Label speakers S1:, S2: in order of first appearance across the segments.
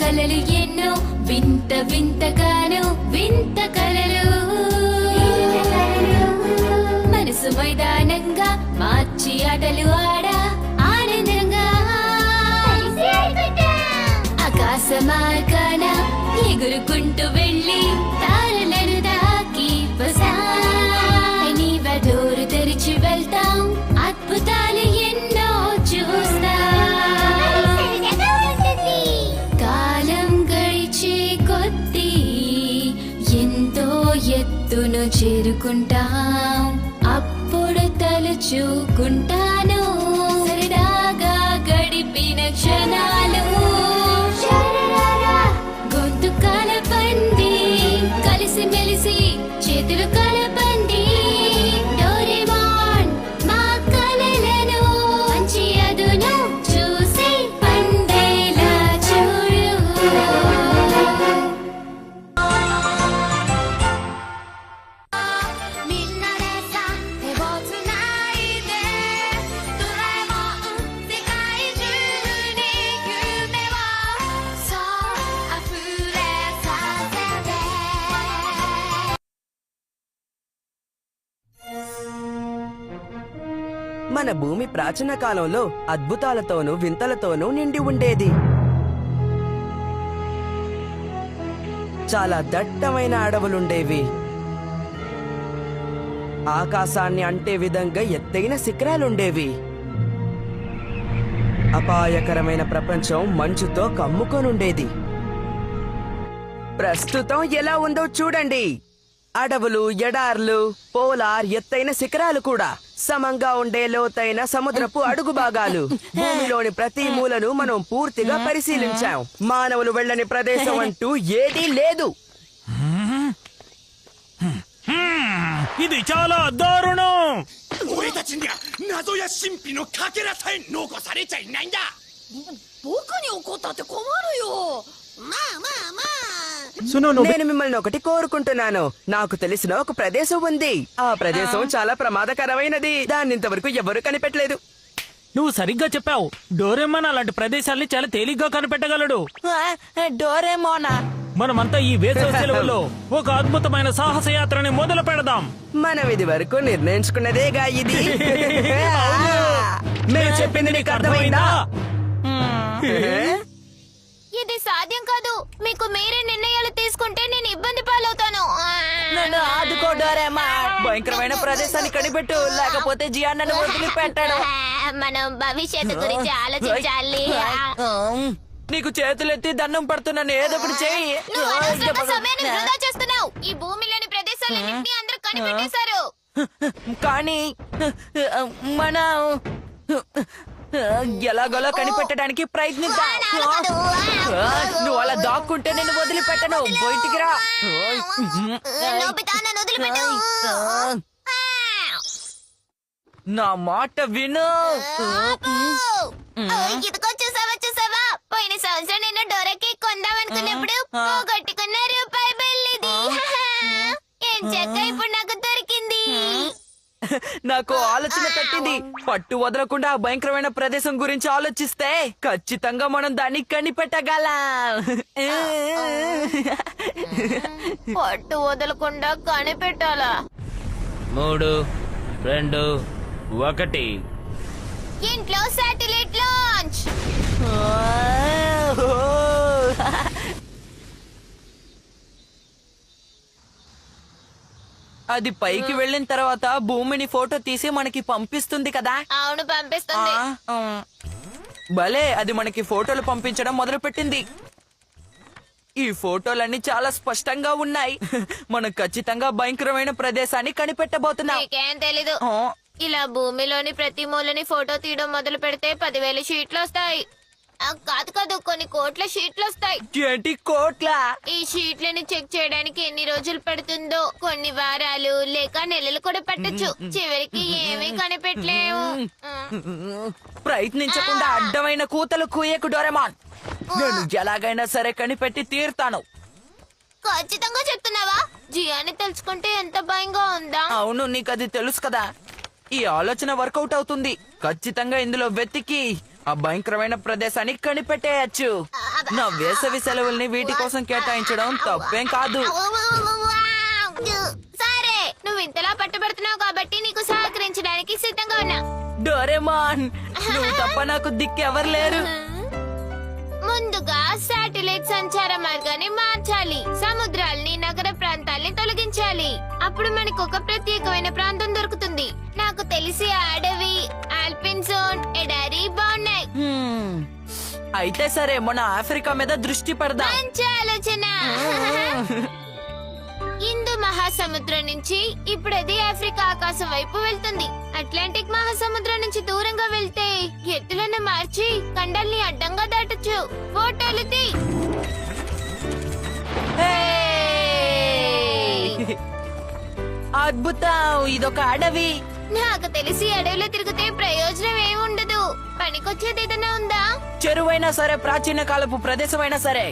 S1: కలలు ఎన్నో వింత వింతగాను వింత కలలు మనసు మైదానంగా మార్చి ఆటలు ఆడా ఆనందంగా ఆకాశ మార్గాన ఎగురుకుంటూ వెళ్ళి తారలను దాకి నీవ డోరు తెరిచి వెళ్తాం అద్భుతాలు ఎన్నో చూస్తా ఎత్తును చేరుకుంటాం అప్పుడు తలుచుకుంటాను సరదాగా గడిపిన క్షణాలు గొంతు కలపండి కలిసి మెలిసి చేతులు కలపండి డోరేమాన్ మా కలలను మంచి అదును చూసి పండేలా చూడు
S2: మన భూమి ప్రాచీన కాలంలో అద్భుతాలతోనూ వింతలతోనూ నిండి ఉండేది. చాలా దట్టమైన అడవులుండేవి. ఆకాశాన్ని అంటే విధంగా ఎత్తైన శిఖరాలుండేవి. అపాయకరమైన ప్రపంచం మంచుతో కమ్ముకొనుండేది. ప్రస్తుతం ఎలా ఉందో చూడండి. అడవులు, ఎడార్లు, పోలార్, ఎత్తైన శిఖరాలు కూడా, సమంగా ఉండే లోతైన సముద్రపు అడుగు భాగాలు, భూమిలోని ప్రతి మూలను మనం పూర్తిగా పరిశీలించాం. మానవులు వెళ్ళని ప్రదేశం అంటూ ఏదీ లేదు.
S3: ఇది చాలా దారుణం.
S2: నేను మిమ్మల్ని ఒకటి కోరుకుంటున్నాను. నాకు తెలిసిన ఒక ప్రదేశం ఉంది. ఆ ప్రదేశం చాలా ప్రమాదకరమైనది. దాన్ని ఇంతవరకు ఎవరు కనిపెట్టలేదు.
S3: నువ్వు సరిగ్గా చెప్పావు. డోరేమాన్ అలాంటి ప్రదేశాల్ని చాలా తేలిగ్గా కనిపెట్టగలడు.
S4: డోరేమోనా?
S3: మనమంతా ఈ వేసవి సెలవులో ఒక అద్భుతమైన సాహసయాత్రని మొదలు పెడదాం.
S2: మనం ఇది వరకు నిర్ణయించుకున్నదేగా ఇది.
S3: నేను చెప్పింది నీకు అర్థమైందా?
S1: ఇది సాధ్యం కాదు. మీకు మీరే నిర్ణయాలు తీసుకుంటే నేను ఇబ్బంది పాలవుతాను.
S4: నన్ను ఆదుకో డోరేమాన్. భయంకరమైన ప్రదేశాన్ని కనిపెట్టు, లేకపోతే జియాన్ నన్ను వదిలిపెట్టాడు.
S1: మనం భవిష్యత్తు గురించి ఆలోచించాలి.
S4: నీకు చేతులెత్తి దండం పడుతున్నాను, ఏదో ఒకటి చెయ్యి.
S1: నువ్వు అనవసరంగా సమయాన్ని వృధా చేస్తున్నావు. ఈ భూమిలోని ప్రదేశాలన్నింటినీ అందరూ కనిపెట్టేశారు.
S4: కానీ మనం ఎలాగోలా కనిపెట్టడానికి ప్రయత్నిద్దాం. నువ్వు అలా దాక్కుంటే నేను వదిలిపెట్టను. బయటికి రా. నా మాట విను.
S1: చూసావా పోయిన సంవత్సరం నేను డోరాకి కొందామనుకున్నప్పుడు పోగొట్టుకున్న రూపాయి బిల్లిది. ఏం చెక్క ఇప్పుడు నాకు దొరికింది.
S4: నాకు ఆలోచన తట్టింది. పట్టు వదలకుండా ఆ భయంకరమైన ప్రదేశం గురించి ఆలోచిస్తే ఖచ్చితంగా మనం దాన్ని కనిపెట్టగలం.
S1: పట్టు వదలకుండా కనిపెట్టాలా?
S3: 3, 2, 1.
S1: ఇంట్లో శాటిలైట్ లాంచ్.
S4: అది పైకి వెళ్ళిన తర్వాత భూమిని ఫోటో తీసి మనకి పంపిస్తుంది కదా?
S1: అవును, పంపిస్తుంది.
S4: భలే, అది మనకి ఫోటోలు పంపించడం మొదలు పెట్టింది. ఈ ఫోటోలన్నీ చాలా స్పష్టంగా ఉన్నాయి. మనం ఖచ్చితంగా భయంకరమైన ప్రదేశాన్ని కనిపెట్టబోతున్నాం.
S1: నీకేం తెలీదు.
S4: ఆ,
S1: ఇలా భూమిలోని ప్రతి మూలని ఫోటో తీయడం మొదలు పెడితే 10,000 షీట్లు వస్తాయి. కాదు కొన్ని కోట్ల షీట్లు వస్తాయి.
S4: ఏంటి కోట్ల?
S1: ఈ షీట్లని చెక్ చేయడానికి ఎన్ని రోజులు పడుతుందో, కొన్ని వారాలు లేక నెలలు కూడా పట్టొచ్చు. చివరికి ఏమీ కనిపెట్టలేము.
S4: ప్రయత్నించకుండా అడ్డమైన కూతలు కూయకు డోరెమాన్. నేను ఎలాగైనా సరే కనిపెట్టి తీరుతాను.
S1: ఖచ్చితంగా చెప్తున్నావా? జియాని తెలుసుకుంటే ఎంత భయంగా ఉందా?
S4: అవును, నీకు అది తెలుసు కదా. ఈ ఆలోచన వర్కౌట్ అవుతుంది. ఖచ్చితంగా ఇందులో వెతికి ఆ భయంకరమైన ప్రదేశాన్ని కనిపెట్టేయచ్చు. నా వేసవి సెలవుల్ని వీటి కోసం కేటాయించడం తప్పేం కాదు.
S1: సరే, నువ్వు ఇంతలా పట్టుబడుతున్నావు కాబట్టి నీకు సహకరించడానికి సిద్ధంగా ఉన్నా.
S4: డోరెమాన్, నువ్వు తప్ప నాకు దిక్కెవరు లేరు.
S1: ముందుగా శాటిలైట్ సంచార మార్గాన్ని మార్చాలి. సముద్రాల్ని, నగర ప్రాంతాల్ని తొలగించాలి. అప్పుడు మనకు ఒక ప్రత్యేకమైన ప్రాంతం దొరుకుతుంది. నాకు తెలిసి అడవి, ఆల్పిన్ జోన్, ఎడారి బాగున్నాయి.
S4: అయితే సరే, మన ఆఫ్రికా మీద దృష్టి పెడదాం.
S1: మంచి ఆలోచన. హిందూ మహాసముద్రం నుంచి ఇప్పుడు అది ఆఫ్రికా ఆకాశం వైపు వెళ్తుంది. అట్లాంటిక్ మహాసముద్రం నుంచి దూరంగా వెళ్తే ఎత్తులను మార్చి కండల్ని అడ్డంగా దాటొచ్చు. ఫోటోలు తీ.
S4: అద్భుతం, ఇదొక అడవి.
S1: నాకు తెలిసి అడవిలో తిరిగితే ప్రయోజనం ఏముండదు. పనికొచ్చేది ఏదైనా ఉందా?
S4: చెరువైనా సరే, ప్రాచీన కాలపు ప్రదేశమైనా సరే,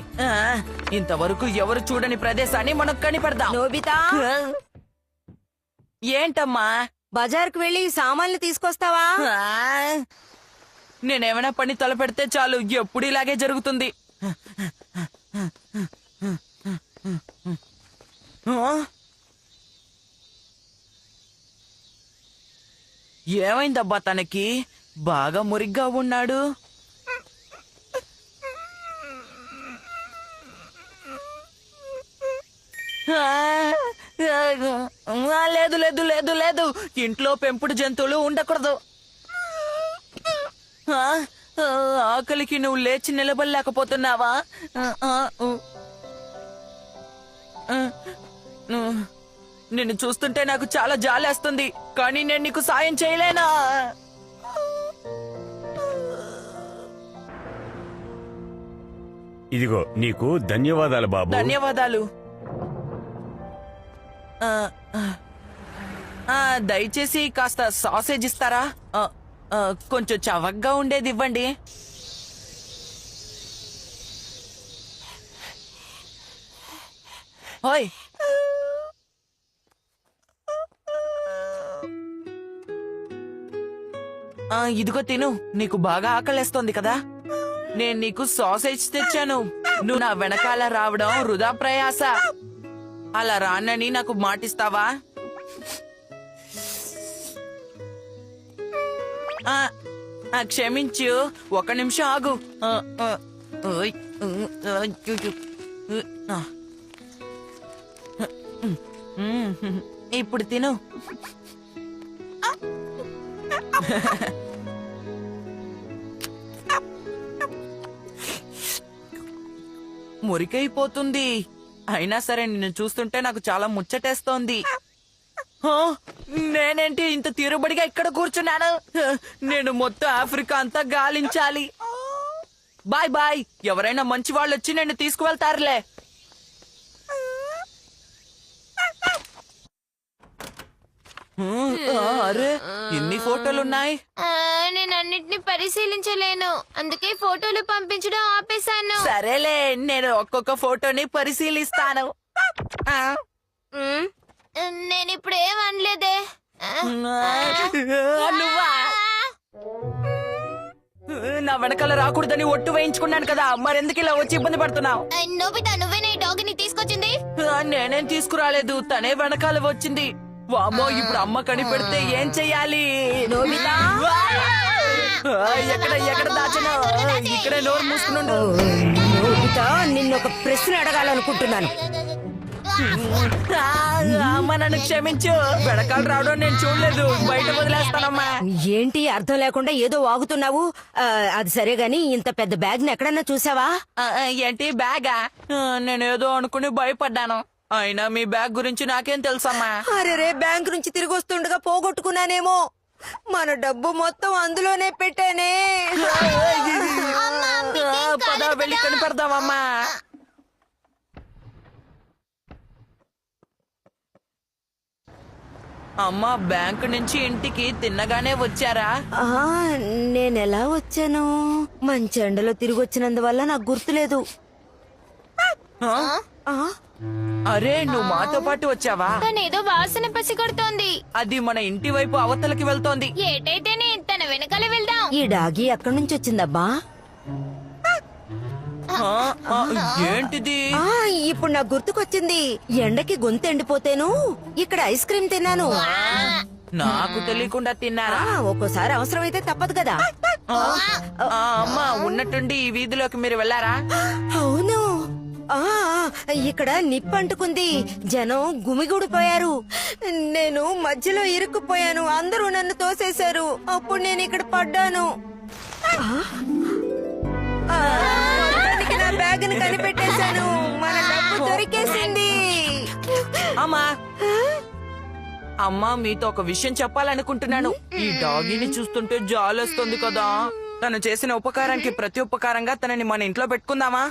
S4: ఇంతవరకు ఎవరు చూడని ప్రదేశాన్ని మనం కనిపెడదాం.
S5: నోబితా,
S4: ఏంటమ్మా?
S5: బజార్కు వెళ్లి సామాన్లు తీసుకొస్తావా?
S4: నేనేమైనా పని తలపెడితే చాలు, ఎప్పుడు ఇలాగే జరుగుతుంది. ఏమైందబ్బా తనకి? బాగా మురిగ్గా ఉన్నాడు. లేదు లేదు లేదు లేదు, ఇంట్లో పెంపుడు జంతువులు ఉండకూడదు. ఆకలికి నువ్వు లేచి నిలబడలేకపోతున్నావా? నిన్ను చూస్తుంటే నాకు చాలా జాలేస్తుంది, కానీ నేను నీకు సాయం చేయలేనా?
S6: ఇదిగో నీకు ధన్యవాదాలు బాబు.
S4: ధన్యవాదాలు. దయచేసి కాస్త సాసేజ్ ఇస్తారా? కొంచెం చవకగా ఉండేది ఇవ్వండి. ఓయ్, ఇదిగో తిను. నీకు బాగా ఆకలేస్తోంది కదా. నేను నీకు సాసేజ్ తెచ్చాను. నువ్వు నా వెనకాల రావడం వృధా ప్రయాస. అలా రానని నాకు మాటిస్తావా? క్షమించు, 1 నిమిషం ఆగు. ఇప్పుడు తిను. మురికైపోతుంది. అయినా సరే, నిన్ను చూస్తుంటే నాకు చాలా ముచ్చటేస్తోంది. నేనేంటి ఇంత తీరుబడిగా ఇక్కడ కూర్చున్నాను? నేను మొత్తం ఆఫ్రికా అంతా గాలించాలి. Bye bye. ఎవరైనా మంచి వాళ్ళు వచ్చి నన్ను తీసుకువెళ్తారులే. అరే, ఎన్ని ఫోటోలున్నాయి?
S1: నేను అన్నిటిని పరిశీలించలేను, అందుకే ఫోటోలు పంపించడం ఆపేశాను.
S4: సరేలే, నేను ఒక్కొక్క ఫోటోని పరిశీలిస్తాను.
S1: నేను ఇప్పుడు ఏం అనలేదే.
S4: నువ్వా? నా వెనకాల రాకూడదని ఒట్టు వేయించుకున్నాను కదా, మరెందుకు ఇలా వచ్చి ఇబ్బంది పడుతున్నావు?
S1: నోబితా, నువ్వేనా ఈ డాగ్ ని తీసుకొచ్చింది?
S4: నేనేం తీసుకురాలేదు, తనే వెనకాల వచ్చింది. వామ్మో, ఇప్పుడు అమ్మ కనిపెడితే ఏం చెయ్యాలి?
S5: నోబితా,
S4: ఎక్కడ ఎక్కడ దాచను? ఇక్కడే నోరు మూసుకునుండు.
S5: నోబితా, నిన్నొక ప్రశ్న అడగాలనుకుంటున్నాను.
S4: అమ్మ నన్ను క్షమించు, బెడకాలు రావడం నేను చూడలేదు, బయట వదిలేస్తానమ్మా.
S5: ఏంటి అర్థం లేకుండా ఏదో వాగుతున్నావు? అది సరే గాని ఇంత పెద్ద బ్యాగ్ ని ఎక్కడన్నా చూసావా?
S4: ఏంటి బ్యాగా? నేనేదో అనుకుని భయపడ్డాను. అయినా మీ బ్యాగ్ గురించి నాకేం తెలుసమ్మా.
S5: అరే బ్యాంక్ నుంచి తిరిగి వస్తుండగా పోగొట్టుకున్నానేమో. మన డబ్బు మొత్తం అందులోనే పెట్టానే.
S4: పద వెళ్ళి కనిపెడదామమ్మా. అమ్మా, బ్యాంకు నుంచి ఇంటికి తిన్నగానే వచ్చారా?
S5: నేనెలా వచ్చాను? మంచి ఎండలో తిరిగి వచ్చినందువల్ల నాకు గుర్తులేదు.
S4: ఆ?
S5: ఆ,
S4: అరే, నువ్వు మాతో పాటు వచ్చావా?
S1: తనేదో వాసన పసిగడుతోంది.
S4: అది మన ఇంటి వైపు అవతలకి వెళ్తోంది.
S1: ఏటైతేనే తన వెనకాల వెళ్దాం.
S5: ఈ డాగి ఎక్కడి నుంచి వచ్చిందబ్బా?
S4: ఆ, ఆ, ఏంటిది?
S5: ఇప్పుడు నాకు గుర్తుకొచ్చింది. ఎండకి గొంతు ఎండిపోతేను ఇక్కడ ఐస్ క్రీమ్ తిన్నాను.
S4: నాకు తెలియకుండా తిన్నారా?
S5: ఒక్కోసారి అవసరమైతే తప్పదు కదా.
S4: అమ్మా, ఉన్నట్టుండి ఈ వీధిలోకి మీరు వెళ్ళారా?
S5: అవును. ఇక్కడ నిప్పు అంటుకుంది. జనం గుమిగూడిపోయారు. నేను మధ్యలో ఇరుక్కుపోయాను. అందరూ నన్ను తోసేశారు. అప్పుడు నేను ఇక్కడ పడ్డాను. మొత్తానికి నా బ్యాగ్ ని కనిపెట్టేశాను. మన డబ్బు దొరికేసింది.
S4: అమ్మా, మీతో ఒక విషయం చెప్పాలనుకుంటున్నాను. ఈ డాగిని చూస్తుంటే జాలేస్తుంది కదా. తను చేసిన ఉపకారానికి ప్రతి ఉపకారంగా తనని మన ఇంట్లో పెట్టుకుందామా?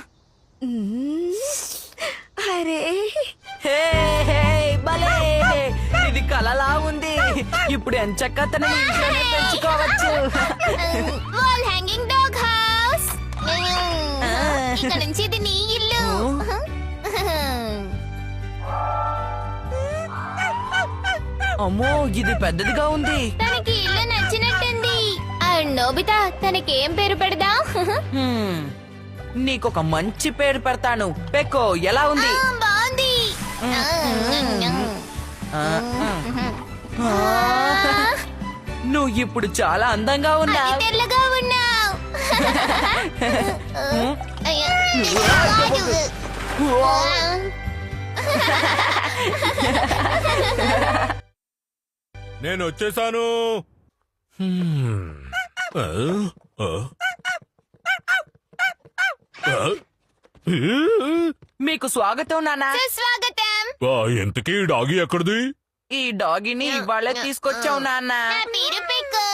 S5: అరే
S4: హే, హే, భలే! ఇది కలలా ఉంది. ఇప్పుడు ఎంచక్క తనని ఇంట్లోనే పెంచుకోవచ్చు.
S1: Wall hanging dog house. ఇక నుంచి ఇది నీ ఇల్లు.
S4: అమ్మో, ఇది పెద్దదిగా ఉంది.
S1: తనకి ఇల్లు నచ్చినట్టుంది. నోబితా, తనకేం పేరు పెడదాం?
S4: నీకొక మంచి పేరు పెడతాను. పెక్కో, ఎలా ఉంది?
S1: బాగుంది.
S4: నువ్వు ఇప్పుడు చాలా అందంగా ఉన్నావు.
S1: తెల్లగా ఉన్నావు.
S6: నేను వచ్చేసాను.
S4: మీకు స్వాగతం నాన్నా.
S1: స్వాగతం.
S6: ఎంతకీ డాగి ఎక్కడిది?
S4: ఈ డాగిని ఇవాళే తీసుకొచ్చావు నాన్న.
S1: నా పేరు పెక్కు.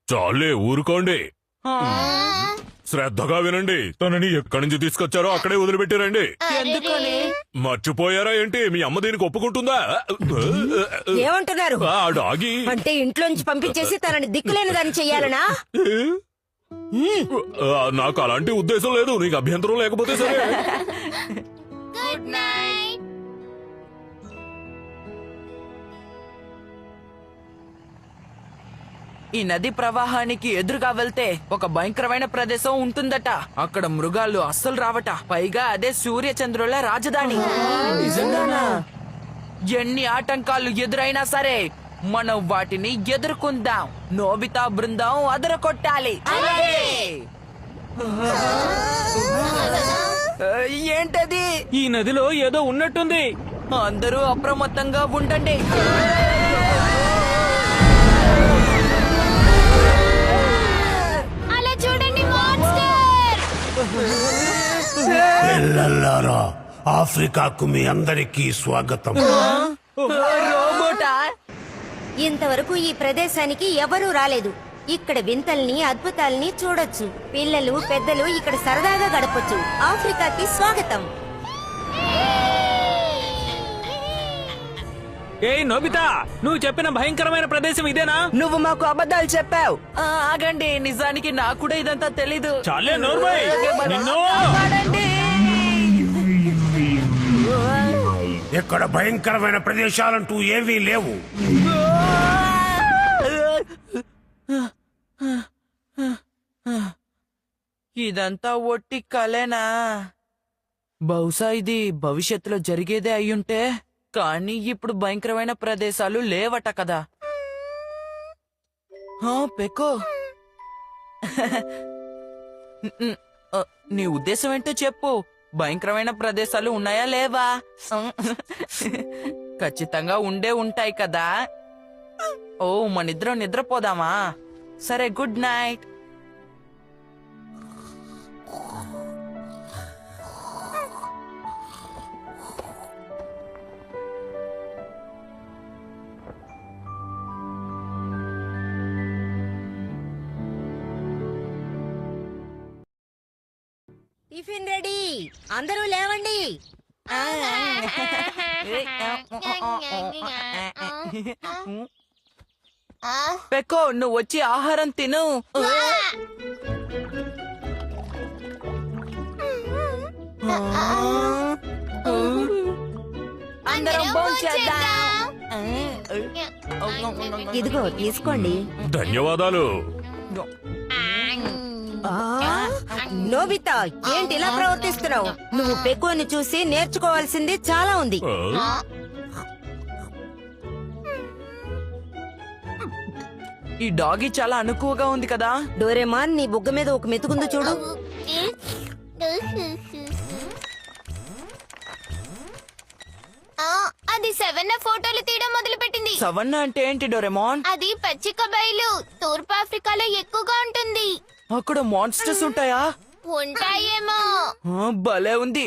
S6: చాలే, ఊరుకోండి. శ్రద్ధగా వినండి. తనని ఎక్కడి నుంచి తీసుకొచ్చారో అక్కడే వదిలిపెట్టారండి.
S4: ఎందుకని?
S6: మర్చిపోయారా ఏంటి? మీ అమ్మ దీనికి ఒప్పుకుంటుందా?
S5: ఏమంటున్నారు?
S6: ఆ డాగి
S5: అంటే ఇంట్లోంచి పంపించేసి తనని దిక్కులేని దాన్ని చెయ్యాలనా?
S6: నాకు అలాంటి ఉద్దేశం లేదు. నీకు అభ్యంతరం లేకపోతే సరే.
S1: Good night.
S4: ఈ నది ప్రవాహానికి ఎదురుగా వెళ్తే ఒక భయంకరమైన ప్రదేశం ఉంటుందట. అక్కడ మృగాలు అస్సలు రావట. పైగా అదే సూర్య చంద్రుల రాజధాని. నిజంగానా? ఎన్ని ఆటంకాలు ఎదురైనా సరే మనం వాటిని ఎదుర్కొందాం. నోబితా బృందం అదరకొట్టాలి. ఏంటది?
S3: ఈ నదిలో ఏదో ఉన్నట్టుంది.
S4: అందరూ అప్రమత్తంగా ఉండండి.
S1: అలా చూడండి, మాన్స్టర్.
S7: పిల్లలారా, ఆఫ్రికాకు మీ అందరికీ స్వాగతం.
S4: రోబోటా?
S5: ఇంతవరకు ఈ ప్రదేశానికి ఎవరూ రాలేదు. ఇక్కడ వింతల్ని అద్భుతాల్ని చూడొచ్చు. పిల్లలు పెద్దలు ఇక్కడ సరదాగా గడపొచ్చు. ఆఫ్రికాకి స్వాగతం.
S3: ఏయ్ నోబితా, నువ్వు చెప్పిన భయంకరమైన ప్రదేశం ఇదేనా?
S2: నువ్వు మాకు అబద్ధాలు చెప్పావు.
S4: ఆగండి, నిజానికి నాకు కూడా ఇదంతా తెలీదు.
S3: చాలే నోర్మై. నిన్ను
S7: ఇక్కడ భయంకరమైన ప్రదేశాలంటూ ఏవీ లేవు.
S4: ఇదంతా ఒట్టి కలేనా? బహుశా ఇది భవిష్యత్తులో జరిగేదే అయ్యుంటే. కానీ ఇప్పుడు భయంకరమైన ప్రదేశాలు లేవట కదా. పెక్కో, నీ ఉద్దేశం ఏంటో చెప్పు. భయంకరమైన ప్రదేశాలు ఉన్నాయా లేవా? ఖచ్చితంగా ఉండే ఉంటాయి కదా. ఓ మనిద్దరం నిద్రపోదామా? సరే, గుడ్ నైట్.
S5: టిఫిన్ రెడీ, అందరూ లేవండి.
S4: పెక్కో, నువ్వు వచ్చి ఆహారం తిను. అందరం భోంచేద్దాం.
S5: ఇదిగో తీసుకోండి.
S6: ధన్యవాదాలు.
S5: నోబితా, ఏంటి ఇలా ప్రవర్తిస్తున్నావు? నువ్వు పెక్కువని చూసి నేర్చుకోవాల్సింది చాలా ఉంది.
S6: ఆ?
S4: ఈ డాగి చాలా అనుకువగా ఉంది కదా.
S5: డోరేమాన్, నీ బుగ్గ మీద ఒక మెతుకుంది చూడు.
S1: అది సెవెన్ ఫోటోలు తీయడం మొదలు పెట్టింది.
S4: సవన్న అంటే ఏంటి డోరెమాన్?
S1: అది పచ్చిక బయలు తూర్పు ఆఫ్రికాలో ఎక్కువగా ఉంటుంది.
S4: అక్కడ మాన్స్టర్స్ ఉంటాయా?
S1: ఉంటాయేమో.
S4: భలే ఉంది.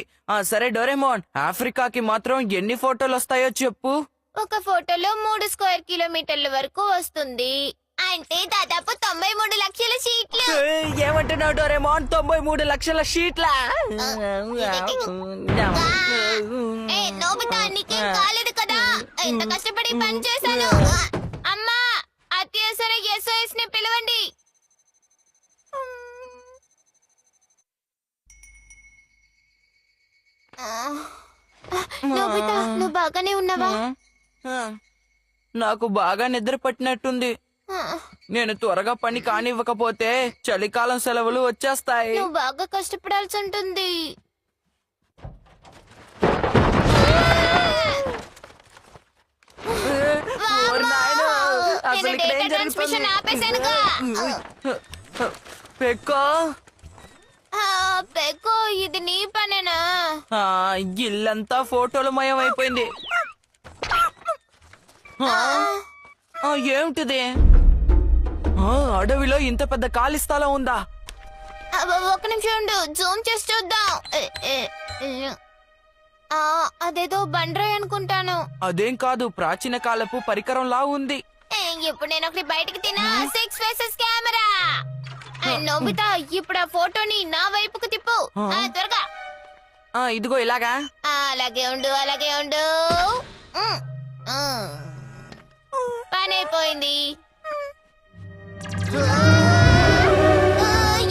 S4: సరే డోరెమాన్, ఆఫ్రికాకి మాత్రం ఎన్ని ఫోటోలు వస్తాయో చెప్పు.
S1: ఒక ఫోటోలో 3 స్క్వేర్ కిలోమీటర్ల వరకు వస్తుంది. అంటే దాదాపు 93 లక్షల షీట్లు.
S4: ఏమంటున్నావు డోరెమాన్? 93 లక్షల షీట్లా?
S1: ఏ నోబితా, నీకేం కాలేదు కదా? ఎంత కష్టపడి పని చేశాను. అమ్మా, అత్యవసర SOS ని పిలవండి. నోబితా, నువ్వు బాగానే ఉన్నావా?
S4: నాకు బాగా నిద్ర పట్టినట్టుంది. నేను త్వరగా పని కానివ్వకపోతే చలికాలం సెలవులు వచ్చేస్తాయి.
S1: నువ్వు బాగా కష్టపడాల్సి ఉంటుంది.
S4: ఓరి నాయనో, అసలు
S1: నేను
S4: ఇక్కడ ఏం
S1: డేటా ట్రాన్స్మిషన్ ఆపేశానుగా.
S4: పెక్కో,
S1: పెక్కో, ఇది నీ పనేనా?
S4: ఇల్లంతా ఫోటోలమయం అయిపోయింది. ఏమిటిది? అడవిలో ఇంత పెద్ద ఖాళీ స్థలం ఉందా?
S1: ఒక నిమిషం ఉండు, జూమ్ చేసి చూద్దాం. అదేదో బండ్రాయ్ అనుకుంటాను.
S4: అదేం కాదు, ప్రాచీన కాలపు పరికరంలా ఉంది.
S1: ఇప్పుడు నేను ఒకటి బయటకు తినా. 6 ఫేసెస్ కెమెరా. నోబితా, ఇప్పుడు ఆ ఫోటోని నా వైపుకు తిప్పు. త్వరగా.
S4: ఇదిగో ఇలాగా.
S1: అలాగే ఉండు, అలాగే ఉండు. పని అయిపోయింది.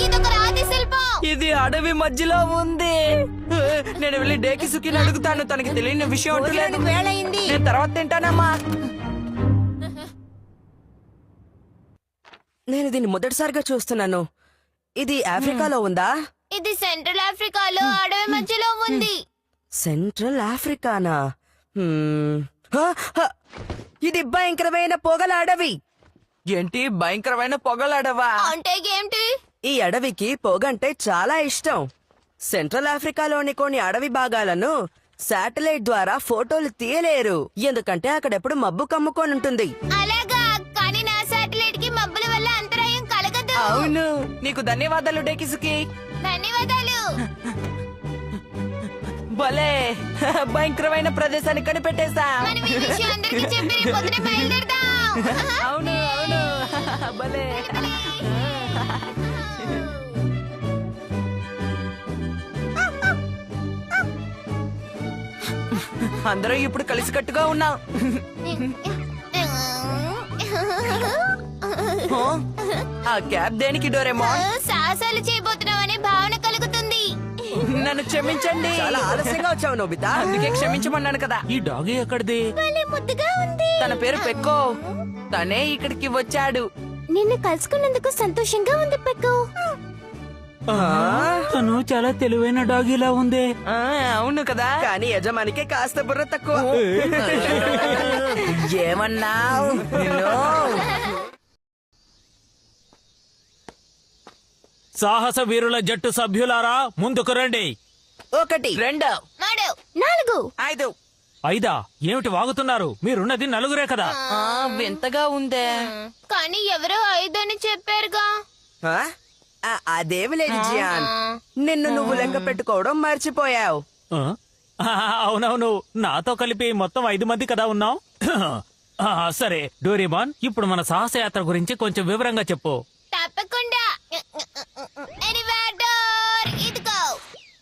S1: ఇదొక రాతి శిల్పం.
S4: ఇది అడవి మధ్యలో ఉంది. నేను వెళ్ళి డేకిసుకిని అడుగుతాను, తనకి తెలియని విషయం అంటూ లేదు.
S5: వేళయింది.
S4: నేను తర్వాత తింటానమ్మా.
S2: నేను దీన్ని మొదటిసారిగా చూస్తున్నాను. ఇది ఆఫ్రికాలో ఉందా?
S1: ఇది సెంట్రల్ ఆఫ్రికాలో అడవి మధ్యలో ఉంది.
S2: సెంట్రల్ ఆఫ్రికానా? హ, హ. ఇది భయంకరమైన పొగల అడవి.
S4: ఏంటి, భయంకరమైన పొగలాడవా?
S1: అంటే ఏంటి?
S2: ఈ అడవికి పొగంటే చాలా ఇష్టం. సెంట్రల్ ఆఫ్రికాలోని కొన్ని అడవి భాగాలను శాటిలైట్ ద్వారా ఫోటోలు తీయలేరు, ఎందుకంటే అక్కడెప్పుడు మబ్బు కమ్ముకొని ఉంటుంది.
S1: అలాగా, కానీ నా శాటిలైట్ కి మబ్బుల వల్ల అంతరాయం కలగదు.
S4: అవును, నీకు ధన్యవాదాలు డేకిసుకి.
S1: ధన్యవాదాలు.
S4: భలే, భయంకరమైన ప్రదేశాన్ని కనిపెట్టేశా.
S1: మనం ఈ విషయం అందరికీ చెప్పి రేపు పొద్దునే బయలుదేరదాం.
S4: అవును అవును, భలే. అందరం ఇప్పుడు కలిసికట్టుగా ఉన్నాం. ఆ క్యాబ్ దేనికి డోరేమోన్?
S1: సాహసాలు చేయబోతున్నామనే భావన కలుగుతుంది.
S4: నన్ను క్షమించండి.
S2: చాలా ఆలస్యంగా వచ్చావు నోబితా.
S4: అందుకే క్షమించమన్నాను కదా.
S3: ఈ డాగ్ ఎక్కడిది?
S1: భలే ముద్దుగా ఉంది.
S4: తన పేరు పెక్కో. తనే ఇక్కడికి వచ్చాడు.
S1: నిన్ను కలుసుకున్నందుకు సంతోషంగా ఉంది పెక్కు.
S3: తను చాలా తెలివైన డాగ్ ఇలా ఉంది.
S4: అవును కదా.
S2: కానీ యజమానికి కాస్త బుర్ర తక్కువ.
S4: ఏమన్నావు?
S3: సాహస వీరుల జట్టు సభ్యులారా, ముందుకు రండి.
S2: ఒకటి
S4: 2
S1: మూడు 4
S4: 5
S3: ఐదా ఏమిటి వాగుతున్నారు? మీరున్నది నలుగురే కదా.
S4: వింతగా ఉందే.
S1: కానీ ఎవరో 5 అని చెప్పారుగా.
S2: ఆ? అదేమి లేదు జియాన్, నిన్ను నువ్వు లెక్క పెట్టుకోవడం మర్చిపోయావు.
S3: ఆ? అవునవును, నాతో కలిపి మొత్తం 5 మంది కదా ఉన్నాం. సరే డోరేమాన్, ఇప్పుడు మన సాహసయాత్ర గురించి కొంచెం వివరంగా చెప్పు.
S1: తప్పకుండా. ఎలివేటర్ ఇదిగో.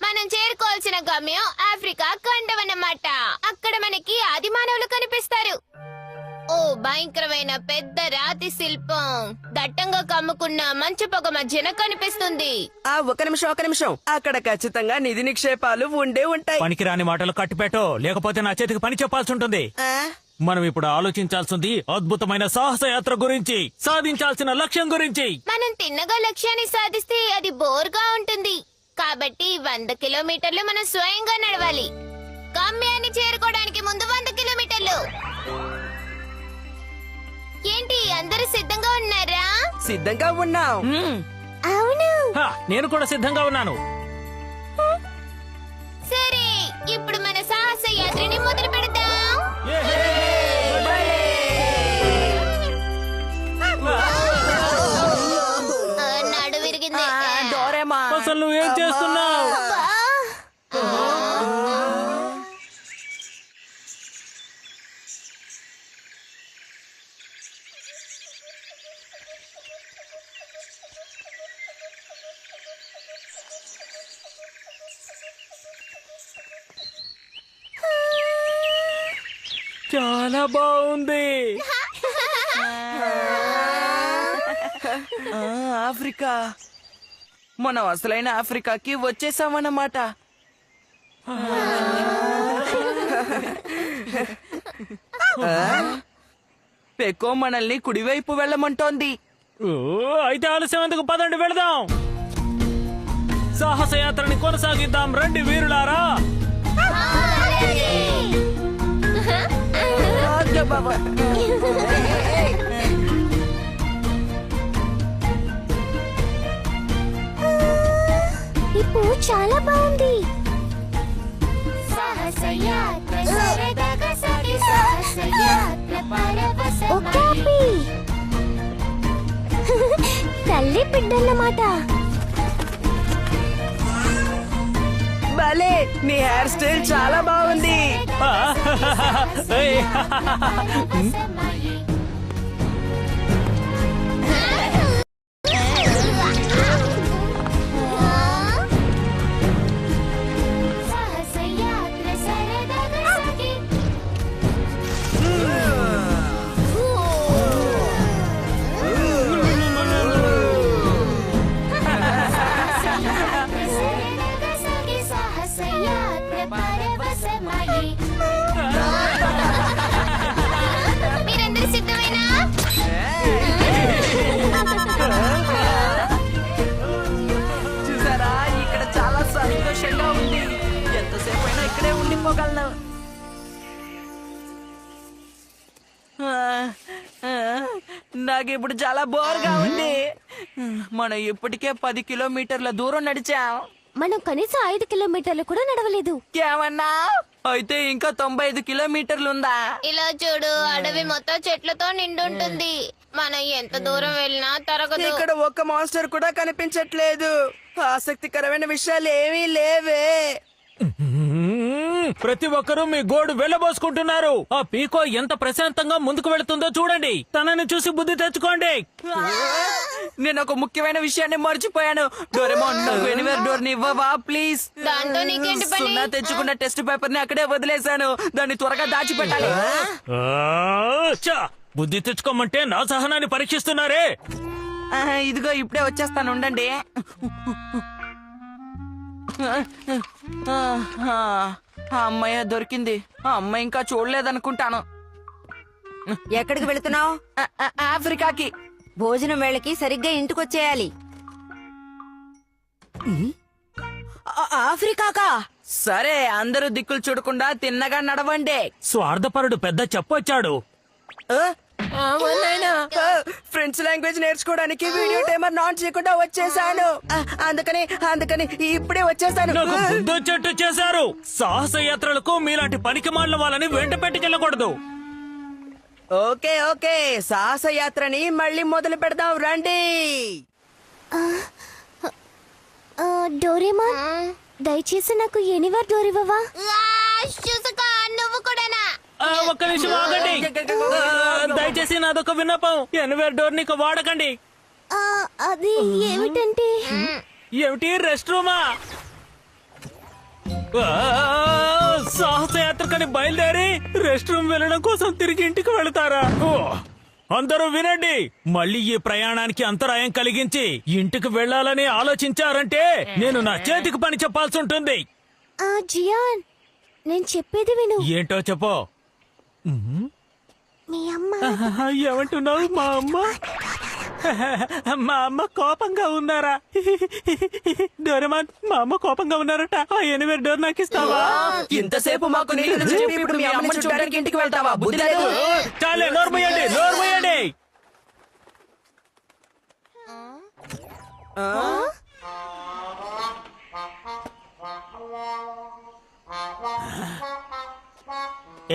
S1: మనం చేరుకోవాల్సిన గమ్యం ఆఫ్రికా ఖండం అన్నమాట. అక్కడ మనకి ఆది మానవులు కనిపిస్తారు. ఓ భయంకరమైన పెద్ద రాతి శిల్పం దట్టంగా కమ్ముకున్న మంచు పొగ మధ్యన కనిపిస్తుంది.
S2: ఒక నిమిషం, అక్కడ ఖచ్చితంగా నిధి నిక్షేపాలు ఉండే ఉంటాయి.
S3: పనికిరాని మాటలు కట్టిపెట్టో, లేకపోతే నా చేతికి పని చెప్పాల్సి ఉంటుంది.
S2: ఆ?
S3: మనం ఇప్పుడు ఆలోచించాల్సింది అద్భుతమైన సాహసయాత్ర గురించి, సాధించాల్సిన లక్ష్యం గురించి.
S1: మనం తిన్నగా లక్ష్యాన్ని సాధిస్తే అది బోర్గా ఉంటుంది. కాబట్టి 100 కిలోమీటర్లు మనం స్వయంగా నడవాలి. గమ్యాన్ని చేరుకోవడానికి ముందు 100 కిలోమీటర్లు. ఏంటి అందరూ సిద్ధంగా ఉన్నారా?
S2: సిద్ధంగా ఉన్నాం.
S1: అవును.
S3: నేను కూడా సిద్ధంగా ఉన్నాను.
S1: సరే, ఇప్పుడు మన సాహస యాత్రని మొదలు పెడదాం. నడు విరిగింది.
S4: డోరేమా,
S3: అసలు నువ్వేం చేస్తున్నావు? చాలా బాగుంది.
S4: ఆఫ్రికా. మనం అసలైన ఆఫ్రికాకి వచ్చేసామన్నమాట. పెకో మనల్ని కుడివైపు వెళ్ళమంటోంది.
S3: ఓ, అయితే ఆలస్యం ఎందుకు? పదండి వెళదాం. సాహసయాత్రని కొనసాగిద్దాం రండి వీరులారా.
S1: ఈ పువ్వు చాలా బాగుంది. ఓ కాపీ. తల్లి బిడ్డన్నమాట.
S2: భలే, నీ హెయిర్ స్టైల్ చాలా బాగుంది.
S3: ఏయ్,
S1: మీరందరూ సిద్ధమేనా?
S4: చూసారా, ఇక్కడ చాలా సంతోషంగా ఉంది. ఎంతసేపు అయినా ఇక్కడే ఉండిపోగలను. నాకు ఇప్పుడు చాలా బోర్గా ఉంది. మనం ఇప్పటికే 10 కిలోమీటర్ల దూరం నడిచాం.
S1: మనం కనీసం 5 కిలోమీటర్లు కూడా నడవలేదు.
S4: ఏమన్నా? అయితే ఇంకా 95 కిలోమీటర్లు ఉందా?
S1: ఇలా చూడు, అడవి మొత్తం చెట్లతో నిండుంటుంది. మనం ఎంత దూరం వెళ్ళినా తరగదు.
S2: ఇక్కడ ఒక్క మాన్స్టర్ కూడా కనిపించట్లేదు. ఆసక్తికరమైన విషయాలు ఏమీ లేవే.
S3: ప్రతి ఒక్కరూ మీ గోడు వెళ్ళబోసుకుంటున్నారు. ఆ పీకో ఎంత ప్రశాంతంగా ముందుకు వెళుతుందో చూడండి. తనని చూసి బుద్ధి తెచ్చుకోండి.
S4: నేను ఒక ముఖ్యమైన విషయాన్ని మర్చిపోయాను. డోరేమోన్, నాకు ఎనివేర్ డోర్ ని ఇవ్వవా ప్లీజ్?
S1: దాంతో నీకేంటి పని?
S4: సున్నా తెచ్చుకున్న టెస్ట్ పేపర్ ని అక్కడే వదిలేశాను. దాన్ని త్వరగా దాచిపెట్టాలి.
S3: బుద్ధి తెచ్చుకోమంటే నా సహనాన్ని పరీక్షిస్తున్నారే.
S4: ఇదిగో ఇప్పుడే వచ్చేస్తాను, ఉండండి. అమ్మాయి దొరికింది. ఆ అమ్మాయి ఇంకా చూడలేదనుకుంటాను.
S5: ఎక్కడికి వెళుతున్నావు?
S4: ఆఫ్రికాకి.
S5: భోజనం వేళకి సరిగ్గా ఇంటికొచ్చేయాలి. ఆఫ్రికాకా?
S4: సరే, అందరూ దిక్కులు చూడకుండా తిన్నగా నడవండి.
S3: స్వార్థపరుడు పెద్ద చెప్పొచ్చాడు.
S2: ఫ్రెంచ్ లాంగ్వేజ్ నేర్చుకోవడానికి వీడియో టైమర్ ఆన్ చేయకుండా వచ్చేసాను. అందుకని ఇప్పుడే వచ్చేసాను.
S3: నాకు బుద్ధొచ్చేట్టు చేశారు. సాహస యాత్రలకు మీలాంటి పనికి మాలిన వాళ్ళని వెంట పెట్టుకెళ్ళకూడదు.
S2: ఓకే సాహస యాత్రని మళ్ళీ మొదలు పెడదాం రండి.
S1: డోరేమాన్ దయచేసి నాకు ఎనివర్ డోర్ ఇవ్వవా? చూసుకో నువ్వు కూడానా?
S3: ఒక్క నిమిషం ఆగండి. దయచేసి నాదొక విన్నపం, ఎనివేర్ డోర్ నీకు వాడకండి.
S1: అది ఏమిటంటే
S3: ఏమిటి, రెస్ట్ రూమా? సాహస యాత్రకని బయలుదేరి రెస్ట్ రూమ్ వెళ్ళడం కోసం తిరిగి ఇంటికి వెళతారా? అందరూ వినండి, మళ్ళీ ఈ ప్రయాణానికి అంతరాయం కలిగించి ఇంటికి వెళ్ళాలని ఆలోచించారంటే నేను నా చేతికి పని చెప్పాల్సి ఉంటుంది.
S1: జియాన్, నేను చెప్పేది విను.
S3: ఏంటో చెప్పు.
S1: మీ అమ్మ
S3: ఏమంటున్నావు? మా అమ్మ మా అమ్మ కోపంగా ఉన్నారా? డోరేమాన్, మా అమ్మ కోపంగా ఉన్నారట. ఆ ఎనివేర్ డోర్ నాకు ఇస్తావా?
S4: ఇంతసేపు మాకు నీళ్ళు చెప్పి ఇప్పుడు మీ అమ్మని చూడడానికి ఇంటికి వెళ్తావా? బుద్ధి లేదు.
S3: చాలే, నోరు మూయండి.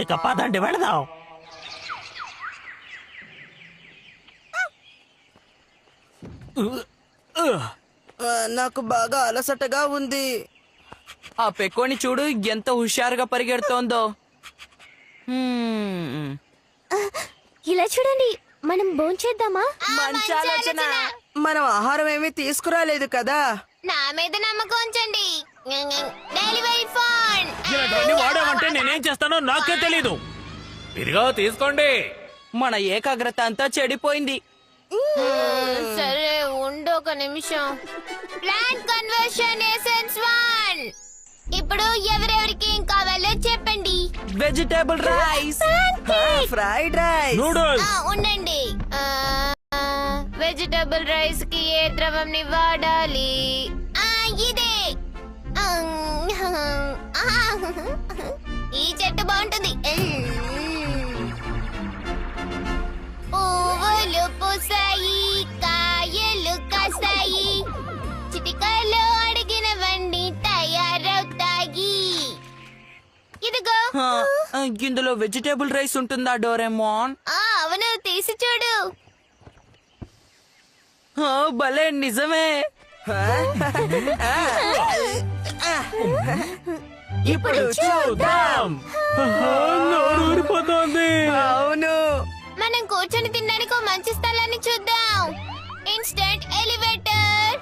S3: ఇక పదండి వెళదాం.
S2: నాకు బాగా అలసటగా ఉంది.
S4: ఆ పెక్కోని చూడు ఎంత హుషారుగా పరిగెడుతోందో.
S1: ఇలా చూడండి, మనం భోంచేద్దామా?
S2: మంచి ఆలోచన. మనం ఆహారం ఏమీ తీసుకురాలేదు కదా.
S1: నా మీద నమ్మకం ఉంచండి. Delivery phone.
S3: ఇలాంటివన్నీ వాడామంటే నేనేం చేస్తానో నాకే తెలీదు.
S6: ఇదిగో తీసుకోండి.
S4: మన ఏకాగ్రత అంతా చెడిపోయింది.
S1: సరే ఉండు ఒక నిమిషం. Plant conversion essence 1. ఇప్పుడు ఎవరెవరికి ఏం కావాలో చెప్పండి.
S4: Vegetable rice,
S2: fried rice,
S3: noodles.
S1: ఉండండి. వెజిటబుల్ రైస్ కి ఏ ద్రవంని వాడాలి? ఇదే. ఈ చెట్టు బాగుంటుంది. పువ్వులు పూసాయి, కాయలు కాసాయి, చిటికలో అడిగినవన్నీ తయారవుతాయి. ఇదిగో.
S4: ఇందులో వెజిటేబుల్ రైస్ ఉంటుందా డోరేమోన్?
S1: అవును, తీసి చూడు.
S4: భలే, నిజమే.
S2: ఇప్పుడు చూద్దాం.
S3: నోరు ఊరిపోతోంది.
S2: అవును,
S1: మనం కూర్చొని తినడానికి ఒక మంచి స్థలాన్ని చూద్దాం. Instant elevator.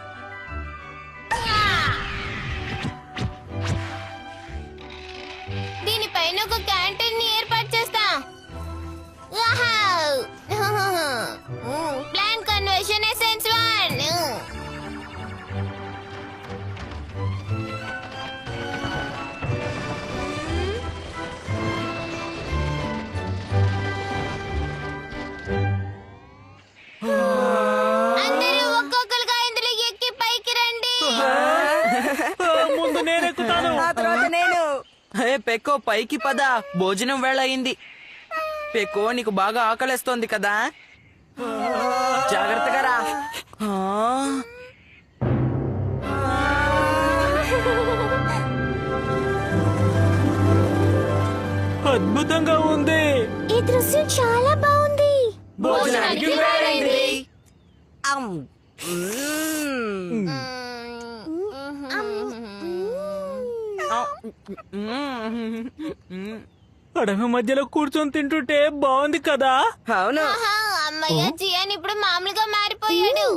S1: దీనిపైన ఒక క్యాంటీన్ ని ఏర్పాటు చేస్తాం. Plan conversion essence 1. అందరూ ఒక్కొక్కరుగా ఇందులో ఎక్కి పైకి రండి.
S3: ముందు నేనెక్కుతాను.
S2: ఆ తర్వాత నేను.
S4: హే పెక్కో, పైకి పద, భోజనం వేళ అయింది. పెక్కో, నీకు బాగా ఆకలేస్తోంది కదా, జాగ్రత్తగా రా.
S3: అద్భుతంగా ఉంది.
S1: ఈ దృశ్యం చాలా బాగుంది.
S2: భోజనానికి వేళైంది.
S3: అడవి మధ్యలో కూర్చొని తింటుంటే బాగుంది కదా.
S2: అవును,
S1: అమ్మయ్య, జియాన్ ఇప్పుడు మామూలుగా మారిపోయాడు.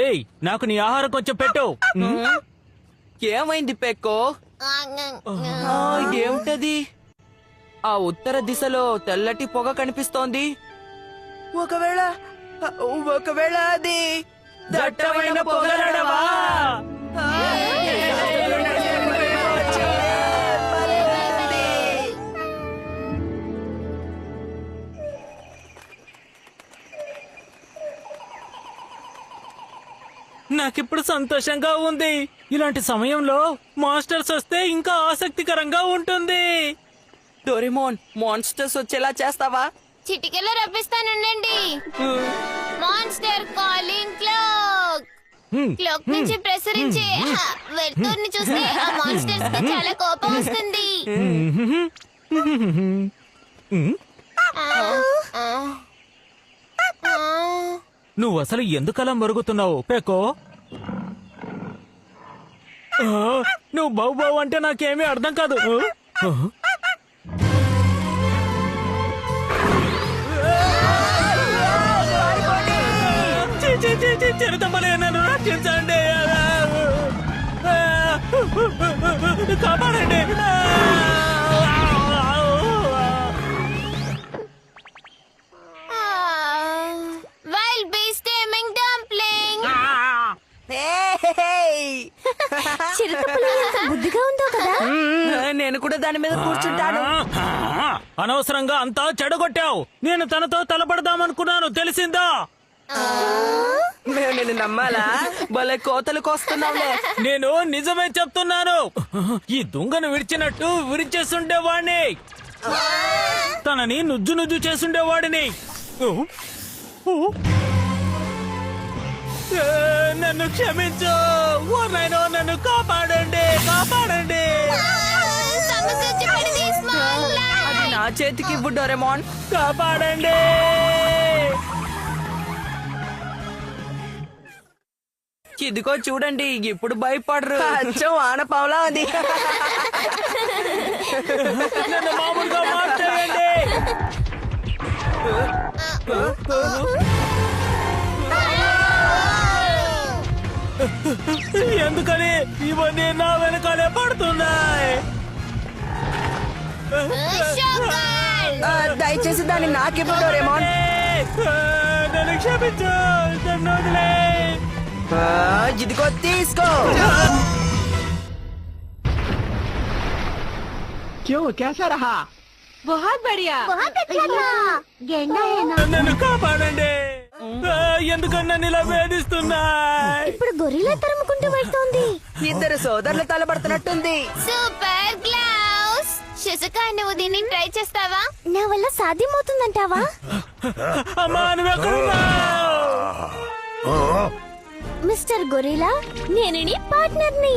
S3: ఏయ్, నాకు నీ ఆహారం కొంచెం పెట్టు.
S4: ఏమైంది పెక్కో? ఏమిటది? ఆ ఉత్తర దిశలో తెల్లటి పొగ కనిపిస్తోంది.
S2: ఒకవేళ అది
S3: దట్టమైన పొగలడవా? నాకిప్పుడు సంతోషంగా ఉంది. ఇలాంటి సమయంలో మాస్టర్స్ వస్తే ఇంకా ఆసక్తికరంగా ఉంటుంది.
S4: డోరేమోన్ మాన్స్టర్స్ వచ్చేలా చేస్తావా?
S1: చిటికెలో రప్పిస్తానుండండి. Monster calling cloak. క్లోక్ నుంచి ప్రసరించే వెళ్తుర్ని చూస్తే ఆ మాన్స్టర్స్ కి చాలా కోపం వస్తుంది.
S3: నువ్వు అసలు ఎందుకలా మరుగుతున్నావు పెకో? నువ్వు బావు బావు అంటే నాకేమీ అర్థం కాదు. చిరుతమ్మలే నన్ను రక్షించండి, కాపాడండి.
S1: Wild beast taming dumpling.
S5: బుద్ధిగా ఉందో కదా.
S4: నేను కూడా దాని మీద కూర్చుంటాను.
S3: అనవసరంగా అంతా చెడగొట్టావు. నేను తనతో తలపడదామనుకున్నాను, తెలిసిందా?
S2: మేము నిన్ను నమ్మాలా?
S4: భలే కోతలకు వస్తున్నావులే.
S3: నేను నిజమే చెప్తున్నాను. ఈ దుంగను విడిచినట్టు విరిచేస్తుండేవాడిని, తనని నుజ్జు నుజ్జు చేసుండేవాడిని. నన్ను క్షమించు. ఓ నాయనో, నన్ను కాపాడండి, కాపాడండి.
S1: సమకూర్చి పడింది స్మాల్ లైట్.
S4: అది నా చేతికి ఇవ్వు డోరేమోన్.
S3: కాపాడండి.
S4: ఇదిగో చూడండి, ఇప్పుడు భయపడరు.
S2: అచ్చం ఆనపావులా అది.
S3: నన్ను మామూలుగా మార్చేయండి. ఎందుకని ఇవన్నీ నా వెనకాలే పడుతున్నాయి?
S2: దయచేసి దాన్ని నాకివ్వు డోరేమోన్.
S3: నన్ను క్షమించు, నన్ను వదిలే.
S2: ఇదిగో తీసుకో.
S3: నన్ను కాపాడండి. ఎందుకని నన్ను ఇలా వేధిస్తున్నా?
S5: ఇప్పుడు గొర్రెలా తరుముకుంటూ వెళ్తోంది.
S2: ఇద్దరు సోదరులు తలబడుతున్నట్టుంది.
S1: Super gloves. శిశుకా, నువ్వు దీన్ని ట్రై చేస్తావా?
S5: నా వల్ల సాధ్యమవుతుందంటావా?
S3: అమ్మా, నువ్వెక్కడున్నావు?
S5: మిస్టర్ గొరిలా, నేను నీ పార్ట్నర్ని.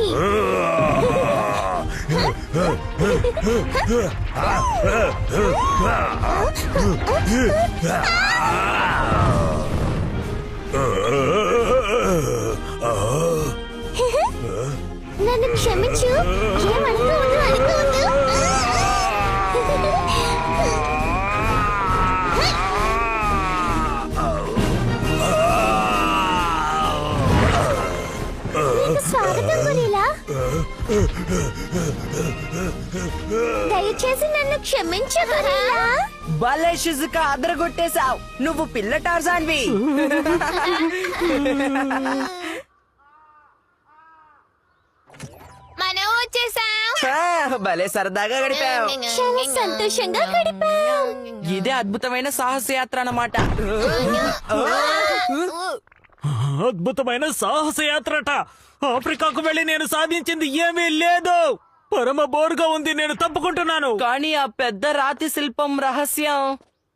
S5: నన్ను క్షమించు. ఏమనుకోవద్దు, అనుకోవద్దు. స్వాగతం గొరిలా. దయచేసి నన్ను క్షమించు గొరిలా.
S2: భలే షిజుకా, అదరగొట్టేశావు. నువ్వు పిల్ల టార్జాన్వి.
S1: మనం వచ్చేసాం.
S2: భలే సరదాగా గడిపావు.
S5: చాలా సంతోషంగా గడిపాం.
S4: ఇదే అద్భుతమైన సాహసయాత్ర అన్నమాట.
S3: అద్భుతమైన సాహసయాత్రట. ఆఫ్రికాకు వెళ్లి నేను సాధించింది ఏమీ లేదు. పరమ బోరుగా ఉంది. నేను తప్పుకుంటున్నాను.
S4: కానీ ఆ పెద్ద రాతి శిల్పం రహస్యం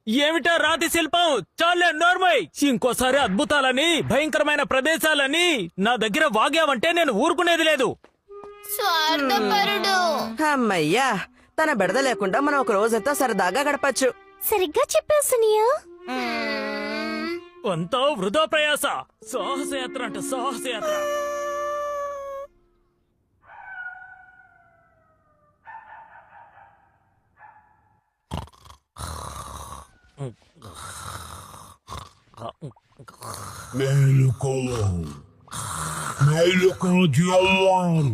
S3: ఏమిటా రాతి శిల్పం? చాలే నోర్మై. ఇంకోసారి అద్భుతాలని, భయంకరమైన ప్రదేశాలని నా దగ్గర వాగావంటే నేను ఊరుకునేది లేదు.
S1: స్వార్థపరుడు.
S2: అమ్మయ్యా, తన బెడద లేకుండా మనం ఒక రోజంతా సరదాగా గడపచ్చు.
S5: సరిగ్గా చెప్పేసినియా.
S3: అంతా వృధా ప్రయాస. సాహసయాత్ర అంట, సాహసయాత్ర.
S7: మేలుకో, మేలుకో జవాన్.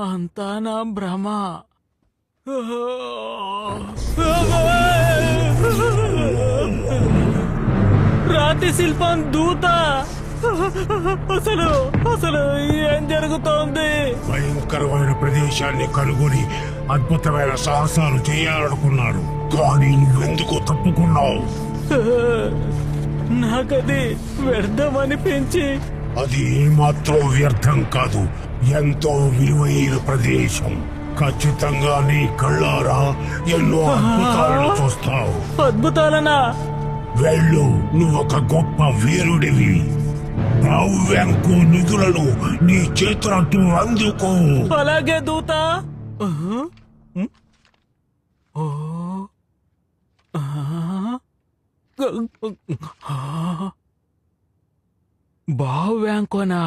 S3: అంతా నా భ్రమ. రాతి శిల్పం దూత. అసలు అసలు ఏం జరుగుతోంది?
S7: భయంకరమైన ప్రదేశాన్ని కనుగొని అద్భుతమైన సాహసాలు చేయాలనుకున్నాడు కానీ నువ్వెందుకు తప్పుకున్నావు?
S3: నాకది వ్యర్థమనిపించి
S7: అది ఏమాత్రం వ్యర్థం కాదు, ఎంతో విలువైన ప్రదేశం. ఖచ్చితంగా నీ కళ్ళారా ఎన్నో అద్భుతాలను చూస్తావు.
S3: అద్భుతాలనా?
S7: వెళ్ళు, నువ్వొక గొప్ప వీరుడివి. బ్రావ్యాంకు నిధులను నీ చేతులతో అందుకో.
S3: అలాగే దూత. బావు వ్యాంకోనా?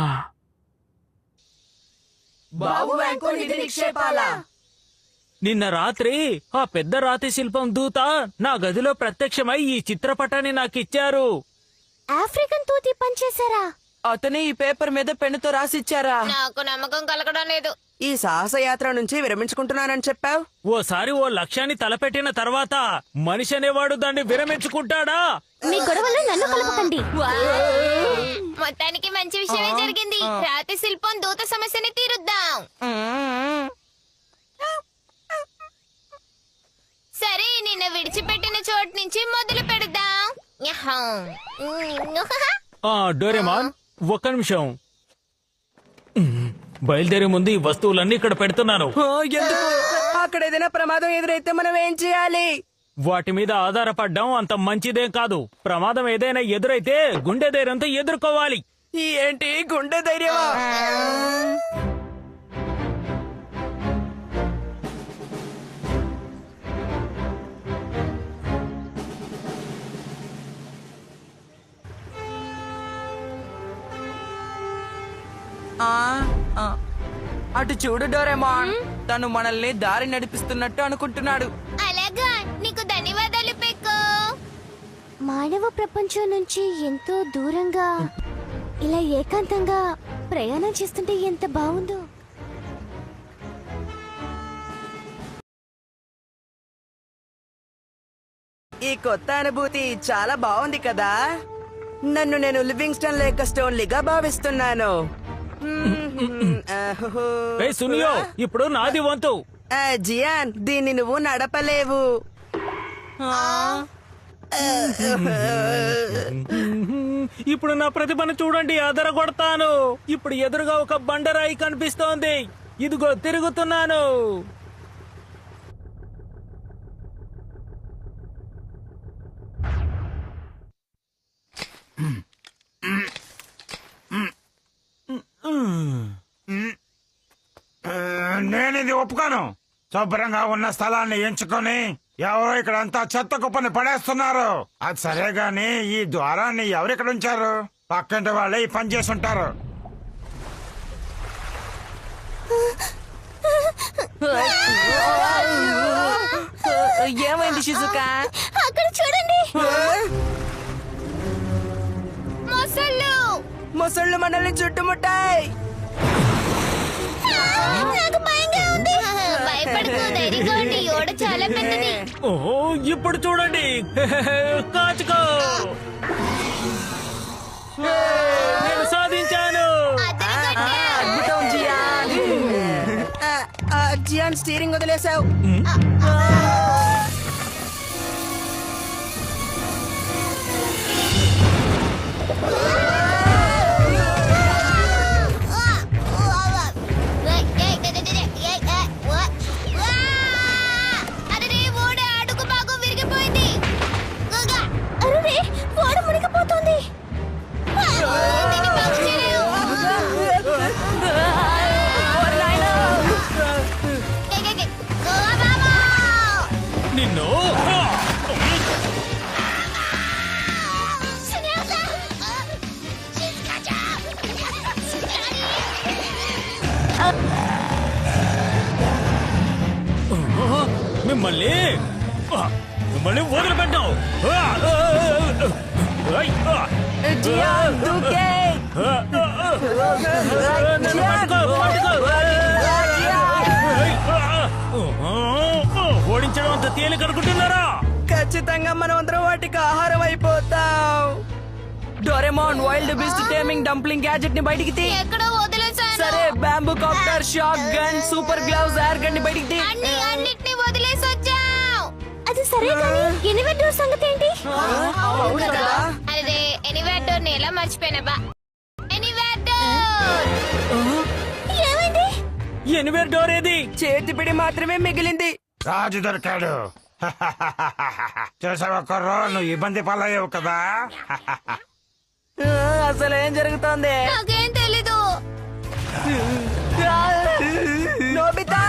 S2: బాబు బ్యాంకు నిధి నిక్షేపాల.
S3: నిన్న రాత్రి ఆ పెద్ద రాతి శిల్పం దూత నా గదిలో ప్రత్యక్షమై ఈ చిత్రపటాన్ని నాకిచ్చారు.
S1: ఆఫ్రికన్ తూతి పనిచేశారా?
S4: అతనే ఈ పేపర్ మీద పెన్నుతో రాసిచ్చారా?
S1: నాకు నమ్మకం కలగడం లేదు.
S2: ఈ సాహసయాత్ర నుంచి విరమించుకుంటున్నానని చెప్పావు.
S3: ఓసారి ఓ లక్ష్యాన్ని తలపెట్టిన తర్వాత మనిషి అనేవాడు దాన్ని విరమించుకుంటాడా?
S1: మీ గొడవలో నన్ను కలపకండి. మొత్తానికి మంచి విషయమే జరిగింది. రాతి శిల్పం దూత సమస్యని తీరుద్దాం. సరే, నిన్న విడిచిపెట్టిన చోటు నుంచి మొదలు పెడదాం. యహా.
S3: డోరేమాన్, ఒక్క నిమిషం. బయలుదేరే ముందు ఈ వస్తువులన్నీ ఇక్కడ పెడుతున్నాను.
S2: ఎందుకు? అక్కడ ఏదైనా ప్రమాదం ఎదురైతే మనం ఏం చేయాలి?
S3: వాటి మీద ఆధారపడడం అంత మంచిదేం కాదు. ప్రమాదం ఏదైనా ఎదురైతే గుండె ధైర్యంతో ఎదుర్కోవాలి.
S2: ఈ ఏంటి గుండె ధైర్యమా?
S4: అటు చూడు డోరేమాన్, తను మనల్ని దారి నడిపిస్తున్నట్టు అనుకుంటున్నాడు.
S1: అలాగా, నీకు ధన్యవాదాలు పెక్కో. మానవ ప్రపంచం నుంచి ఎంతో దూరంగా ఇలా ఏకాంతంగా ప్రయాణం చేస్తుంటే ఎంత బాగుందో.
S2: ఈ కొత్త అనుభూతి చాలా బాగుంది కదా. నన్ను నేను లివింగ్స్టన్ లేక స్టోన్లీగా భావిస్తున్నాను.
S3: ఏయ్ సునియో, ఇప్పుడు నాది వంతు.
S2: జియాన్, దీన్ని నువ్వు నడపలేవు.
S3: ఇప్పుడు నా ప్రతిభను చూడండి, అదరగొడతాను. ఇప్పుడు ఎదురుగా ఒక బండరాయి కనిపిస్తోంది. ఇదిగో తిరుగుతున్నాను.
S7: నేనిది ఒప్పుకోను. శుభ్రంగా ఉన్న స్థలాన్ని ఎంచుకొని ఎవరో ఇక్కడ అంతా చెత్త కుప్పని పడేస్తున్నారు. అది సరే గాని ఈ ద్వారాన్ని ఎవరిక్కడ ఉంచారు? పక్కింటి వాళ్ళే ఈ పని చేసి ఉంటారు.
S4: ఏమైంది షిజుకా?
S1: అక్కడ చూడండి, మొసళ్ళు.
S2: మొసళ్ళు మనల్ని చుట్టుముట్టాయి.
S1: నాకు భయంగా ఉంది. భయపడకు, ధైర్యంగా ఉండి. ఓడ చాలా పెద్దది.
S3: ఓహో, ఇప్పుడు చూడండి. కాచుకో, నేను సాధించాను.
S2: అద్భుతం జియాన్. Gian, steering వదిలేసావు.
S1: అరే, ఓడ అడుగు భాగం విరిగిపోయింది. అరే, ఓడ మునిగిపోతుంది. దీన్ని బాగు చేయలేవు.
S3: నిన్ను మిమ్మల్ని వదిలిపెట్టావు.
S2: జియాన్, దూకే.
S3: నన్ను పట్టుకో. ఓడించడం అంత తేలిక అనుకుంటున్నారా?
S2: ఖచ్చితంగా మనం అందరం వాటికి ఆహారం అయిపోతాం.
S4: Doraemon, wild beast taming dumpling gadget ని బయటికి తీ.
S1: ఎక్కడో వదిలేసాను.
S4: సరే bamboo copter, shock gun, super gloves, air gun బయటికి తీ.
S1: అన్నిటిని వదిలేసి వచ్చావు. అది సరే కానీ ఎనివేటర్ సంగతి ఏంటి? అరే ఎనివేటర్ ని ఎలా మర్చిపోయినా బా. ఎనివేటర్ ఏమైంది?
S3: ఎనివేర్ డోర్ ఏది?
S2: చేతిపిడి మాత్రమే మిగిలింది.
S7: రాజు దొరికాడు. చూసావా కుర్రో, నువ్వు ఇబ్బంది పాలయ్యావు కదా.
S4: అసలు ఏం జరుగుతోంది?
S1: నాకేం తెలీదు.
S2: నోబితా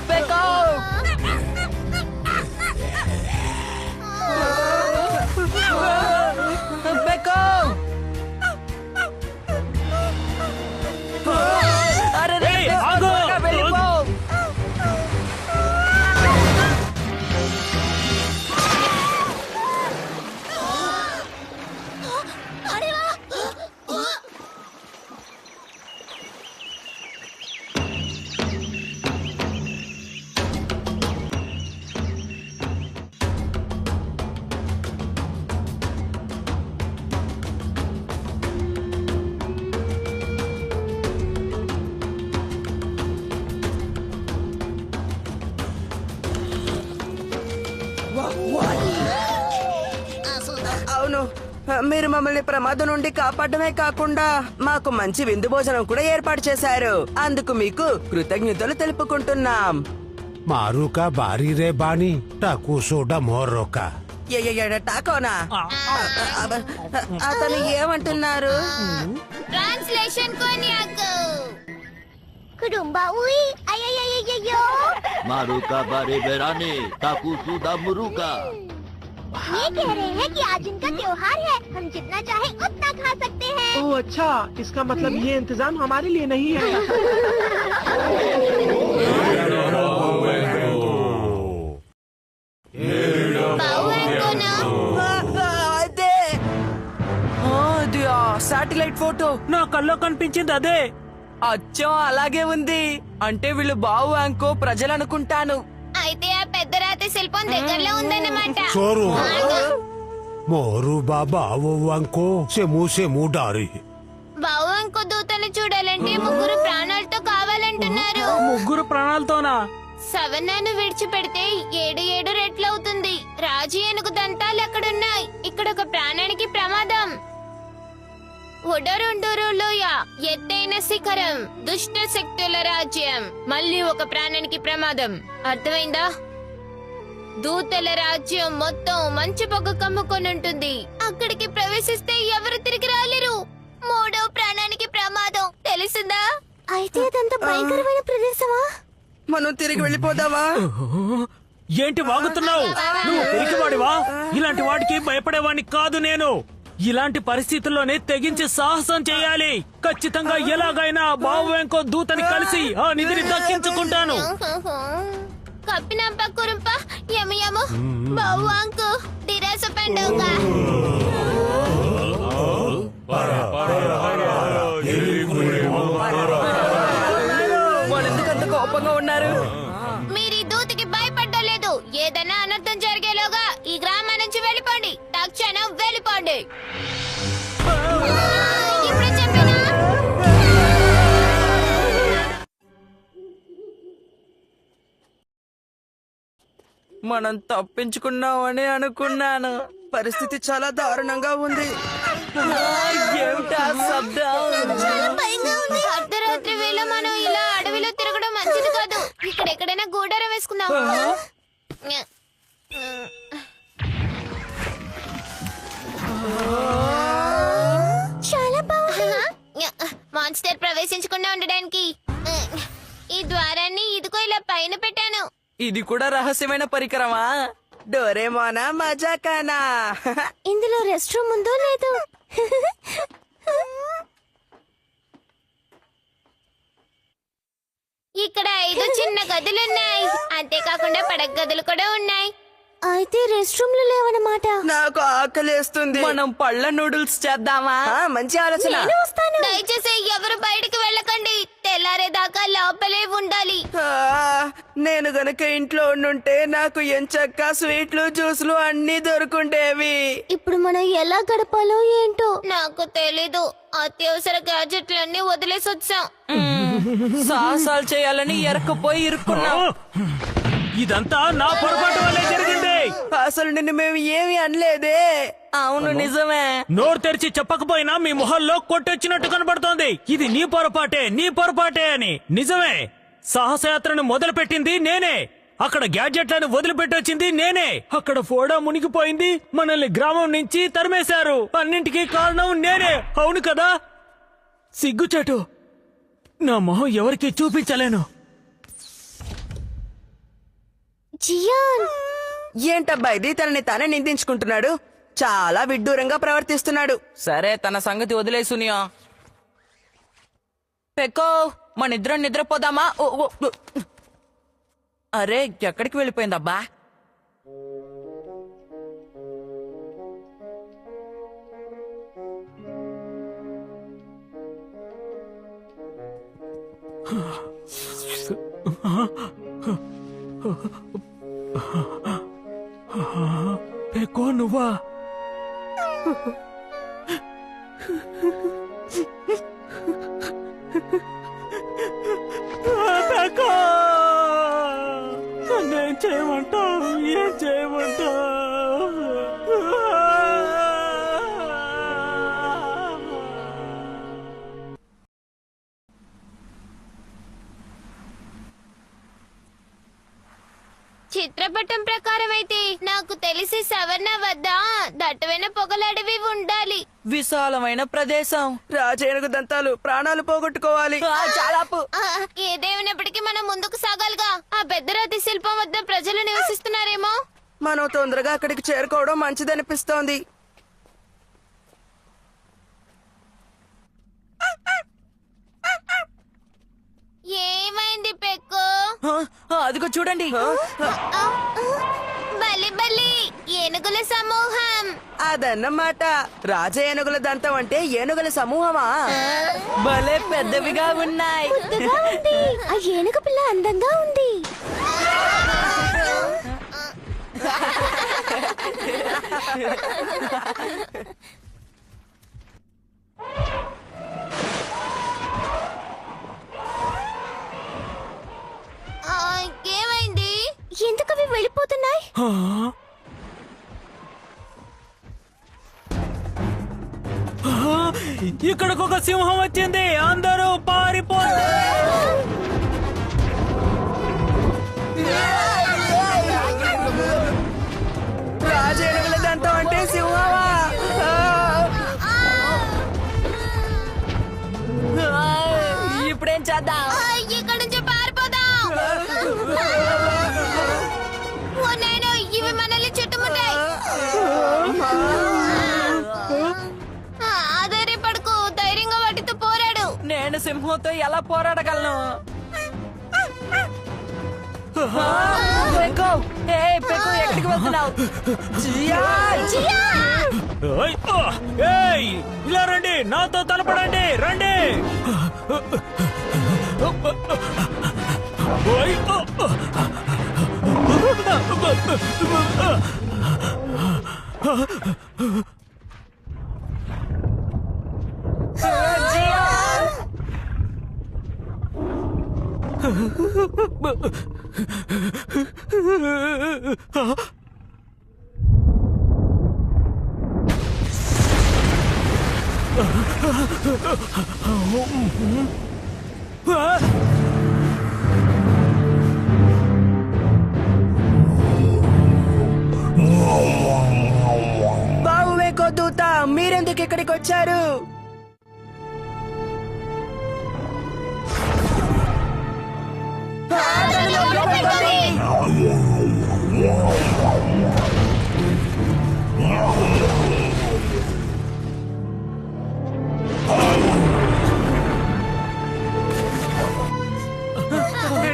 S4: పెకో! పెకో! అరే రే,
S3: ఏయ్, ఆగు!
S4: త్వరగా వెళ్ళిపో.
S2: అవును, మీరు మమ్మల్ని ప్రమాదం నుండి కాపాడమే కాకుండా మాకు మంచి విందు భోజనం కూడా ఏర్పాటు చేశారు. అందుకు మీకు కృతజ్ఞతలు తెలుపుకుంటున్నాం.
S8: మారుకా బారీ రే బాణి టాకు సోడా మోర్రోకా
S2: టాకోనా? అతను ఏమంటున్నారు?
S1: ట్రాన్స్లేషన్ కొనియాకు. కుడుంబా ఉయ్ అయ్యయ్యయ్యయ్యో.
S9: Maruka bare berani, taku suda muruka.
S1: ये कह रहे हैं कि आज इनका त्योहार है, हम जितना चाहे उतना खा सकते हैं।
S10: ओह अच्छा, इसका मतलब ये इंतजाम हमारे लिए नहीं है।
S2: అదే అది ఆ శాటిలైట్ ఫోటో.
S3: నా కల్లో కనిపించింది అదే.
S4: అచ్చం అలాగే ఉంది. అంటే వీళ్ళు బావు అంకో ప్రజలు అనుకుంటాను.
S1: అయితే ఆ పెద్ద రాతి శిల్పం దగ్గరలో ఉందన్నమాట.
S8: చోరు మోరు బాబా అంకో సెము డారి
S1: బావు ఇంకో దూతని చూడాలంటే ముగ్గురు ప్రాణాలతో కావాలంటున్నారు.
S3: ముగ్గురు ప్రాణాలతోనా?
S1: సవన్నాను విడిచిపెడితే 7 రెట్లవుతుంది. రాజు ఏనుగు దంతాలు ఎక్కడున్నాయి? ఇక్కడ ఒక ప్రాణానికి ప్రమాదం. ఒడరుండూరు లోయ, ఎత్తైన శిఖరం, దుష్ట శక్తుల రాజ్యం. మళ్ళీ ఒక ప్రాణానికి ప్రమాదం. అర్థమైందా? దూతల రాజ్యం మొత్తం మంచు పొగ కమ్ముకొని ఉంటుంది. అక్కడికి ప్రవేశిస్తే ఎవరు తిరిగి రాలేరు. 3వ ప్రాణానికి ప్రమాదం. తెలిసిందా? అయితే అదంతా భయంకరమైన ప్రదేశమా?
S2: మనం తిరిగి వెళ్ళిపోదామా?
S3: ఏంటి వాగుతున్నావు? నువ్వు పిరికివాడివా? ఇలాంటి వాటికి భయపడేవాడిని కాదు నేను. ఇలాంటి పరిస్థితుల్లోనే తెగించి సాహసం చేయాలి. ఖచ్చితంగా ఎలాగైనా బావువెంకో దూతని కలిసి ఆ నిధిని దక్కించుకుంటాను.
S1: కప్పినంప కురుంప యమయము బావు అంకు దిరాస పండుగ.
S4: వాళ్ళు ఎందుకంత కోపంగా ఉన్నారు?
S1: మీరు ఈ దూతికి భయపడ్డలేదు. ఏదైనా అనర్థం జరిగేలోగా ఈ గ్రామం నుంచి వెళ్ళిపోండి. తక్షణం వెళ్ళిపోండి. ఇప్పుడే చెప్పినా?
S4: మనం తప్పించుకున్నామని అనుకున్నాను.
S2: పరిస్థితి చాలా దారుణంగా ఉంది.
S4: ఏమిటా శబ్దం?
S1: అర్ధరాత్రి వేళ మనం ఇలా అడవిలో తిరగడం మంచిది కాదు. ఇక్కడ ఎక్కడైనా గూడారం వేసుకుందాం. చాలా బాగుంది. మాన్స్టర్ ప్రవేశించకుండా ఉండడానికి ఈ ద్వారాన్ని ఇదిగో ఇలా పైన పెట్టాను.
S4: ఇది కూడా రహస్యమైన పరికరమా?
S2: డోరేమోనా మజాకానా?
S1: ఇందులో రెస్ట్ రూమ్ ఉందో లేదు? ఇక్కడ 5 చిన్న గదులున్నాయి. అంతేకాకుండా పడక గదులు కూడా ఉన్నాయి. అయితే రెస్ట్ రూమ్ లో లేవన్నమాట.
S2: నాకు ఆకలేస్తుంది.
S4: మనం పళ్ళ నూడిల్స్ చేద్దామా?
S2: మంచి ఆలోచన.
S1: దయచేసి ఎవరు బయటికి వెళ్ళకండి. తెల్లారేదాకా లోపలే ఉండాలి.
S2: నేను గనక ఇంట్లో ఉండుంటే నాకు ఎంచక్క స్వీట్లు జ్యూస్లు అన్ని దొరుకుండేవి.
S1: ఇప్పుడు మనం ఎలా గడపాలో ఏంటో నాకు తెలీదు. అత్యవసర గ్యాజెట్లన్నీ వదిలేసి వచ్చాం.
S4: సాహసాలు చేయాలని ఎరకపోయి ఇరుక్కున్నాం.
S3: ఇదంతా నా పొరపాటు వల్లే జరిగింది.
S2: అసలు నిన్ను మేము ఏమి అనలేదే.
S4: అవును నిజమే.
S3: నోరు తెరిచి చెప్పకపోయినా మీ మొహంలో కొట్టొచ్చినట్టు కనబడుతోంది. ఇది నీ పొరపాటే అని. నిజమే, సాహసయాత్రను మొదలు పెట్టింది నేనే. అక్కడ గ్యాడ్జెట్లను వదిలిపెట్టొచ్చింది నేనే. అక్కడ ఫోడా మునిగిపోయింది. మనల్ని గ్రామం నుంచి తరిమేశారు. అన్నింటికీ కారణం నేనే. అవును కదా? సిగ్గుచేటు. నా మొహం ఎవరికి చూపించలేను.
S1: జియాన్,
S2: ఏంటబ్బా ఇది? తనని తానే నిందించుకుంటున్నాడు. చాలా విడ్డూరంగా ప్రవర్తిస్తున్నాడు.
S4: సరే, తన సంగతి వదిలేసునియా. పెక్కో, మనిద్దరం నిద్రపోదామా? అరే, ఎక్కడికి వెళ్ళిపోయిందబ్బా?
S3: పెక్కో, నువ్వా? పెక్కో, ఏం చేయమంటావు?
S1: చిత్రపటం ప్రకారం అయితే నాకు తెలిసి సవర్ణ వద్ద దట్టమైన పొగలడవి ఉండాలి.
S4: విశాలమైన ప్రదేశం.
S2: రాజేనుగు దంతాలు ప్రాణాలు పోగొట్టుకోవాలి.
S4: చాలా
S1: ఏదేమైనప్పటికీ మనం ముందుకు సాగాలిగా. ఆ పెద్ద రాతి శిల్పం వద్ద ప్రజలు నివసిస్తున్నారేమో.
S2: మనం తొందరగా అక్కడికి చేరుకోవడం మంచిదనిపిస్తోంది.
S1: ఏమైంది పెక్కు?
S4: అదిగో చూడండి.
S1: బలి బలి ఏనుగుల సమూహం.
S2: అదన్నమాట. రాజ ఏనుగుల దంతం అంటే ఏనుగుల సమూహమా?
S4: భలే పెద్దవిగా ఉన్నాయి.
S1: ఆ ఏనుగు పిల్ల అందంగా ఉంది. ఏమైంది? ఎందుకు అవి వెళ్ళిపోతున్నాయి?
S3: ఇక్కడికి ఒక సింహం వచ్చింది. అందరూ పారిపోండి.
S2: రాజేనుగుల దంతం అంటే సింహమా?
S4: ఇప్పుడేం చేద్దాం?
S1: ఇక్కడ నుంచి పారిపోదాం. ఓ నాయనో, ఇవి మనల్ని చుట్టుముట్టాయి. ఆధారపడకు, ధైర్యంగా వాటితో పోరాడు.
S4: నేను సింహంతో ఎలా పోరాడగలను? పెక్కో, పెక్కో, ఎక్కడికి వెళ్తున్నావు?
S3: ఇలా రండి, నాతో తలపడండి. రండి.
S2: బావువే కొద్దూత, మీరెందుకు ఇక్కడికి వచ్చారు?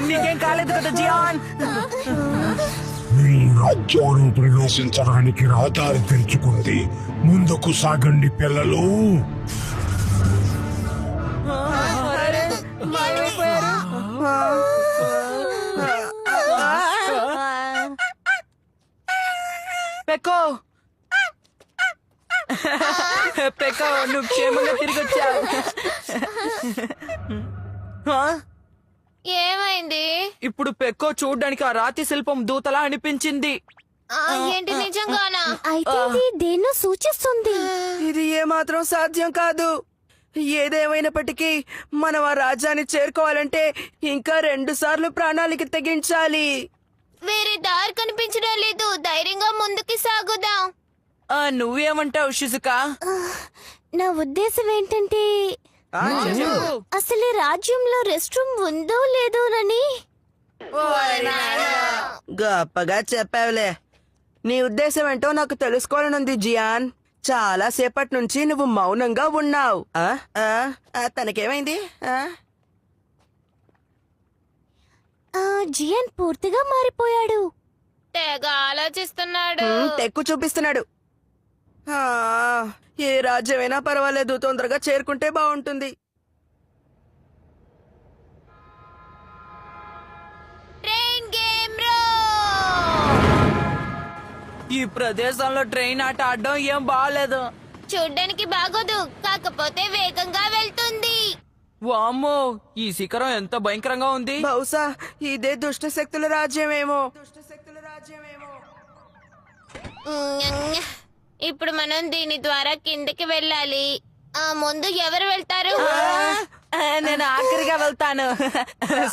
S4: నీకేం కాలేదు కదా జియాన్?
S8: ఈ రాజ్యాన్ని ప్రవేశించడానికి రహదారి తెరుచుకుంది. ముందుకు సాగండి పిల్లలు.
S4: పెక్కో పెక్కో నువ్వు క్షేమంగా తిరిగి వచ్చావు.
S1: ఏమైంది?
S4: ఇప్పుడు పెక్కో చూడ్డానికి ఆ రాతి శిల్పం దూతలా అనిపించింది.
S1: ఏంటి నిజంగానా?
S5: అయితే ఇది దేన్నో సూచిస్తుంది.
S2: ఇది ఏమాత్రం సాధ్యం కాదు. ఏదేమైనప్పటికీ మనం ఆ రాజ్యాన్ని చేరుకోవాలంటే ఇంకా 2 సార్లు ప్రాణాలకి తెగించాలి.
S1: వేరే దారి కనిపించడం లేదు. ధైర్యంగా ముందుకి సాగుదాం.
S4: నువ్వేమంటావు షిజుకా?
S5: నా ఉద్దేశం ఏంటంటే అసలు ఈ రాజ్యంలో రెస్ట్ రూమ్ ఉందో లేదోనని.
S2: గొప్పగా చెప్పావులే. నీ ఉద్దేశం ఏంటో నాకు తెలుసుకోవాలనుంది జియాన్. చాలా సేపటి నుంచి నువ్వు మౌనంగా ఉన్నావు. తనకేమైంది?
S5: జియాన్ పూర్తిగా మారిపోయాడు.
S1: తెగ ఆలోచిస్తున్నాడు.
S2: తెక్కు చూపిస్తున్నాడు. ఏ రాజ్యమైనా పర్వాలేదు, తొందరగా చేరుకుంటే బాగుంటుంది.
S1: ట్రైన్ గేమ్ రో.
S4: ఈ ప్రదేశంలో ట్రైన్ ఆట ఆడడం ఏం బాగాలేదు.
S1: చూడ్డానికి బాగోదు, కాకపోతే వేగంగా వెళ్తుంది.
S4: వామ్మో, ఈ శిఖరం ఎంత భయంకరంగా ఉంది.
S2: బహుశా ఇదే దుష్ట శక్తుల రాజ్యమేమో.
S1: ఇప్పుడు మనం దీని ద్వారా కిందకి వెళ్ళాలి. ముందు ఎవరు వెళ్తారు?
S4: నేను ఆఖరిగా వెళ్తాను.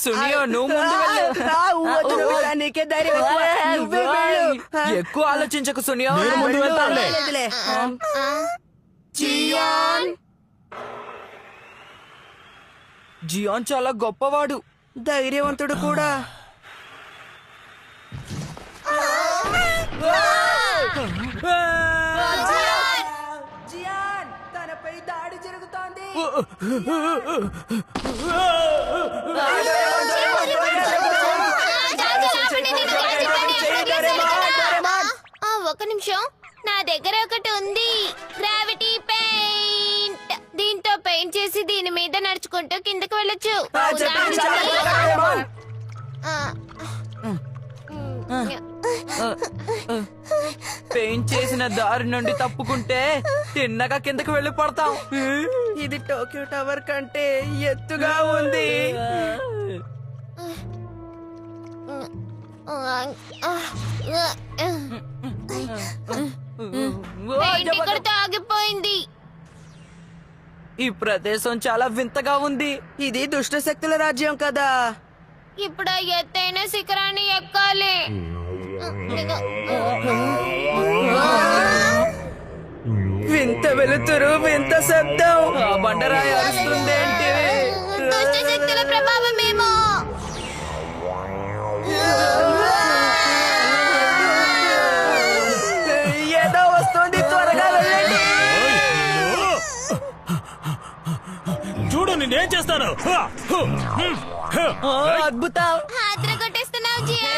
S4: సునియో నువ్వు ముందు వెళ్ళు.
S2: నీకే ధైర్యం ఎక్కువ. నువ్వే వెళ్ళు.
S4: ఎక్కువ ఆలోచించకు సునియో.
S3: నేను ముందు వెళ్తానులే.
S2: లేదులే.
S4: జియాన్ చాలా గొప్పవాడు.
S2: ధైర్యవంతుడు కూడా. జియాన్, తనపై దాడి జరుగుతోంది.
S1: ఒక నిమిషం, నా దగ్గర ఒకటి ఉంది. Gravity paint. దీంతో పెయింట్ చేసి దీని మీద నడుచుకుంటూ కిందకి వెళ్ళొచ్చు.
S4: పెయింట్ చేసిన దారి నుండి తప్పుకుంటే తిన్నగా కిందకి వెళ్ళి పడతాం.
S2: ఇది టోక్యో టవర్ కంటే ఎత్తుగా ఉంది.
S1: పెయింట్ ఇక్కడితో ఆగిపోయింది.
S4: ఈ ప్రదేశం చాలా వింతగా ఉంది.
S2: ఇది దుష్ట శక్తుల రాజ్యం కదా.
S1: ఇప్పుడు ఆ ఎత్తైన శిఖరాన్ని ఎక్కాలి.
S2: వింత వెలుతురు, వింత శబ్దం.
S4: ఆ బండరాయి అరుస్తుందేంటి?
S1: దుష్ట శక్తుల ప్రభావమేమో.
S2: ఏదో వస్తుంది, త్వరగా వెళ్ళండి.
S3: చూడు నేనేం చేస్తాను.
S4: అద్భుతం.
S1: ఆత్ర కొట్టేస్తున్నావు జియా.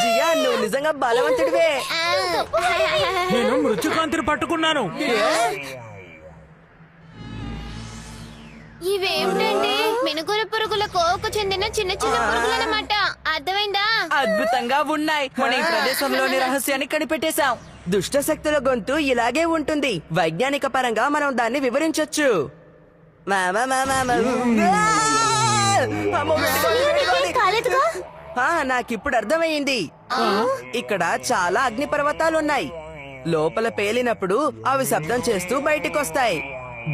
S2: జియా, నువ్వు నిజంగా బలవంతుడివే.
S3: నేను మృత్యుకాంతిని పట్టుకున్నాను.
S1: ఇవేమిటండి? మినుగుల పురుగుల కోవకు చెందిన చిన్న చిన్న పురుగులన్నమాట. అర్థమైందా?
S4: అద్భుతంగా ఉన్నాయి. మన ఈ ప్రదేశంలోని రహస్యాన్ని కనిపెట్టేశాం.
S2: దుష్ట శక్తుల గొంతు ఇలాగే ఉంటుంది. వైజ్ఞానిక పరంగా మనం దాన్ని వివరించొచ్చు. నాకిప్పుడు అర్థమయ్యింది. ఇక్కడ చాలా అగ్నిపర్వతాలున్నాయి. లోపల పేలినప్పుడు అవి శబ్దం చేస్తూ బయటికొస్తాయి.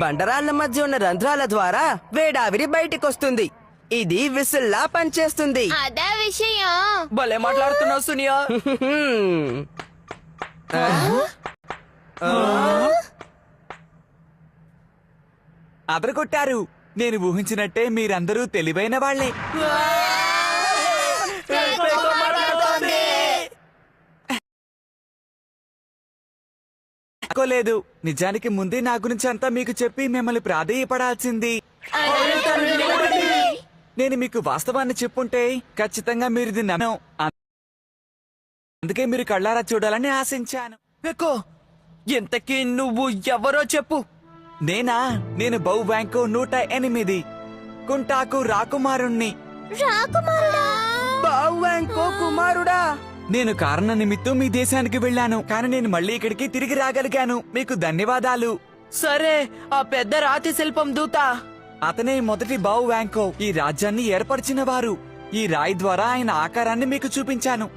S2: బండరాళ్ల మధ్య ఉన్న రంధ్రాల ద్వారా వేడావిరి బయటికొస్తుంది. ఇది విసిల్లా పనిచేస్తుంది.
S1: అదా విషయం.
S4: భలే మాట్లాడుతున్నావు సునియా.
S11: అదరగొట్టారు. నేను ఊహించినట్టే మీరందరూ తెలివైన వాళ్లే. లేదు, నిజానికి ముందే నా గురించి అంతా మీకు చెప్పి మిమ్మల్ని ప్రాధేయపడాల్సింది. నేను మీకు వాస్తవాన్ని చెప్పుంటే ఖచ్చితంగా మీరు ఇది నమ్మం. అందుకే మీరు కళ్ళారా చూడాలని ఆశించాను.
S4: పెక్కో ఇంతకీ నువ్వు ఎవరో చెప్పు.
S11: నేను బౌ బ్యాంకు 108 కుంటాకు రాకుమారుణ్ణి.
S2: బావుకో కుమారుడా.
S11: నేను కారణ నిమిత్తం మీ దేశానికి వెళ్ళాను, కానీ నేను మళ్ళీ ఇక్కడికి తిరిగి రాగలిగాను. మీకు ధన్యవాదాలు.
S4: సరే, ఆ పెద్ద రాతి శిల్పం దూత
S11: అతనే మొదటి బౌ వ్యాంకో, ఈ రాజ్యాన్ని ఏర్పరిచిన వారు. ఈ రాయి ద్వారా ఆయన ఆకారాన్ని మీకు చూపించాను.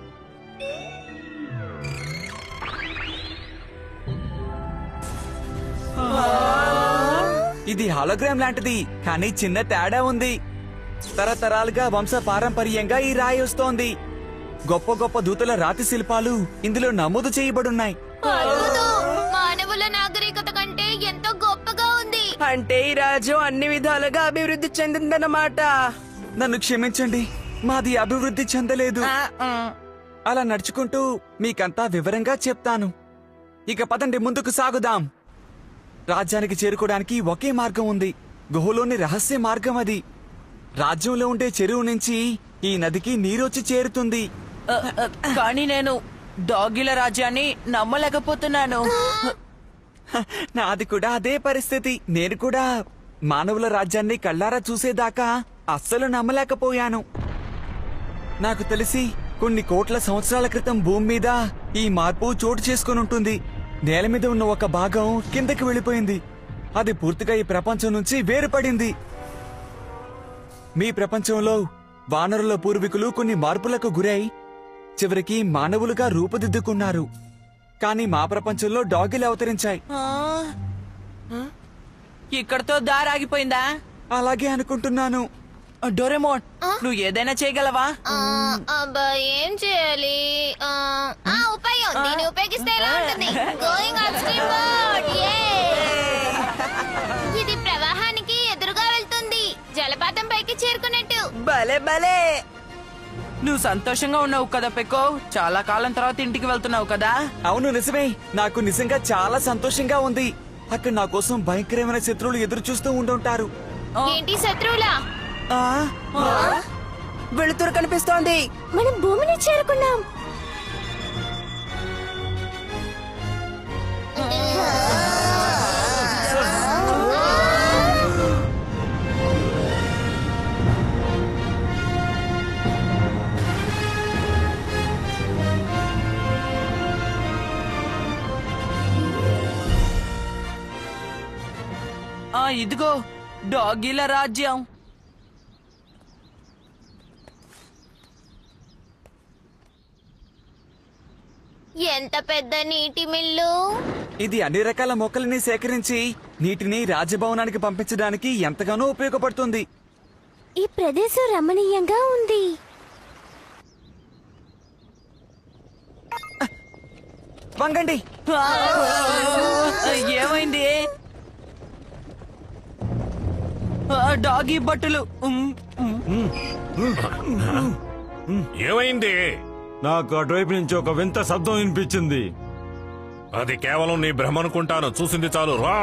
S11: ఇది హాలోగ్రామ్ లాంటిది, కానీ చిన్న తేడా ఉంది. తరతరాలుగా వంశ పారంపర్యంగా ఈ రాయి వస్తోంది. గొప్ప గొప్ప దూతల రాతి శిల్పాలు ఇందులో నమోదు చేయబడున్నాయి.
S1: అద్భుతం! మానవుల నాగరికత కంటే ఎంతో గొప్పగా ఉంది.
S2: అంటే ఈ రాజ్యం అన్ని విధాలుగా అభివృద్ధి చెందిందన్నమాట.
S11: నన్ను క్షమించండి, మాది అభివృద్ధి చెందలేదు. అలా నడుచుకుంటూ మీకంతా వివరంగా చెప్తాను. ఇక పదండి, ముందుకు సాగుదాం. రాజ్యానికి చేరుకోవడానికి ఒకే మార్గం ఉంది, గుహలోని రహస్య మార్గం అది. రాజ్యంలో ఉండే చెరువు నుంచి ఈ నదికి నీరొచ్చి చేరుతుంది.
S4: కానీ నేను డాగిల రాజ్యాన్ని నమ్మలేకపోతున్నాను.
S11: నాది కూడా అదే పరిస్థితి. నేను కూడా మానవుల రాజ్యాన్ని కళ్ళారా చూసేదాకా అస్సలు నమ్మలేకపోయాను. నాకు తెలిసి కొన్ని కోట్ల సంవత్సరాల క్రితం భూమి మీద ఈ మార్పు చోటు చేసుకుని ఉంటుంది. నేల మీద ఉన్న ఒక భాగం కిందకి వెళ్ళిపోయింది. అది పూర్తిగా ఈ ప్రపంచం నుంచి వేరుపడింది. మీ ప్రపంచంలో వానరుల పూర్వీకులు కొన్ని మార్పులకు గురై చివరికి మానవులుగా రూపుదిద్దుకున్నారు. కానీ మా ప్రపంచంలో డాగిలు అవతరించాయి.
S4: ఇక్కడతో దారి ఆగిపోయిందా?
S11: అలాగే అనుకుంటున్నాను.
S4: డోరేమోన్, నువ్వు ఏదైనా చేయగలవా?
S1: అబ్బా, ఏం చేయాలి? ఉపాయం, దీన్ని ఉపయోగిస్తే ఎలా ఉంటుంది? Going up stream boat. ఇది ప్రవాహానికి ఎదురుగా వెళ్తుంది, జలపాతం పైకి చేరుకున్నట్టు.
S2: భలే భలే.
S4: నువ్వు సంతోషంగా ఉన్నావు కదా పెక్కో? చాలా కాలం తర్వాత ఇంటికి వెళ్తున్నావు కదా?
S11: అవును, నిజమే. నాకు నిజంగా చాలా సంతోషంగా ఉంది. అక్కడ నా కోసం భయంకరమైన శత్రువులు ఎదురు చూస్తూ ఉండుంటారు.
S1: ఏంటి శత్రువులా?
S2: వెలుతురు కనిపిస్తోంది.
S5: మనం భూమిని చేరుకున్నాం.
S4: ఇదిగో డాగిల రాజ్యం.
S1: ఎంత పెద్ద నీటి మిల్లు!
S11: ఇది అన్ని రకాల మొక్కల్ని సేకరించి నీటిని రాజభవనానికి పంపించడానికి ఎంతగానో ఉపయోగపడుతుంది.
S5: ఈ ప్రదేశం రమణీయంగా ఉంది.
S11: వంగండి.
S4: ఏమైంది? డాగి బట్టలు.
S6: ఏమైంది?
S7: నాకు అటువైపు నుంచి ఒక వింత శబ్దం వినిపించింది.
S6: అది కేవలం నీ భ్రమ అనుకుంటాను. చూసింది చాలు, రా.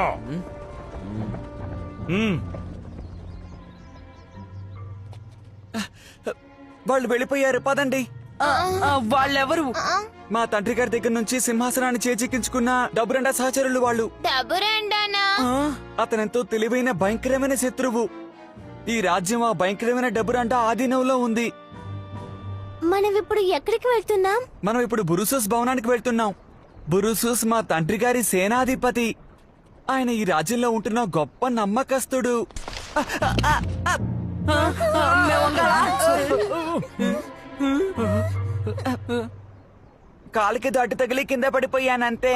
S11: వాళ్ళు వెళ్ళిపోయారు, పదండి.
S4: వాళ్ళెవరు?
S11: మా తండ్రి గారి దగ్గర నుంచి సింహాసనాన్ని చేజిక్కించుకున్న డబ్బురెండా సహచరులు వాళ్ళు.
S1: డబ్బురెండానా?
S11: అతనెంతో తెలివైన భయంకరమైన శత్రువు. ఈ రాజ్యం ఆ భయంకరమైన డబ్బురెండా ఆధీనంలో ఉంది.
S5: మనం ఇప్పుడు ఎక్కడికి వెళ్తున్నాం?
S11: మనం ఇప్పుడు బురుసూస్ భవనానికి వెళ్తున్నాం. బురుసూస్ మా తండ్రి గారి సేనాధిపతి. ఆయన ఈ రాజ్యంలో ఉంటున్న గొప్ప నమ్మకస్తుడు. కాలికి దాటి తగిలి కింద పడిపోయానంతే.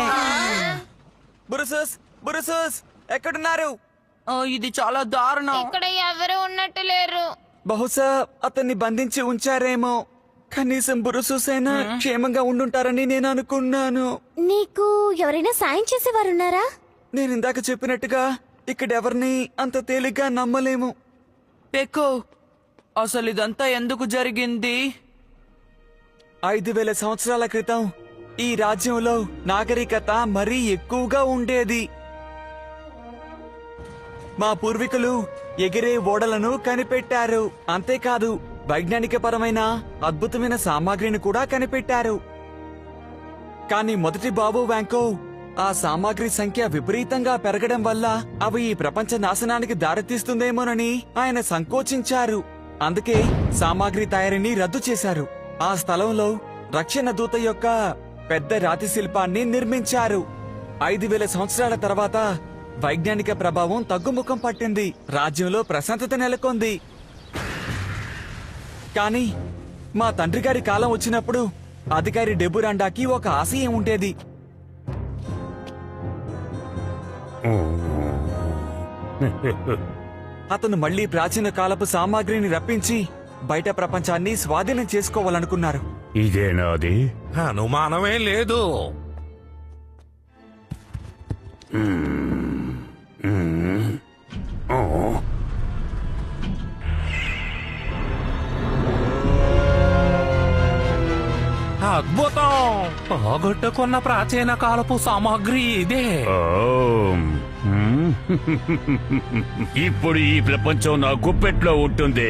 S11: బురుసూస్, బురుసూస్, ఎక్కడున్నారు?
S4: ఇది చాలా దారుణం.
S1: ఇక్కడ ఎవరు ఉన్నట్టు లేరు.
S11: బహుశా అతన్ని బంధించి ఉంచారేమో. కనీసం బురుసూస్ అయినా క్షేమంగా ఉండుంటారని నేను అనుకున్నాను.
S5: నీకు ఎవరైనా సాయం చేసేవారున్నారా?
S11: నేను ఇందాక చెప్పినట్టుగా ఇక్కడెవరిని అంత తేలిగ్గా నమ్మలేము.
S4: పెక్కో, అసలు ఇదంతా ఎందుకు జరిగింది?
S11: 5000 సంవత్సరాల క్రితం ఈ రాజ్యంలో నాగరికత మరీ ఎక్కువగా ఉండేది. మా పూర్వీకులు ఎగిరే ఓడలను కనిపెట్టారు. అంతేకాదు, వైజ్ఞానిక పరమైన అద్భుతమైన సామాగ్రిని కూడా కనిపెట్టారు. కానీ మొదటి బాబు వ్యాంకో ఆ సామాగ్రి సంఖ్య విపరీతంగా పెరగడం వల్ల అవి ఈ ప్రపంచ నాశనానికి దారితీస్తుందేమోనని ఆయన సంకోచించారు. అందుకే సామాగ్రి తయారీని రద్దు చేశారు. ఆ స్థలంలో రక్షణ దూత యొక్క పెద్ద రాతి శిల్పాన్ని నిర్మించారు. 5000 సంవత్సరాల తర్వాత వైజ్ఞానిక ప్రభావం తగ్గుముఖం పట్టింది. రాజ్యంలో ప్రశాంతత నెలకొంది. కానీ మా తండ్రి గారి కాలం వచ్చినప్పుడు అధికారి డెబురాండాకి ఒక ఆశయం ఉండేది. అతను మళ్లీ ప్రాచీన కాలపు సామాగ్రిని రప్పించి బయట ప్రపంచాన్ని స్వాధీనం చేసుకోవాలనుకున్నారు.
S6: ఇదేనాది?
S8: అనుమానమే లేదు. అద్భుతం! పోగొట్టుకున్న ప్రాచీన కాలపు సామాగ్రి ఇదే.
S6: ఇప్పుడు ఈ ప్రపంచం నా గుప్పెట్లో ఉంటుంది.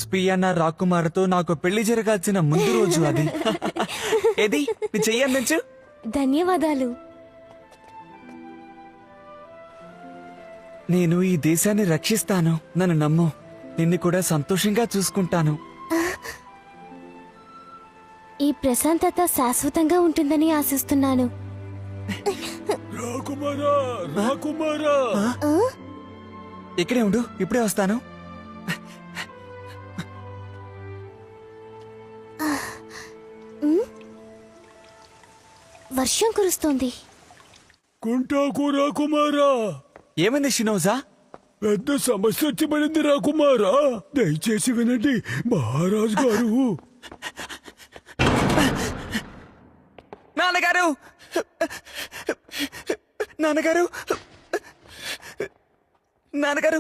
S11: స్పియన్న రాకుమార్తో నాకు పెళ్లి జరగాల్సిన ముందు రోజు అది. ఏది నీ చెయ్యందించు.
S1: ధన్యవాదాలు.
S11: నేను ఈ దేశాన్ని రక్షిస్తాను. నన్ను నమ్ము. నిన్ను కూడా సంతోషంగా చూసుకుంటాను.
S1: ఈ ప్రశాంతత శాశ్వతంగా ఉంటుందని ఆశిస్తున్నాను.
S3: రాకుమారా, రాకుమారా.
S11: ఇక్కడే ఉండు, ఇప్పుడే వస్తాను.
S1: వర్షం కురుస్తోంది.
S3: కుంటాకు రాకుమారా.
S11: ఏమైంది షినోజా?
S3: పెద్ద సమస్య వచ్చి పడింది రాకుమారా. దయచేసి వినండి మహారాజ్ గారు.
S11: నాన్నగారు, నాన్నగారు, నాన్నగారు,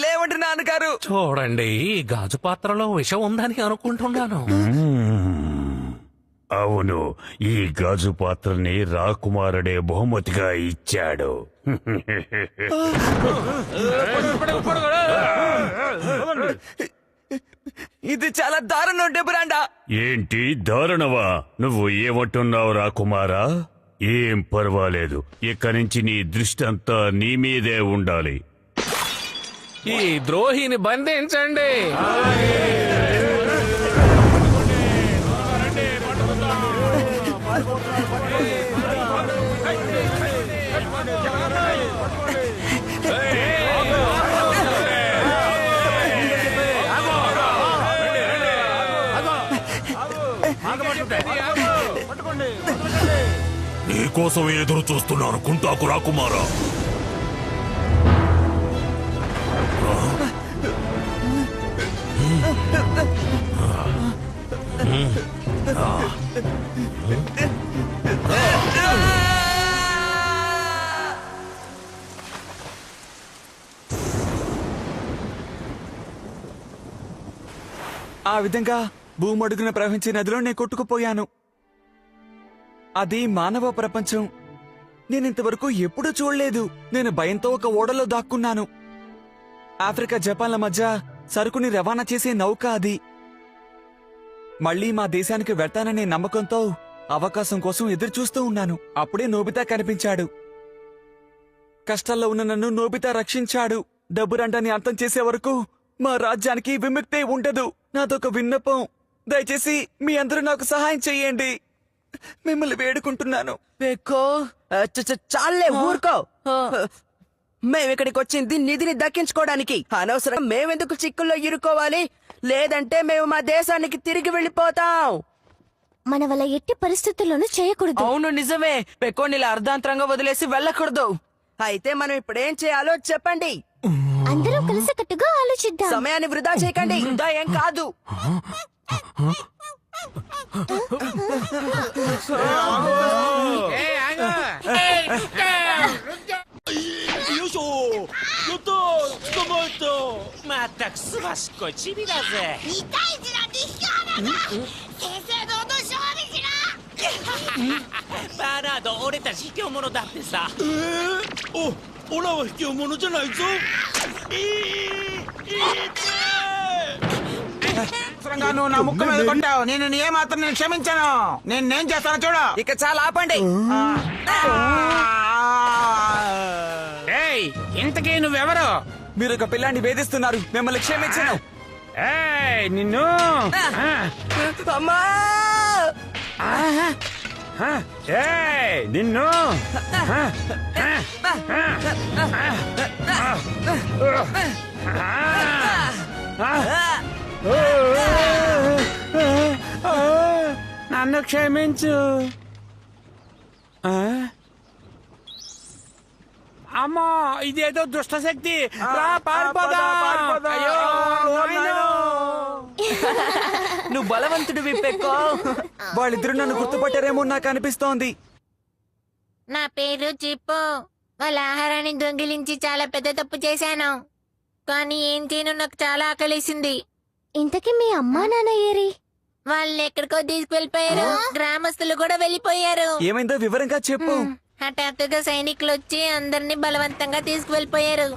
S11: లేవండి నాన్నగారు.
S8: చూడండి, ఈ గాజు పాత్రలో విషం ఉందని అనుకుంటున్నాను.
S6: అవును, ఈ గాజు పాత్రని రాకుమారుడే బహుమతిగా ఇచ్చాడు.
S11: ఇది చాలా దారుణం డెబురాండా.
S6: ఏంటి దారుణవా? నువ్వు ఏమంటున్నావు రాకుమారా? ఏం పర్వాలేదు, ఇక్కడి నుంచి నీ దృష్టి అంతా నీ మీదే ఉండాలి.
S8: ఈ ద్రోహిని బంధించండి.
S6: నీకోసం ఎదురు చూస్తున్నాను కుంటాకు రాకుమారా.
S11: ఆ విధంగా భూమడుగున ప్రవహించే నదిలో నేను కొట్టుకుపోయాను. అది మానవ ప్రపంచం. నేనింతవరకు ఎప్పుడూ చూడలేదు. నేను భయంతో ఒక ఓడలో దాక్కున్నాను. ఆఫ్రికా జపాన్ల మధ్య సరుకుని రవాణా చేసే నౌక అది. మళ్లీ మా దేశానికి వెళ్తాననే నమ్మకంతో అవకాశం కోసం ఎదురు చూస్తూ ఉన్నాను. అప్పుడే నోబితా కనిపించాడు. కష్టాల్లో ఉన్న నన్ను నోబితా రక్షించాడు. డబ్బురంటాన్ని అర్థం చేసే వరకు మా రాజ్యానికి విముక్తే ఉండదు. నాదొక విన్నపం. దయచేసి మీ అందరూ నాకు సహాయం చెయ్యండి. మిమ్మల్ని వేడుకుంటున్నాను.
S2: పెక్కో, చాలే ఊరుకో. మేమిక్కడికి వచ్చింది నిధిని దక్కించుకోవడానికి. అనవసరం మేమెందుకు చిక్కుల్లో ఇరుకోవాలి? లేదంటే మేము మా దేశానికి తిరిగి వెళ్ళిపోతాం.
S1: మన వల్ల ఎట్టి పరిస్థితుల్లోనూ చేయకూడదు.
S4: అవును నిజమే. పెక్కోనిలా అర్ధాంతరంగా వదిలేసి వెళ్ళకూడదు.
S2: అయితే మనం ఇప్పుడేం చేయాలో చెప్పండి.
S1: అందరూ కలిసికట్టుగా ఆలోచిద్దాం.
S2: సమయాన్ని వృధా చేయకండి.
S4: వృధా ఏం కాదు.
S7: అనవసరంగా నువ్వు నా ముక్కు మీద కొట్టావు. నేను ఏ మాత్రం నేను క్షమించాను. నేనేం చేస్తాను చూడు.
S4: ఇక చాలా ఆపండి.
S3: ఏయ్, ఇంతకీ నువ్వెవరు?
S11: మీరు ఒక పిల్లాన్ని వేధిస్తున్నారు, మిమ్మల్ని క్షమించను.
S3: ఏయ్, నిన్ను
S2: అమ్మా
S3: ఏయ్, నిన్ను నన్ను క్షమించు. అమ్మా, ఇదేదో దుష్టశక్తి. రా, పారిపోదాం. అయ్యో, నాయనా.
S4: నువ్వు బలవంతుడివి పెక్కో.
S11: వాళ్ళిద్దరూ నన్ను గుర్తుపట్టారేమో నాకు అనిపిస్తోంది.
S1: నా పేరు చిప్పు. వాళ్ళ ఆహారాన్ని దొంగిలించి చాలా పెద్ద తప్పు చేశాను. కానీ ఏం చేయను, నాకు చాలా ఆకలేసింది.
S5: ఇంతకీ మీ అమ్మా నాన్న ఏరి?
S1: వాళ్ళని ఎక్కడికో తీసుకువెళ్ళిపోయారు. గ్రామస్తులు కూడా వెళ్ళిపోయారు.
S11: ఏమైందో వివరంగా చెప్పు.
S1: హఠాత్తుగా సైనికులు వచ్చి అందరినీ బలవంతంగా తీసుకువెళ్ళిపోయారు.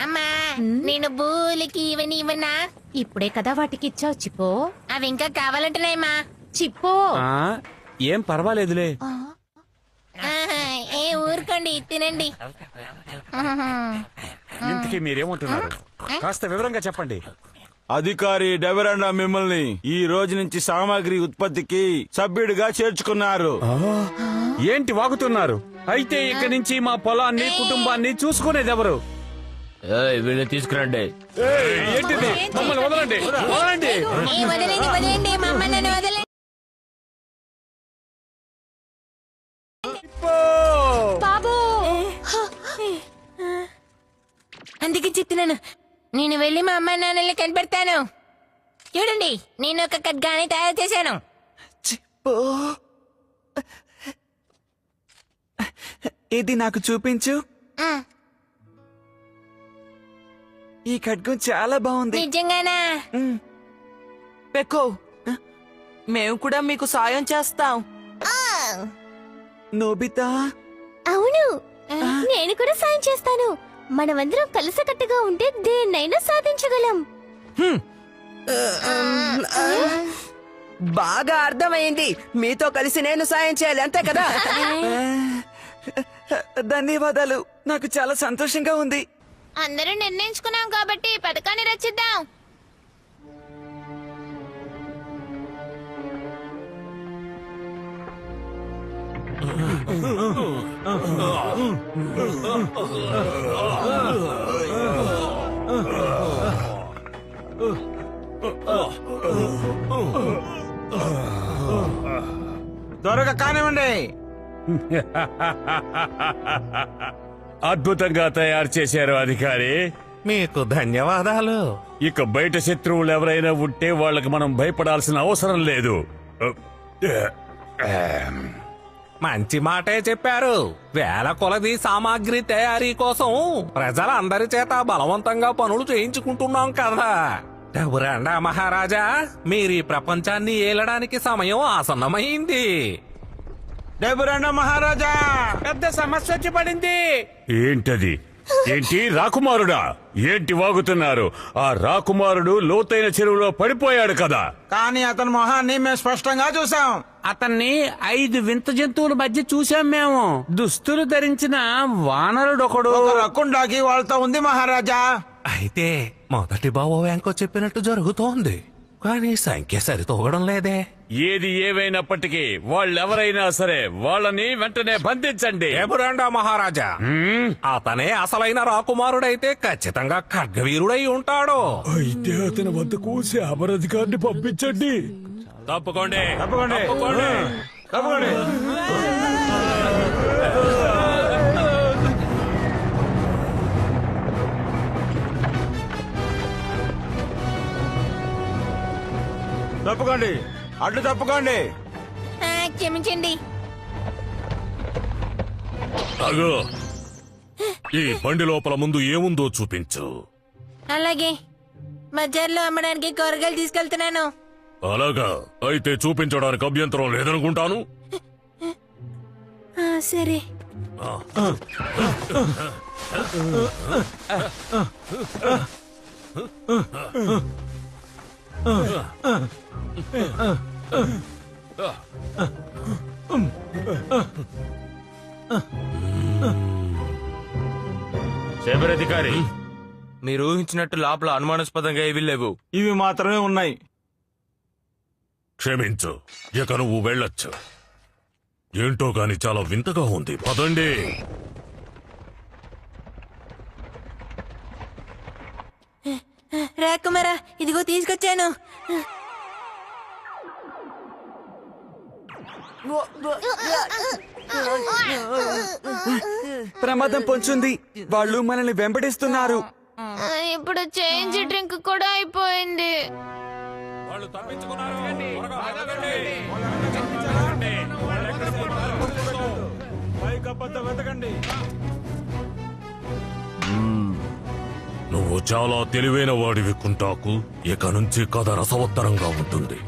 S1: అమ్మా, నేను బూలికి ఇవన్నా
S5: ఇప్పుడే కదా వాటికి ఇచ్చావు చిప్పో.
S1: అవి ఇంకా కావాలంటున్నాయమ్మా.
S5: చిప్పో
S3: ఏం పర్వాలేదులే.
S1: ఆహా, ఏ ఊరుకోండి, తినండి.
S3: ఇంతకీ మీరేమంటున్నారు? కాస్త వివరంగా చెప్పండి.
S7: అధికారి డెవరన్నా మిమ్మల్ని ఈ రోజు నుంచి సామాగ్రి ఉత్పత్తికి సభ్యుడిగా చేర్చుకున్నారు.
S3: ఏంటి వాగుతున్నారు? అయితే ఇక్కడి నుంచి మా పొలాన్ని, కుటుంబాన్ని చూసుకునేది ఎవరు?
S9: వీళ్ళని తీసుకురండి.
S3: ఏంటిది? మమ్మల్ని వదలండి, వదలండి.
S1: ఏ, వదలండి, వదలండి, మా అమ్మ నన్ను వదలండి.
S5: బాబు
S1: అందుకే చెప్తున్నాను, నేను వెళ్ళి మా అమ్మ నాన్నల్ని కనిపెడతాను. చూడండి, నేను ఒక ఖడ్గాని తయారు చేశాను.
S11: చిప్పో, ఇది నాకు చూపించు. ఈ ఖడ్గం చాలా బాగుంది.
S1: నిజంగానా?
S4: పెక్కో, మేము కూడా మీకు సాయం చేస్తాం.
S11: నోబితా,
S5: అవును, నేను కూడా సాయం చేస్తాను. మనమందరం కలిసికట్టుగా ఉంటే దేన్నైనా సాధించగలం.
S2: బాగా అర్థమైంది. మీతో కలిసి నేను సాయం చేయాలి, అంతే కదా?
S11: ధన్యవాదాలు. నాకు చాలా సంతోషంగా ఉంది.
S1: అందరూ నిర్ణయించుకున్నాం కాబట్టి ఈ పథకాన్ని రచిద్దాం.
S7: త్వరగా కానివ్వండి.
S6: అద్భుతంగా తయారు చేశారు అధికారి.
S8: మీకు ధన్యవాదాలు.
S6: ఇక బయట శత్రువులు ఎవరైనా ఉంటే వాళ్ళకి మనం భయపడాల్సిన అవసరం లేదు.
S8: మంచి మాటే చెప్పారు. వేల కొలది సామాగ్రి తయారీ కోసం ప్రజలందరి చేత బలవంతంగా పనులు చేయించుకుంటున్నాం కదా. డబురాండా మహారాజా, మీరీ ప్రపంచాన్ని ఏలడానికి సమయం ఆసన్నమైంది.
S7: డెబురాండా మహారాజా,
S3: పెద్ద సమస్య వచ్చి పడింది.
S6: ఏంటది? ఏంటి రాకుమారుడా? ఏంటి వాగుతున్నారు? ఆ రాకుమారుడు లోతైన చెరువులో పడిపోయాడు కదా.
S7: కానీ అతని మొహాన్ని మేము స్పష్టంగా చూసాం.
S3: అతన్ని 5 వింత జంతువుల మధ్య చూసాం మేము. దుస్తులు ధరించిన వానరుడొకడు.
S7: ఒక రక్కుండాకి వాళ్ళతో ఉంది మహారాజా.
S8: అయితే మొదటి బావో వెంకో చెప్పినట్టు జరుగుతోంది, కానీ సంఖ్య సరితూగడం లేదే.
S6: ఏది ఏవైనప్పటికీ వాళ్ళెవరైనా సరే వాళ్ళని వెంటనే బంధించండి.
S8: డెబురాండా మహారాజా, అతనే అసలైన రాకుమారుడైతే ఖచ్చితంగా ఖడ్గవీరుడై ఉంటాడు.
S6: అయితే అతని వద్దకు శాబరాధికారిని పంపించండి.
S3: తప్పుకోండి,
S7: తప్పకుండా తప్పకుండా. తప్పుకోండి, అడ్డు తప్పుకోండి.
S1: క్షమించండి.
S6: అగో, ఈ బండి లోపల ముందు ఏముందో చూపించు.
S1: అలాగే, బజార్లో అమ్మడానికి కూరగాయలు తీసుకెళ్తున్నాను.
S6: అలాగా? అయితే చూపించడానికి అభ్యంతరం లేదనుకుంటాను.
S1: సరే.
S6: శబరాధికారి,
S8: మీరు ఊహించినట్టు లోపల అనుమానాస్పదంగా ఏవీ లేవు.
S7: ఇవి మాత్రమే ఉన్నాయి.
S6: క్షమించు, ఇక నువ్వు వెళ్ళొచ్చు. ఏంటో గాని చాలా వింతగా ఉంది. పదండి.
S5: రాకుమారా, ఇదిగో తీసుకొచ్చాను.
S11: ప్రమాదం పొంచుంది. వాళ్ళు మనల్ని వెంబడిస్తున్నారు.
S1: ఇప్పుడు చేంజ్ డ్రింక్ కూడా అయిపోయింది.
S3: వాళ్ళు తప్పించుకున్నారు.
S7: వెతకండి.
S6: నువ్వు చాలా తెలివైన వాడివి కుంటాకు. ఇక నుంచి కథ రసవత్తరంగా ఉంటుంది.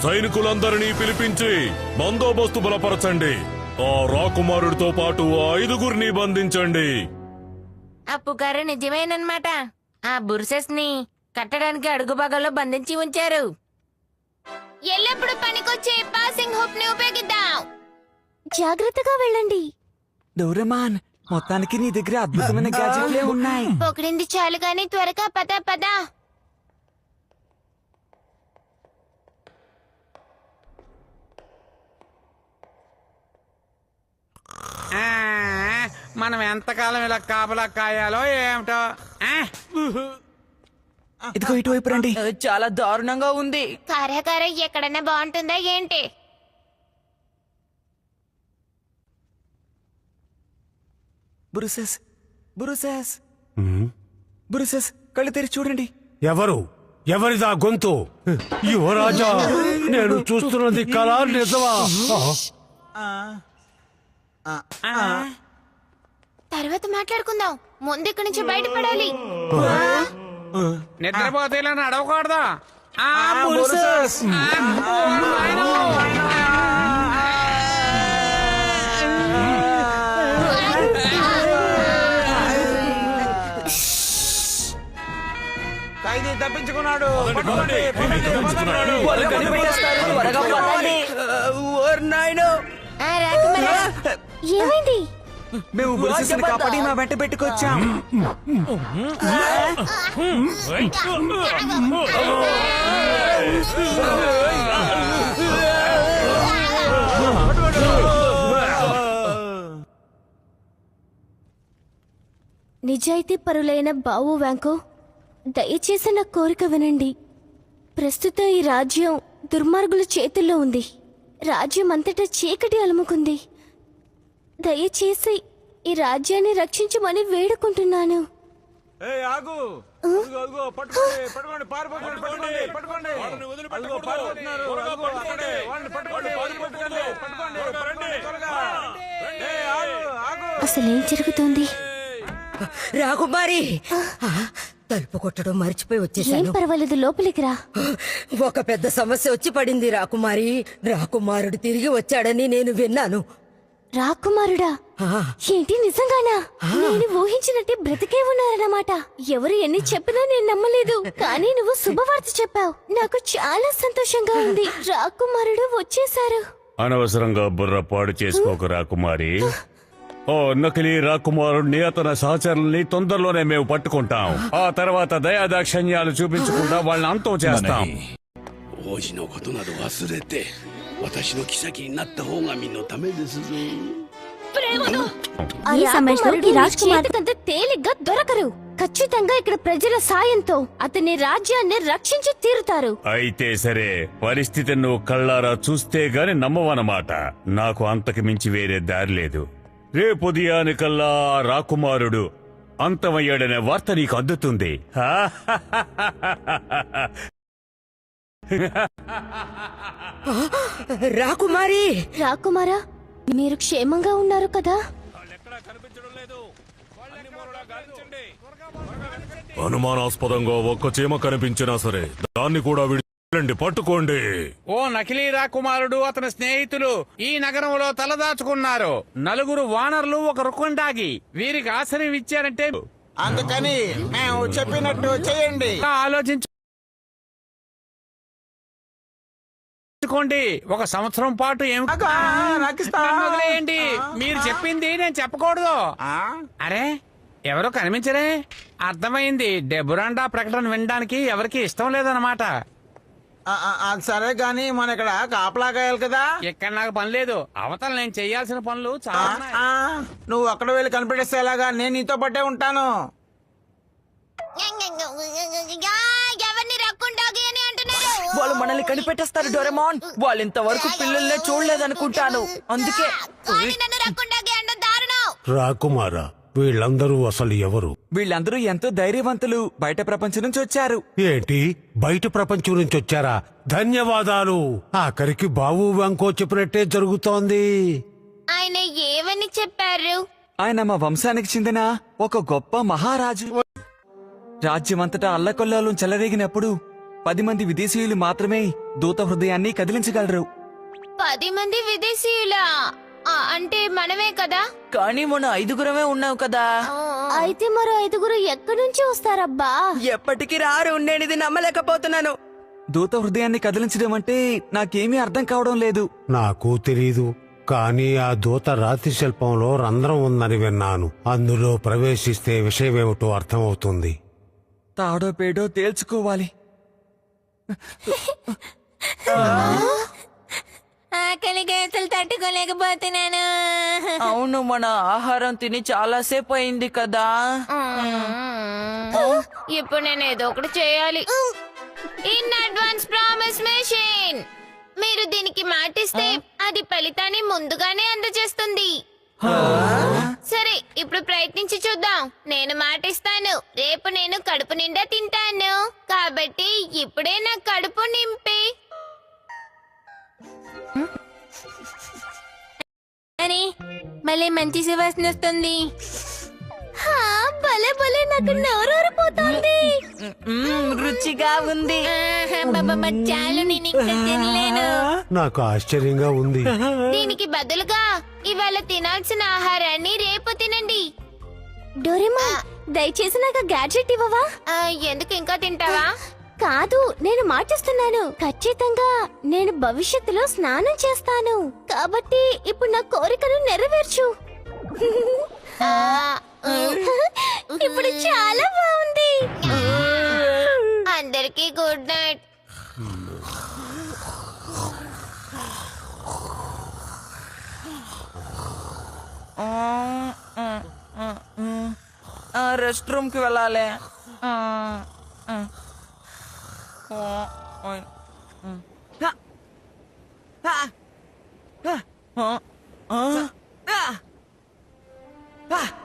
S6: సైనికులందరినీ పిలిపించి బందోబస్తు బలపరచండి. ఆ రాకుమారుడితో పాటు ఆ 5గురిని బంధించండి.
S1: ఆ పుకారు నిజమేనమాట. ఆ బుర్సెస్ ని కట్టడానికి అడుగు భాగంలో బంధించి ఉంచారు. ఎల్లప్పుడు పనికొచ్చే పాసింగ్ హుక్ ని ఉపయోగిద్దాం. జాగ్రత్తగా వెళ్ళండి.
S11: డోరెమాన్, మొత్తానికి నీ దగ్గర అద్భుతమైన గ్యాజెట్లే ఉన్నాయి.
S1: పొగిడింది చాలు గాని త్వరగా పద పద.
S10: మనం ఎంతకాలం ఇలా కాపలా కాయాలో ఏమిటో.
S11: ఇదిగో ఇటువైపు రండి.
S4: చాలా దారుణంగా ఉంది.
S1: కారాకార ఎక్కడన్నా బాగుంటుందా ఏంటి?
S11: బురుసెస్, బురుసెస్, బురుసెస్, కళ్ళు తెరిచి చూడండి.
S6: ఎవరిదా గొంతు? యువరాజా, నేను చూస్తున్నది కళ నిజమా?
S1: తర్వాత మాట్లాడుకుందాం. ముందు ఇక్కడి నుంచి బయటపడాలి.
S10: నిద్రపోతే ఇలా నడవకూడదా?
S7: ఖైదీ తప్పించుకున్నాడు.
S4: వాళ్ళు కనిపెట్టేస్తారు. త్వరగా పదండి.
S1: ఏమైంది?
S11: మేము బురుసెస్ని కాపాడి మా వెంట పెట్టుకొచ్చాం.
S1: నిజాయితీ పరులైన బావు వ్యాంకో, దయచేసి నా కోరిక వినండి. ప్రస్తుతం ఈ రాజ్యం దుర్మార్గుల చేతుల్లో ఉంది. రాజ్యం అంతటా చీకటి అలుముకుంది. దయచేసి ఈ రాజ్యాన్ని రక్షించమని వేడుకుంటున్నాను.
S7: ఆగు. అదిగో, పట్టుకోండి, పట్టుకోండి, పారిపోకండి, పట్టుకోండి, పట్టుకోండి. అదిగో, పారిపోతున్నారు. అదిగో, అక్కడే. వాళ్ళని పట్టుకోండి, పారిపోకండి, పట్టుకోండి, పట్టుకోండి, త్వరగా. ఆగు.
S1: అసలేం జరుగుతోంది?
S5: రాకుమారి, తలుపు కొట్టడం మర్చిపోయి
S1: ఏం
S5: వచ్చేసాను.
S1: పర్వాలేదు, లోపలికి రా.
S5: ఒక పెద్ద సమస్య వచ్చి పడింది రాకుమారి. రాకుమారుడు తిరిగి వచ్చాడని నేను విన్నాను.
S1: రాకుమారుడా? ఏంటి, నిజంగానా? నేను ఊహించినట్టే బ్రతికే ఉన్నారన్నమాట. ఎవరు ఎన్ని చెప్పినా నేను నమ్మలేదు. కానీ నువ్వు శుభవార్త చెప్పావు. నాకు చాలా సంతోషంగా ఉంది. రాకుమారుడు వచ్చేశారు.
S6: అనవసరంగా బుర్ర పాడు చేసుకోకు రాకుమారి. ఓ నకిలీ రాకుమారుడిని, అతని సహచరుల్ని తొందరలోనే మేము పట్టుకుంటాం. ఆ తర్వాత దయాదాక్షణ్యాలు చూపించకుండా వాళ్ళని అంతం చేస్తాం.
S1: ఈ సమయంలో ఈ రాజకుమారుడికంత తేలిగ్గా దొరకరు. ఖచ్చితంగా ఇక్కడ ప్రజల సాయంతో అతని రాజ్యాన్ని రక్షించి తీరుతారు.
S6: అయితే సరే, పరిస్థితి నువ్వు కళ్ళారా చూస్తే గాని నమ్మవన్నమాట. నాకు అంతకు మించి వేరే దారి లేదు. రేపు ఉదయానికల్లా ఆ రాకుమారుడు అంతమయ్యాడనే వార్త నీకు అందుతుంది.
S5: రాకుమారి,
S1: రాకుమారా, మీరు క్షేమంగా ఉన్నారు కదా?
S8: అనుమానాస్పదంగా ఒక్క చీమ కనిపించినా సరే దాన్ని కూడా విడిచి పట్టుకోండి.
S3: ఓ నకిలీ రాకుమారుడు అతని స్నేహితులు ఈ నగరంలో తలదాచుకున్నారు. 4 వానర్లు ఒక రుకుండాగి వీరికి ఆశ్రయం ఇచ్చారంటే
S7: అందుకని మేము చెప్పినట్టు చేయండి.
S3: ఆలోచించుకోండి. 1 సంవత్సరం పాటు వదిలేయండి. మీరు చెప్పింది నేను చెప్పకూడదు. అరే ఎవరో కనిపించరే. అర్థమైంది. డెబురాండా ప్రకటన వినడానికి ఎవరికి ఇష్టం లేదన్నమాట.
S7: సరే గాని మన ఇక్కడ కాపలాగాయాలి కదా.
S3: ఇక్కడ నాకు పని లేదు. అవతల నేను చేయాల్సిన పనులు చాలా ఉన్నాయి.
S7: నువ్వు అక్కడ వెళ్ళి కనిపెట్టేస్తే ఎలాగా? నేను నీతో పట్టే ఉంటాను.
S1: ఎవరిని రక్కుండాగి అని అంటున్నారు?
S4: వాళ్ళు మనల్ని కనిపెట్టేస్తారు డోరెమాన్. వాళ్ళు ఇంతవరకు పిల్లల్నే చూడలేదనుకుంటాను. అందుకే
S1: కానీ నన్ను రక్కుండాగి అంటే దారుణం.
S8: రాకుమారా, వీళ్ళందరూ అసలు ఎవరు?
S11: వీళ్ళందరూ ఎంతో ధైర్యవంతులు. బయట ప్రపంచం నుంచి వచ్చారు.
S8: ఏంటి, బయట ప్రపంచం నుంచి వచ్చారా? ధన్యవాదాలు. ఆఖరికి బావు వెంకో చెప్పినట్టే జరుగుతోంది.
S1: ఆయన ఏమని చెప్పారు?
S11: ఆయన మా వంశానికి చెందిన ఒక గొప్ప మహారాజు. రాజ్యమంతటా అల్లకొల్లాలు చెలరేగినప్పుడు 10 మంది విదేశీయులు మాత్రమే దూత హృదయాన్ని కదిలించగలరు.
S1: 10 మంది విదేశీయులా? అంటే మనమే కదా?
S4: కానీ మన 5గురమే ఉన్నావు కదా.
S1: అయితే మరో 5గురు ఎక్కడి నుంచి వస్తారబ్బా?
S2: ఎప్పటికీ రారు. నేను ఇది నమ్మలేకపోతున్నాను.
S11: దూత హృదయాన్ని కదిలించడం అంటే నాకేమీ అర్థం కావడం లేదు.
S8: నాకు తెలీదు, కానీ ఆ దూత రాతి శిల్పంలో రంధ్రం ఉందని విన్నాను. అందులో ప్రవేశిస్తే విషయమేమిటో అర్థమవుతుంది.
S11: తాడో పేడో తేల్చుకోవాలి.
S1: ఆకలి కేసులు తట్టుకోలేకపోతున్నాను.
S4: అవును, మన ఆహారం తిని చాలాసేపు అయింది కదా.
S1: ఇప్పుడు నేను ఏదో ఒకటి చేయాలి. In advance promise machine. మీరు దీనికి మాటిస్తే అది ఫలితాన్ని ముందుగానే అందజేస్తుంది. సరే, ఇప్పుడు ప్రయత్నించి చూద్దాం. నేను మాటిస్తాను, రేపు నేను కడుపు నిండా తింటాను. కాబట్టి ఇప్పుడే నా కడుపు నింపి. అని భలే మంచి సువాసన వస్తుంది. భలే భలే నాకు నోరూరిపోతుంది.
S4: రుచిగా ఉంది.
S1: చాలు, నేను ఇంకా తినలేను.
S8: నాకు ఆశ్చర్యంగా ఉంది.
S1: దీనికి బదులుగా ఇవాళ తినాల్సిన ఆహారాన్ని రేపు తినండి. డోరేమోన్, దయచేసి నాకు గ్యాడ్జెట్ ఇవ్వవా? ఎందుకు ఇంకా తింటావా? కాదు, నేను మాటిస్తున్నాను. ఖచ్చితంగా నేను భవిష్యత్తులో స్నానం చేస్తాను. కాబట్టి ఇప్పుడు నా కోరికను నెరవేర్చు. ఇప్పుడు చాలా బాగుంది. అందరికీ గుడ్ నైట్.
S4: రెస్ట్ రూమ్ కి వెళ్ళాలి.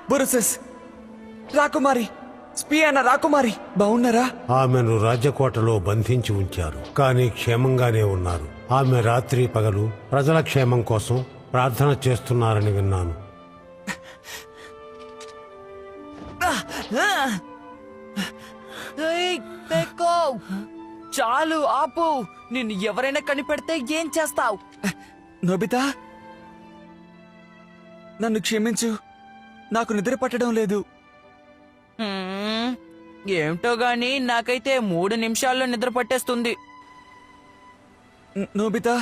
S11: బురసెస్, రాకుమారి, స్పియానా రాకుమారి బాగున్నారా?
S8: ఆమెను రాజకోటలో బంధించి ఉంచారు, కానీ క్షేమంగానే ఉన్నారు. ఆమె రాత్రి పగలు ప్రజల క్షేమం కోసం ప్రార్థన చేస్తున్నారని విన్నాను.
S4: చాలు, ఆపు. నిన్ను ఎవరైనా కనిపెడితే ఏం చేస్తావు?
S11: నోబితా, నన్ను క్షమించు. నాకు నిద్ర పట్టడం లేదు.
S4: ఏమిటో గాని నాకైతే 3 నిమిషాల్లో నిద్ర పట్టేస్తుంది.
S11: నోబితా,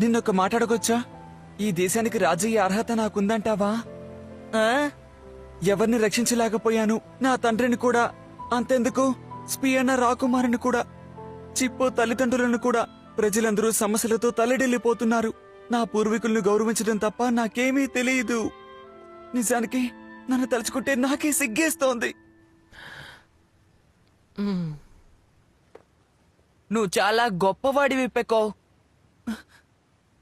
S11: నిన్నొక మాట్లాడకొచ్చా? ఈ దేశానికి రాజయ్య అర్హత నాకుందంటావా? ఎవరిని రక్షించలేకపోయాను. నా తండ్రిని కూడా, అంతెందుకు స్పియానా రాకుమారిని కూడా, చిప్పో తల్లిదండ్రులను కూడా. ప్రజలందరూ సమస్యలతో తల్లడిల్లిపోతున్నారు. నా పూర్వీకులను గౌరవించడం తప్ప నాకేమీ తెలియదు. నిజానికి నన్ను తలుచుకుంటే నాకే సిగ్గేస్తోంది.
S4: నువ్వు చాలా గొప్పవాడివి పెకో.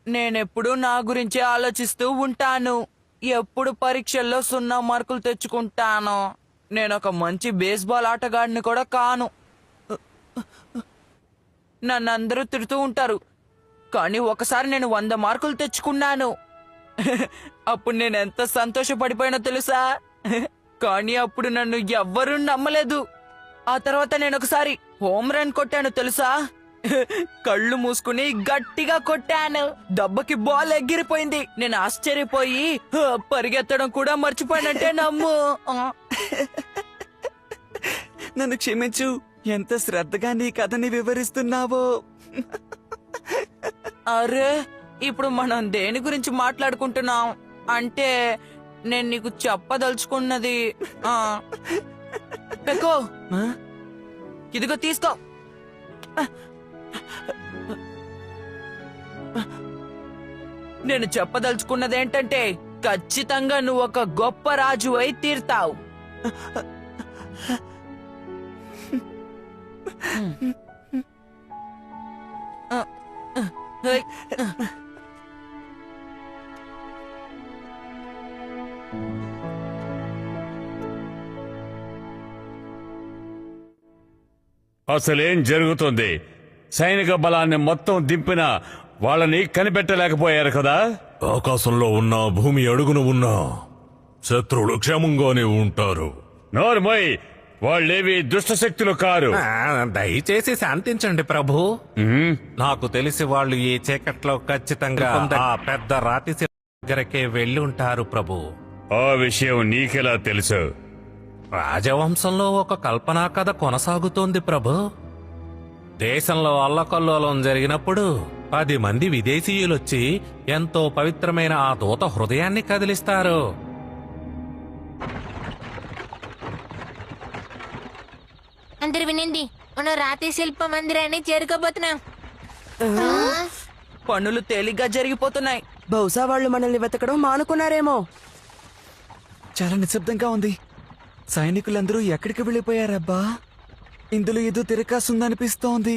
S4: నేనెప్పుడు నా గురించే ఆలోచిస్తూ ఉంటాను. ఎప్పుడు పరీక్షల్లో 0 మార్కులు తెచ్చుకుంటాను. నేనొక మంచి బేస్బాల్ ఆటగాడిని కూడా కాను. నన్ను అందరూ తిడుతూ ఉంటారు. కానీ ఒకసారి నేను 100 మార్కులు తెచ్చుకున్నాను. అప్పుడు నేను ఎంత సంతోషపడిపోయినా తెలుసా? కానీ అప్పుడు నన్ను ఎవ్వరూ నమ్మలేదు. ఆ తర్వాత నేను ఒకసారి హోమ్ రన్ కొట్టాను తెలుసా. కళ్ళు మూసుకుని గట్టిగా కొట్టాను. దెబ్బకి బాల్ ఎగిరిపోయింది. నేను ఆశ్చర్యపోయి పరిగెత్తడం కూడా మర్చిపోయానంటే నమ్ము.
S11: నన్ను క్షమించు, ఎంత శ్రద్ధగా నీ కథని వివరిస్తున్నావో.
S4: అరే, ఇప్పుడు మనం దేని గురించి మాట్లాడుకుంటున్నాం అంటే నేను నీకు చెప్పదలుచుకున్నది పెకో, ఇదిగో తీసుకో. నేను చెప్పదలుచుకున్నది ఏంటంటే ఖచ్చితంగా నువ్వు ఒక గొప్ప రాజు అయి తీరుతావు.
S6: అసలేం జరుగుతుంది? సైనిక బలాన్ని మొత్తం దింపిన వాళ్ళని కనిపెట్టలేకపోయారు కదా.
S12: ఆకాశంలో ఉన్న భూమి అడుగున ఉన్న శత్రువులు క్షేమంగానే ఉంటారు.
S6: నోర్మోయ్, వాళ్ళేవి దుష్ట శక్తులు కారు.
S12: దయచేసి శాంతించండి ప్రభు. నాకు తెలిసి వాళ్ళు ఈ చీకట్లో ఖచ్చితంగా ఆ పెద్ద రాతి దగ్గరకే వెళ్ళి ఉంటారు ప్రభు.
S6: ఆ విషయం నీకెలా తెలుసు?
S12: రాజవంశంలో ఒక కల్పనా కథ కొనసాగుతోంది ప్రభు. దేశంలో అల్లకల్లోలం జరిగినప్పుడు 10 మంది విదేశీయులొచ్చి ఎంతో పవిత్రమైన ఆ దూత హృదయాన్ని కదిలిస్తారు.
S1: అందరు వినండి, మనం రాతి శిల్ప మందిరాన్ని చేరుకోబోతున్నాం.
S4: పనులు తేలిగ్గా జరిగిపోతున్నాయి.
S2: బహుశా వాళ్ళు మనల్ని వెతకడం మానుకున్నారేమో.
S11: చాలా నిశ్శబ్దంగా ఉంది. సైనికులందరూ ఎక్కడికి వెళ్ళిపోయారబ్బా? ఇందులో ఏదో తిరకాసుందనిపిస్తోంది.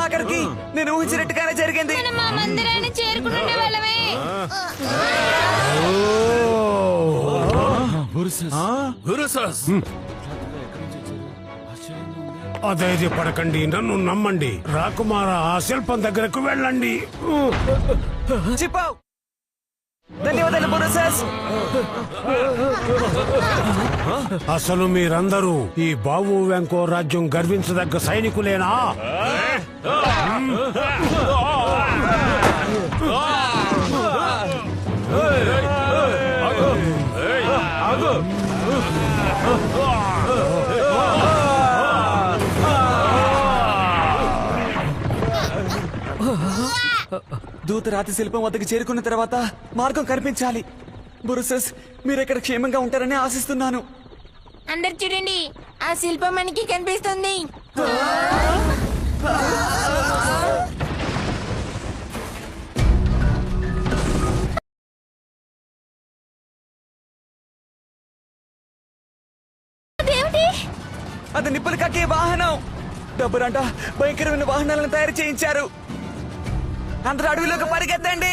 S11: ఆఖరికి నేను ఊహించినట్టుగానే జరిగింది.
S1: మనం మా మందిరాన్ని చేరుకుంటుండే వాళ్ళమే.
S8: అధైర్యపడకండి, నన్ను నమ్మండి. రాకుమార, ఆ శిల్పం దగ్గరకు వెళ్ళండి.
S11: చెప్పావు. ధన్యవాదాలు బురసస్.
S8: అసలు మీరందరూ ఈ బావు వెంకో రాజ్యం గర్వించదగ్గ సైనికులేనా?
S11: దూత రాతి శిల్పం వద్దకు చేరుకున్న తర్వాత మార్గం కనిపించాలి. బురుసస్, మీరెక్కడ క్షేమంగా ఉంటారని ఆశిస్తున్నాను.
S1: అందరు చూడండి, ఆ శిల్పం మనకి కనిపిస్తుంది. అదేమిటి?
S11: అది నిప్పులు కక్కే వాహనం. డబ్బురంట భయంకరమైన వాహనాలను తయారు చేయించారు. అందరూ అడవిలోకి పరిగెత్తండి.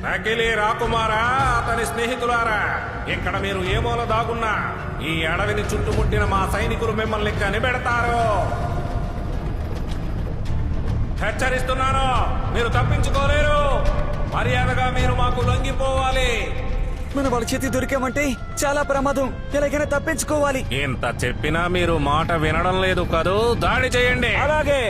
S12: నకిలీ రాకుమారా, అతని స్నేహితులారా, ఇక్కడ మీరు ఏ మూల దాగున్నా ఈ అడవిని చుట్టుముట్టిన మా సైనికులు మిమ్మల్ని కనిపెడతారు. హెచ్చరిస్తున్నాను, మీరు తప్పించుకోలేరు. మర్యాదగా మీరు మాకు లొంగిపోవాలి.
S11: మన వాళ్ళ చేతి దొరికామంటే చాలా ప్రమాదం. ఎలాగైనా తప్పించుకోవాలి.
S12: ఇంత చెప్పినా మీరు మాట వినడం లేదు కదూ. దాడి చేయండి.
S11: అలాగే.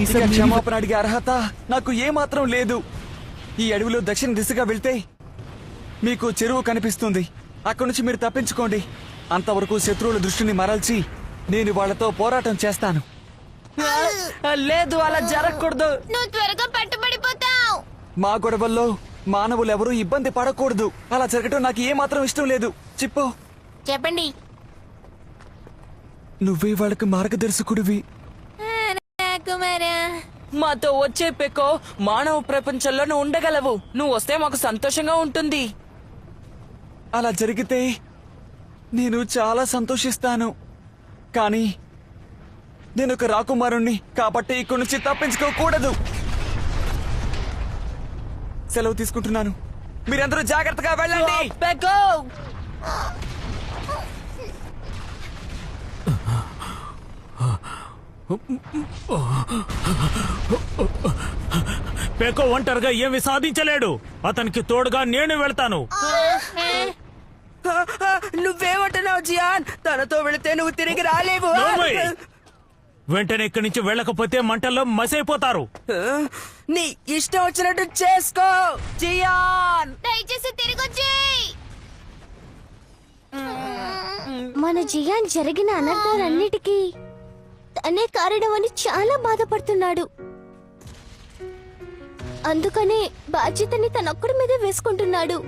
S11: ఇక క్షమాపణ అడిగే అర్హత నాకు ఏమాత్రం లేదు. ఈ అడవిలో దక్షిణ దిశగా వెళ్తే మీకు చెరువు కనిపిస్తుంది. అక్కడి నుంచి మీరు తప్పించుకోండి. అంతవరకు శత్రువుల దృష్టిని మరల్చి నేను వాళ్ళతో పోరాటం చేస్తాను.
S4: లేదు, అలా జరగకూడదు.
S1: నువ్వు త్వరగా పట్టుబడిపోతావు.
S11: మా గొడవల్లో మానవులెవరూ ఇబ్బంది పడకూడదు. అలా జరగటం నాకు ఏమాత్రం ఇష్టం లేదు. చెప్పు.
S1: చెప్పండి.
S11: నువ్వే వాళ్ళకి మార్గదర్శకుడివి.
S1: కుమారా,
S4: మాతో వచ్చే పెకో, మానవ ప్రపంచంలో నువ్వు ఉండగలవు. నువ్వు వస్తే మాకు సంతోషంగా ఉంటుంది.
S11: అలా జరిగితే నేను చాలా సంతోషిస్తాను. కానీ నేను ఒక రాకుమారుణ్ణి కాబట్టి ఇక్కడి నుంచి తప్పించుకోకూడదు. సెలవు తీసుకుంటున్నాను. మీరందరూ జాగ్రత్తగా వెళ్ళండి.
S4: పెకో
S3: పెకో ఒంటరిగా ఏమి సాధించలేడు. అతనికి తోడుగా నేను వెళ్తాను.
S2: నువ్వేమంటున్నావు జియాన్? తనతో వెళితే నువ్వు తిరిగి రాలేవు.
S3: నోర్మై! వెంటనే ఇక్కడి నుంచి వెళ్ళకపోతే మంటల్లో మసైపోతారు.
S2: నీ ఇష్టం వచ్చినట్టు చేసుకో జియాన్.
S1: దయచేసి తిరిగొచ్చేయ్. మన జియాన్ జరిగిన అనర్థాలన్నిటికీ తనే కారణమని చాలా బాధపడుతున్నాడు. అందుకనే బాధ్యతని తనొక్కడి మీద వేసుకుంటున్నాడు.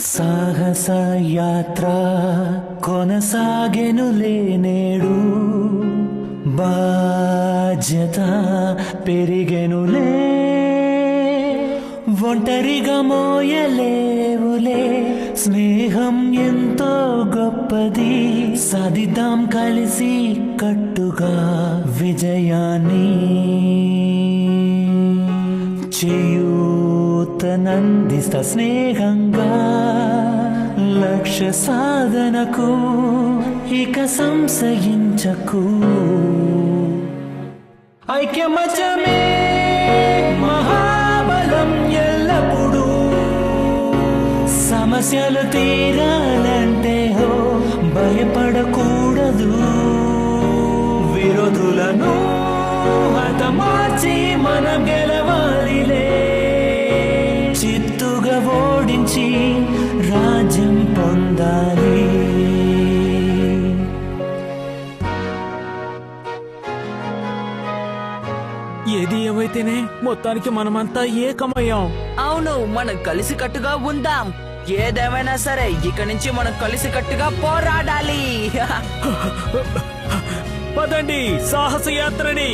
S13: సాహస యాత్ర కొనసాగెనులే నేడు, బాధ్యత పెరిగెనులే, ఒంటరిగా మోయలేవులే, స్నేహం ఎంతో గొప్పది, సాధిద్దాం కలిసి కట్టుగా విజయాన్ని, చేయూతనందిస్త స్నేహంగా లక్ష్య సాధనకు ఇక సంశయించకు, ఐక్యమత్యమే మహాబలం ఎల్లప్పుడూ, సమస్యలు తీరాలంటే భయపడకూడదు, విరోధులను హతమార్చి మనం గెలవాలిలే, చిత్తుగా ఓడించి రాజ్యం పొందాలి.
S3: ఏది ఏమైతేనే మొత్తానికి మనమంతా ఏకమయ్యాం.
S4: అవును, మనం కలిసికట్టుగా ఉందాం. ఏదేమైనా సరే ఇక నుంచి మనం కలిసికట్టుగా పోరాడాలి.
S3: పదండి, సాహస యాత్రని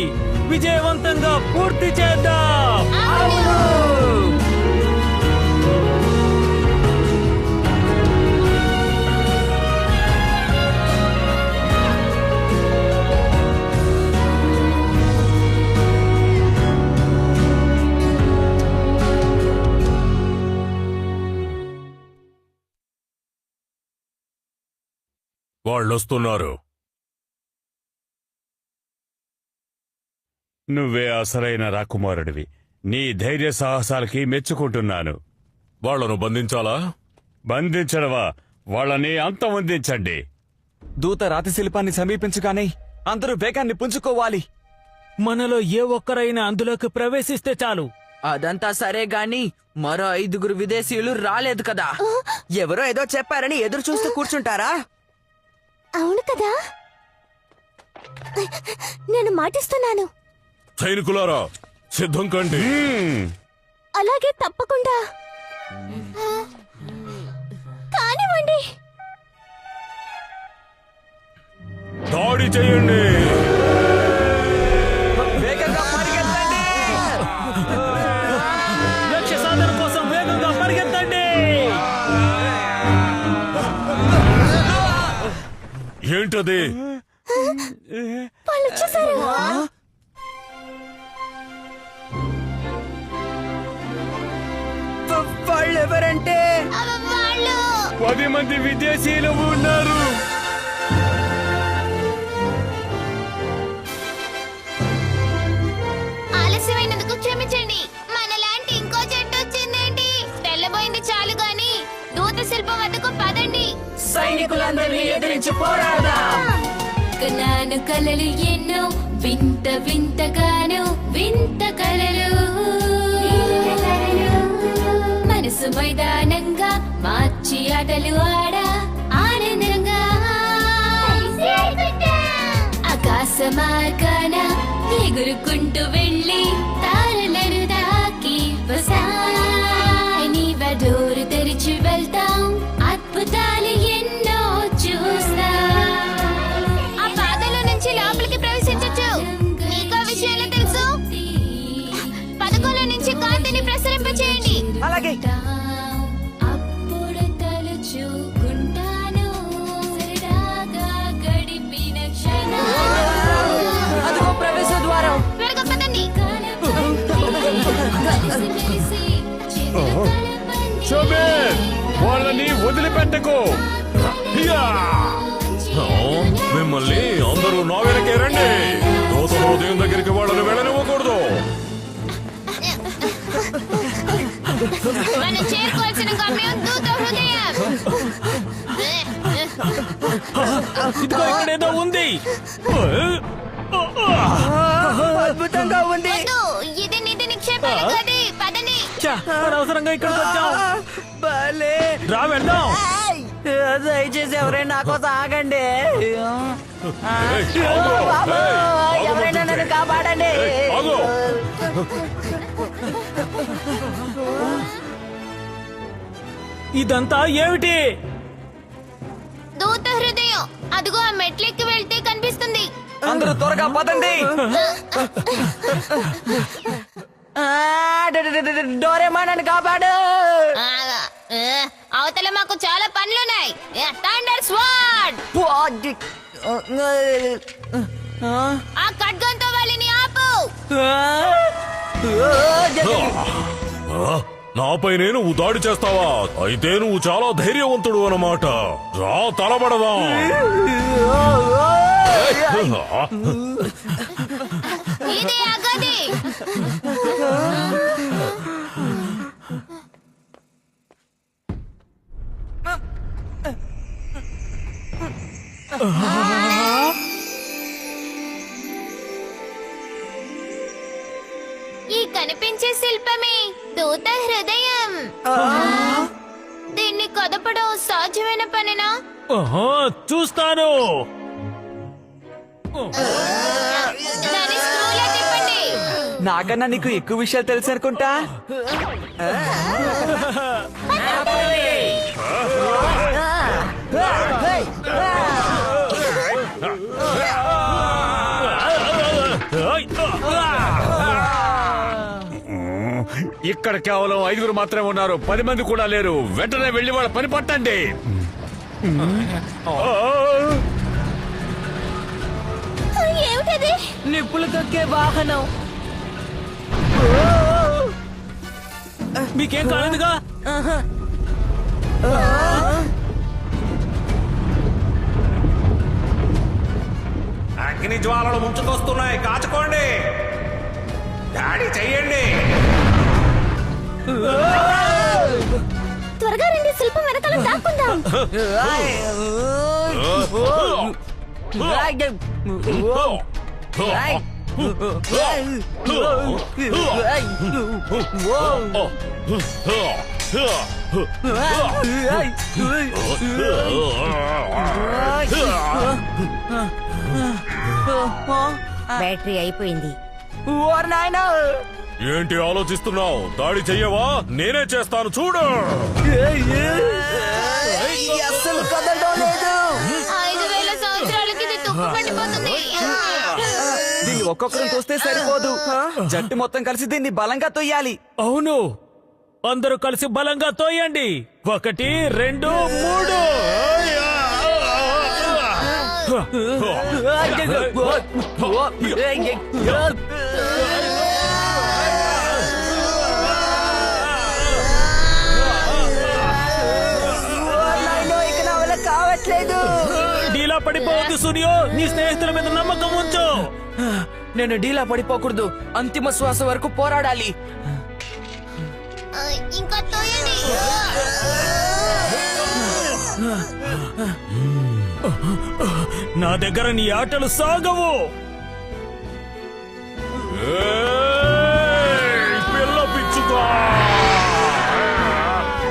S3: విజయవంతంగా పూర్తి చేద్దాం.
S6: వాళ్ళొస్తున్నారు. నువ్వే అసలైన రాకుమారుడివి. నీ ధైర్య సాహసాలకి మెచ్చుకుంటున్నాను.
S12: వాళ్లను బంధించాలా?
S6: బంధించడవా? వాళ్ళని అంతమొందించండి.
S11: దూత రాతి శిల్పాన్ని సమీపించగానే అందరూ వేగాన్ని పుంజుకోవాలి.
S3: మనలో ఏ ఒక్కరైనా అందులోకి ప్రవేశిస్తే చాలు.
S4: అదంతా సరే గాని మరో 5 విదేశీయులు రాలేదు కదా.
S2: ఎవరో ఏదో చెప్పారని ఎదురు చూస్తూ కూర్చుంటారా?
S1: అవును కదా, నేను మాటిస్తున్నాను.
S12: సైనికులారా, సిద్ధం కండి.
S1: అలాగే తప్పకుండా. కానివ్వండి.
S6: దాడి చేయండి.
S11: వేగంగా పరిగెత్తండి.
S3: లక్ష్య సాధన కోసం వేగంగా పరిగెత్తండి.
S6: ఏంటది?
S1: వాళ్ళు వచ్చేసారు.
S2: వాళ్ళెవరంటే?
S1: వాళ్ళు
S6: 10 మంది విదేశీయులు ఉన్నారు.
S1: ఆలస్యమైనందుకు క్షమించండి. మనలాంటి ఇంకో చెట్టు వచ్చిందేంటి? తెల్లబోయింది చాలు గాని దూత శిల్పం వద్దకు పదండి.
S4: సైనికులందరినీ ఎదిరించి పోరాడదాం.
S1: కనాను కలలు ఎన్నో, వింత వింతగాను వింత కలలు, మనసు మైదానంగా మార్చి ఆటలు ఆడా ఆనందంగా, ఆకాశ మార్గాన ఎగురుకుంటూ వెళ్ళి తారలను దాకి డోరు తెరిచి వెళ్తాం, అద్భుతాలు ఎన్నో చూస్తాం. ఆ పాదల నుంచి లోపలికి ప్రవేశించొచ్చు. నీకో విషయాలు తెలుసు? పదకొల నుంచి కాంతిని ప్రసరింపచేయండి.
S2: అలాగే.
S6: షబీర్, వాళ్ళని వదిలిపెట్టకు.
S12: యా! మిమ్మల్ని అందరూ నా వెనకే రండి. దూత హృదయం దగ్గరికి వాళ్ళని వెళ్ళనివ్వకూడదు.
S1: మనం చేరుకోవాల్సిన గమ్యం దూత హృదయం.
S3: ఇదిగో ఇక్కడేదో ఉంది.
S2: అద్భుతంగా ఉంది.
S1: వద్దు, ఇది నిధి నిక్షేపాల గది. పదని.
S3: ఛ, అనవసరంగా ఇక్కడికి వచ్చాం.
S2: భలే.
S3: రా వెళ్దాం.
S4: దయచేసి ఎవరైనా నా కోసం ఆగండి.
S12: ఆగు.
S4: ఎవరైనా నన్ను కాపాడండి.
S12: ఆగు.
S3: ఇదంతా ఏమిటి?
S1: దూత హృదయం. అదిగో ఆ మెట్లెక్కి వెళ్తే కనిపిస్తుంది.
S4: అందరూ త్వరగా పదండి. డోరేమా నన్ను కాపాడు.
S1: ఆ, అవతల మాకు చాలా పనులున్నాయి. Thunder sword. ఆ ఖడ్గంతో వాళ్ళని ఆపు.
S12: నాపై నేను దాడి చేస్తావా? అయితే నువ్వు చాలా ధైర్యవంతుడు అన్నమాట. రా, తలబడదాం.
S1: ఇదే ఆ గది. ఈ కనిపించే శిల్పమే దూత హృదయం. దీన్ని కదపడం సాధ్యమైన పనేనా?
S3: చూస్తాను.
S1: దాని స్క్రూలో తిప్పండి.
S11: నాకన్నా నీకు ఎక్కువ విషయాలు తెలుసు అనుకుంటా.
S6: ఇక్కడ కేవలం 5 మాత్రమే ఉన్నారు. 10 మంది కూడా లేరు. వెంటనే వెళ్లి వాళ్ళ పని పట్టండి.
S1: ఏమిటది?
S4: నిప్పులు తొక్కే వాహనం.
S3: మీకేం కాలేదుగా?
S12: అగ్ని జ్వాలలు ముంచుకొస్తున్నాయి. కాచుకోండి. దాడి చెయ్యండి.
S1: త్వరగా రండి, శిల్పం వెనకాల దాక్కుందాం.
S5: బ్యాటరీ అయిపోయింది.
S4: ఓర్ నాయనా.
S12: ఏంటి ఆలోచిస్తున్నావు? దాడి చెయ్యవా? నేనే చేస్తాను, చూడు.
S4: అస్సలు కదలడం లేదు.
S1: 5000 సంవత్సరాలకి ఇది తుప్పు పట్టిపోతుంది.
S11: దీన్ని ఒక్కొక్కరు తోస్తే సరిపోదు. జట్టు మొత్తం కలిసి దీన్ని బలంగా తొయ్యాలి.
S3: అవును, అందరూ కలిసి బలంగా తోయండి. 1, 2, 3.
S4: కావట్లేదు.
S3: డీలా పడిపోవద్దు సూర్యో. నీ స్నేహితుల మీద నమ్మకం ఉంచు.
S4: నేను డీలా పడిపోకూడదు. అంతిమ శ్వాస వరకు పోరాడాలి.
S1: ఇంకా తోయండి.
S3: నా దగ్గర నీ ఆటలు సాగవు.
S12: పిల్ల పిచ్చుకో.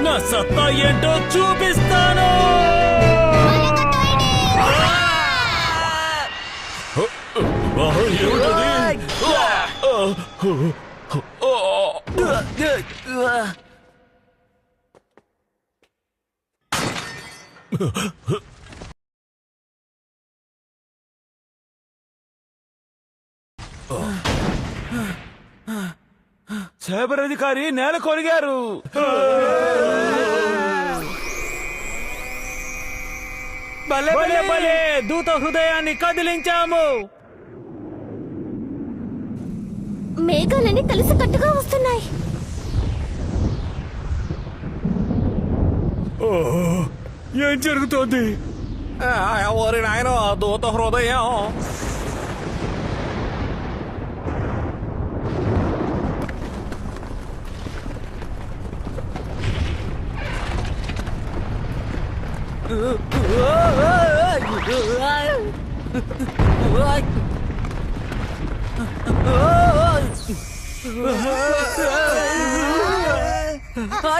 S3: నా సత్తా ఏంటో చూపిస్తాను.
S11: సైబర్ అధికారి నేల కొరిగారు.
S3: భలే భలే భలే, దూత హృదయాన్ని కదిలించాము.
S1: మేఘాలన్నీ కలిసి కట్టుగా వస్తున్నాయి.
S3: ఏం జరుగుతోంది?
S12: ఓరి నాయన దూత హృదయం.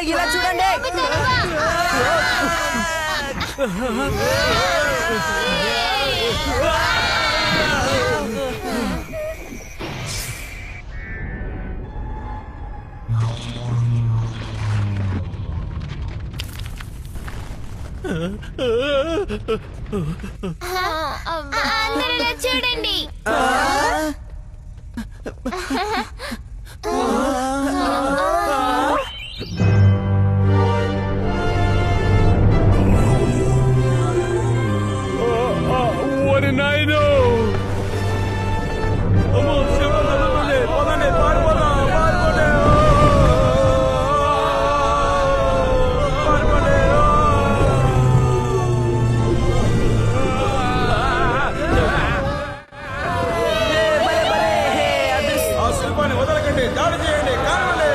S4: ఇలా చూడండి.
S1: అందరూ ఇలా చూడండి.
S3: ఓరి నాయనో! అమ్మో, సింహం కదులుతుంది. పదండి, పారిపోదాం, పారిపోండి. పారిపోండి. ఆ శిల్పాన్ని వదలకండి, దాడి చేయండి, కానివ్వండి.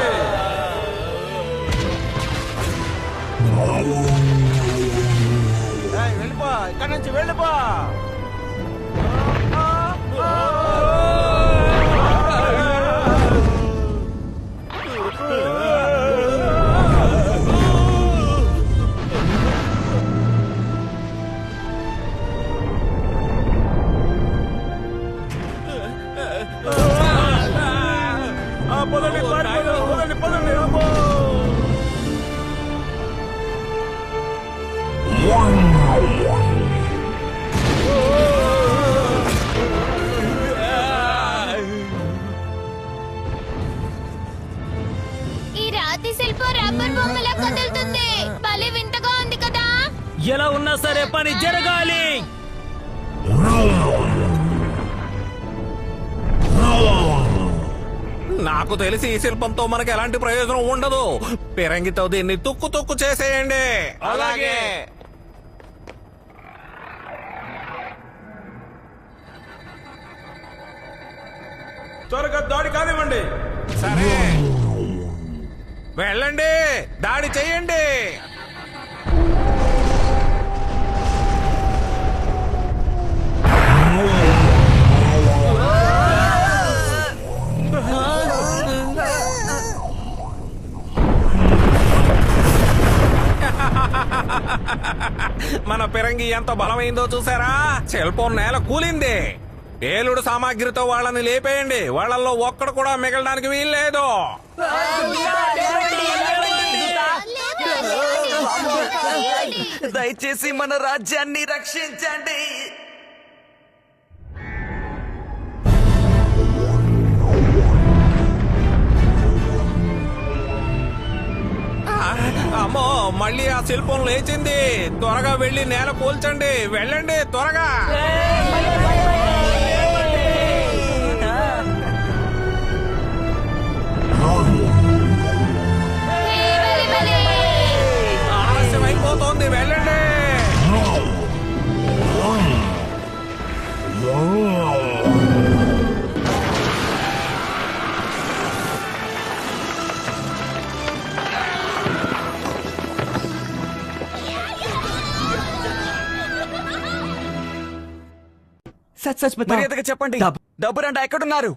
S3: వెళ్ళిపో, ఇక్కడి నుంచి వెళ్ళిపో. పదండి, పారిపోదాం, పదండి, పదండి. అమ్మో!
S1: ఈ రాతి శిల్పం రబ్బర్ బొమ్మలా కదులుతుంది. భలే వింతగా ఉంది కదా.
S3: ఎలా ఉన్నా సరే పని జరగాలి.
S12: నాకు తెలిసి ఈ శిల్పంతో మనకి ఎలాంటి ప్రయోజనం ఉండదు. పిరంగితో దీన్ని తుక్కు తుక్కు చేసేయండి.
S3: అలాగే.
S12: త్వరగా దాడి కానివ్వండి. సరే, వెళ్ళండి, దాడి చెయ్యండి. మన పిరంగి ఎంత బలమైందో చూసారా? శిల్పం నేల కూలింది. పేలుడు సామాగ్రితో వాళ్ళని లేపేయండి. వాళ్ళల్లో ఒక్కడు కూడా మిగలడానికి వీల్లేదు.
S4: దయచేసి మన రాజ్యాన్ని రక్షించండి.
S12: అమ్మో, మళ్ళీ ఆ శిల్పం లేచింది. త్వరగా వెళ్ళి నేల కూల్చండి. వెళ్ళండి త్వరగా. ఆలస్యం అయిపోతోంది, వెళ్ళండి.
S11: మర్యాదగా చెప్పండి, డబ్బురంట ఎక్కడున్నారు?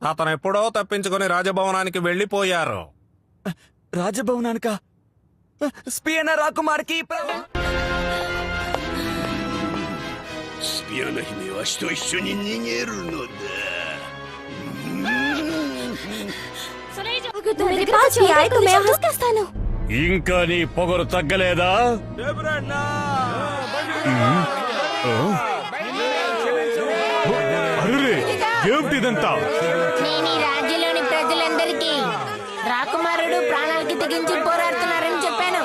S12: అతను ఎప్పుడో తప్పించుకుని రాజభవనానికి వెళ్ళిపోయారు.
S11: రాజభవనానిక? స్పియన రాకుమార్కి
S6: ఇంకా నీ పొగరు తగ్గలేదా?
S3: ఏమిటిదంతా?
S1: నేను ఈ రాజ్యంలోని ప్రజలందరికీ రాకుమారుడు ప్రాణాలకి తెగించి పోరాడుతున్నారని చెప్పాను.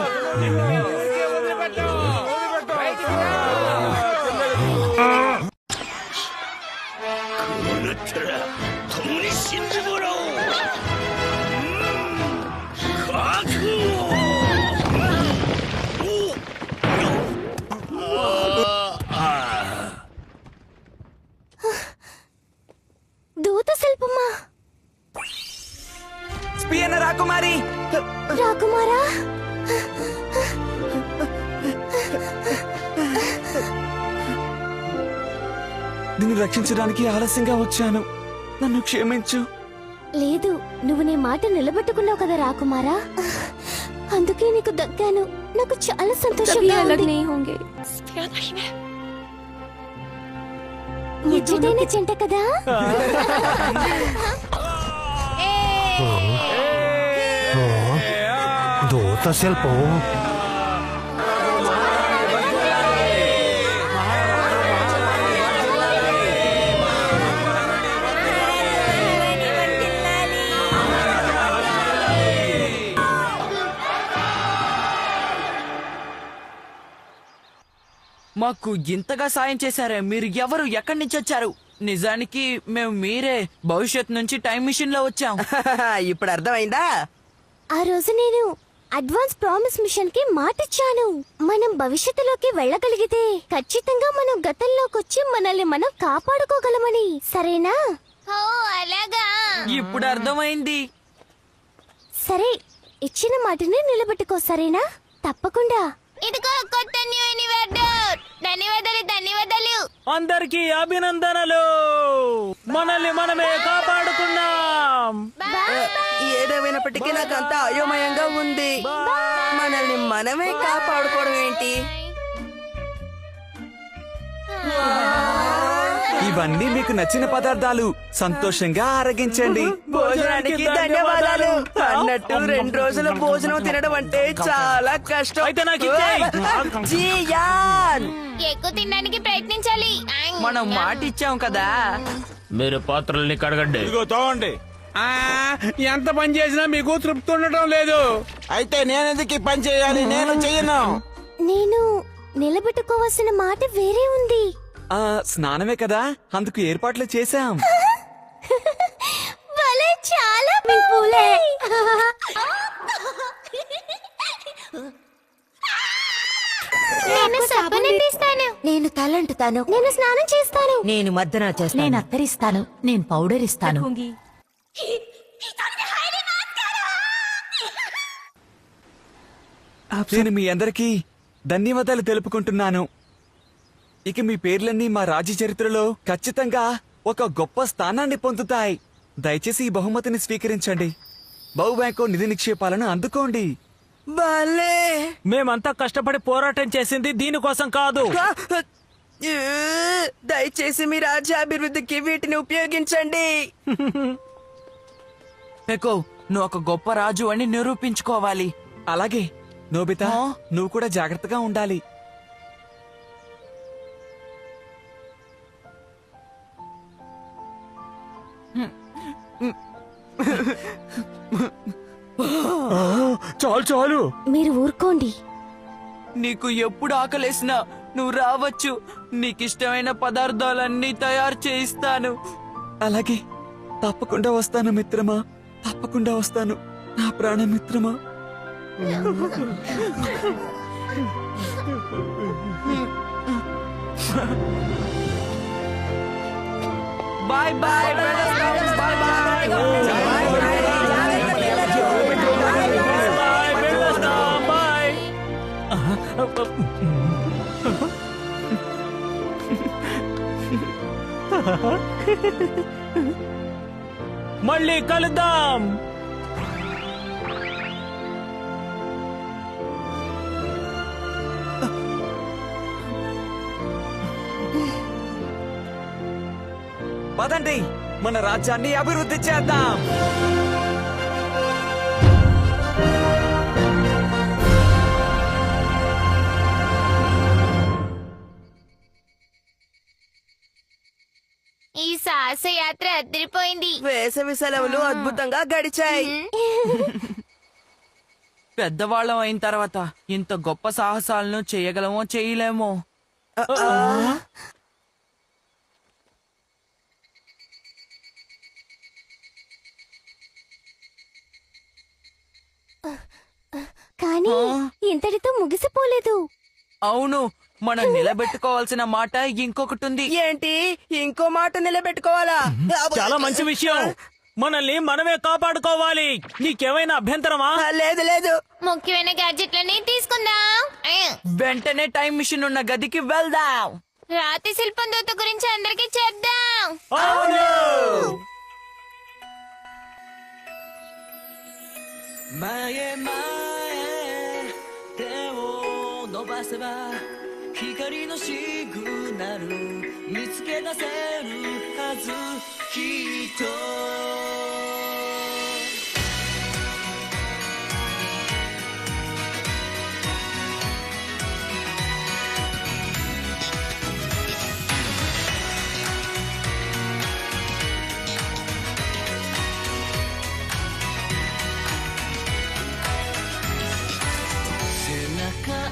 S11: నిన్ను రక్షించడానికి ఆలస్యంగా వచ్చాను. నన్ను క్షమించు.
S1: లేదు, నువ్వు నీ మాట నిలబెట్టుకున్నావు కదా రాకుమారా, అందుకే నీకు దక్కాను. నాకు చాలా సంతోషంగా ఉంది. ముచ్చటైన చెంట కదా.
S8: దూత శిల్పం.
S4: మాకు ఇంతగా సాయం చేశారే, మీరు ఎవరు, ఎక్కడి నుంచి వచ్చారు? నిజానికి మేము మీరే భవిష్యత్ నుంచి టైం మిషన్ లో వచ్చాం.
S2: ఇప్పుడు అర్థమైందా?
S1: ఆ రోజు నేను అడ్వాన్స్ ప్రామిస్ మిషన్ కి మాటిచ్చాను. మనం భవిష్యత్తులోకి వెళ్ళగలిగితే ఖచ్చితంగా మనం గతంలోకి వచ్చి మనల్ని మనం కాపాడుకోగలమని. సరేనా? అలాగా.
S4: ఇప్పుడు అర్థమైంది.
S1: సరే, ఇచ్చిన మాటని నిలబెట్టుకో. సరేనా? తప్పకుండా. ఇదిగో కొత్త న్యూ ఇన్వర్టర్. ధన్యవాదాలు, ధన్యవాదాలు.
S3: అందరికీ అభినందనలు. మనల్ని మనమే కాపాడుకున్నాం.
S2: ఏదేమైనప్పటికీ నాకు అంతా అయోమయంగా ఉంది. మనల్ని మనమే కాపాడుకోవడం ఏంటి?
S11: ఇవన్నీ మీకు నచ్చిన పదార్థాలు. సంతోషంగా ఆరగించండి.
S2: భోజనానికి ధన్యవాదాలు. అన్నట్టు 2 రోజుల భోజనం తినడం అంటే చాలా కష్టం.
S3: అయితే నాకు ఇచ్చేయ్.
S2: జియాన్!
S1: ఎక్కువ తినడానికి ప్రయత్నించాలి.
S4: మనం మాట ఇచ్చాం కదా.
S3: మీరు పాత్రల్ని కడగండి.
S12: ఇదిగో తోండి. ఎంత పని చేసినా మీకు తృప్తి ఉండటం లేదు. అయితే నేనెందుకు ఈ పని చేయాలి? నేను చెయ్యను.
S1: నేను నిలబెట్టుకోవాల్సిన మాట వేరే ఉంది.
S11: స్నానమే కదా, అందుకు ఏర్పాట్లు చేశాం.
S1: భలే, చాలా పూలే. నేను సబ్బుని తీస్తాను.
S5: నేను తలంటుతాను.
S1: నేను స్నానం చేస్తాను.
S5: నేను మద్దన చేస్తాను.
S14: నేను అత్తరిస్తాను. నేను పౌడర్ ఇస్తాను.
S11: నేను మీ అందరికీ ధన్యవాదాలు తెలుపుకుంటున్నాను. ఇక మీ పేర్లన్నీ మా రాజ్య చరిత్రలో ఖచ్చితంగా ఒక గొప్ప స్థానాన్ని పొందుతాయి. దయచేసి ఈ బహుమతిని స్వీకరించండి. బహుబ్యాంకు నిధి నిక్షేపాలను అందుకోండి.
S2: భలే!
S3: మేమంతా కష్టపడి పోరాటం చేసింది దీనికోసం కాదు.
S2: దయచేసి మీ రాజ్యాభివృద్ధికి వీటిని ఉపయోగించండి.
S4: పెకో, నువ్వు ఒక గొప్ప రాజు అని నిరూపించుకోవాలి.
S11: అలాగే నోబితా, నువ్వు కూడా జాగ్రత్తగా ఉండాలి.
S3: చాలు చాలు.
S1: మీరు ఊరుకోండి.
S4: నీకు ఎప్పుడు ఆకలేసినా నువ్వు రావచ్చు. నీకిష్టమైన పదార్థాలన్నీ తయారు చేయిస్తాను.
S11: అలాగే, తప్పకుండా వస్తాను మిత్రమా, తప్పకుండా వస్తాను నా ప్రాణ మిత్రమా.
S4: Bye bye.
S3: మళ్ళీ కలుద్దాం.
S11: పదండి, మన రాజ్యాన్ని అభివృద్ధి చేద్దాం.
S1: ఈ సాహసయాత్ర అదిరిపోయింది.
S2: వేసవి సెలవులు అద్భుతంగా గడిచాయి.
S4: పెద్దవాళ్ళం అయిన తర్వాత ఇంత గొప్ప సాహసాలను చేయగలమో చేయలేమో.
S1: కానీ ఇంతటితో ముగిసిపోలేదు.
S4: అవును, మనం నిలబెట్టుకోవాల్సిన మాట ఇంకొకటి ఉంది.
S2: ఏంటి? ఇంకో మాట నిలబెట్టుకోవాలా?
S3: చాలా మంచి విషయం. మనల్ని మనమే కాపాడుకోవాలి. నీకేమైనా అభ్యంతరమా?
S2: లేదు లేదు.
S1: ముఖ్యమైన గ్యాడ్జెట్లని తీసుకుందాం.
S4: వెంటనే టైం మిషన్ ఉన్న గదికి వెళ్దాం.
S1: రాతి శిల్పం దూత గురించి అందరికీ చెప్దాం.
S13: 光のシグナル見つけ出せるはずきっと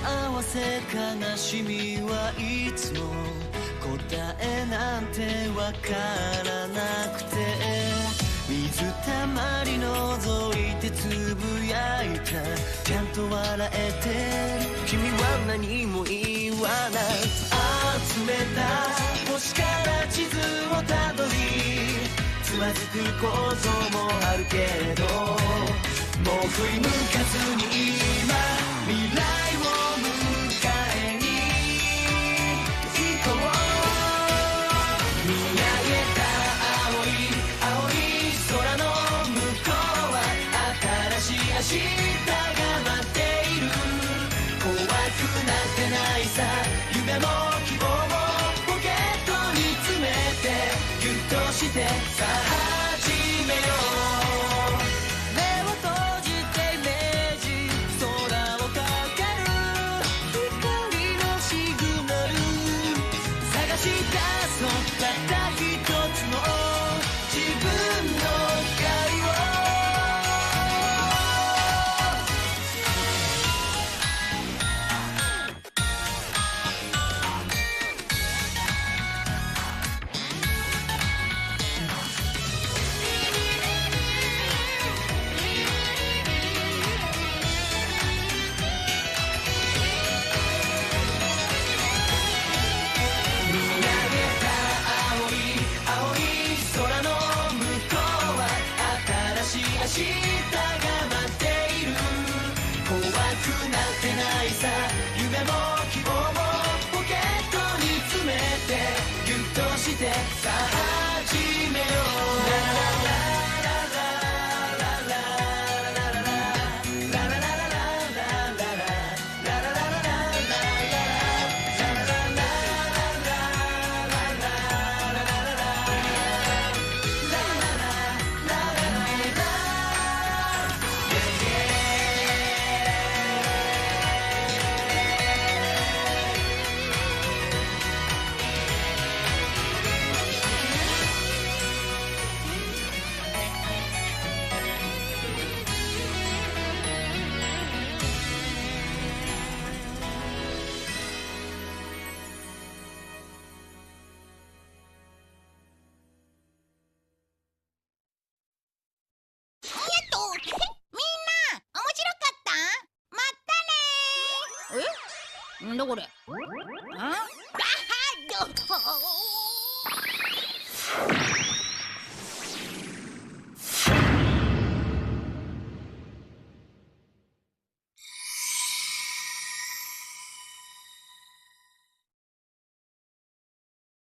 S13: 合わせ悲しみはいつも答えなんてわからなくて水たまり覗いてつぶやいたちゃんと笑えてる君は何も言わない集めた星から地図をたどりつまずくこともあるけどもう振り向かずに今未来明日が待っている怖くなんてないさ夢も希望もポケットに詰めてギュッとしてさあ始めよう目を閉じてイメージ空をかける光のシグナル探し出そうたった一つの自分の光を明日が待っている怖くなんてないさ夢も希望もポケットに詰めてギュッとしてさあ始めよう
S1: なんだこれ。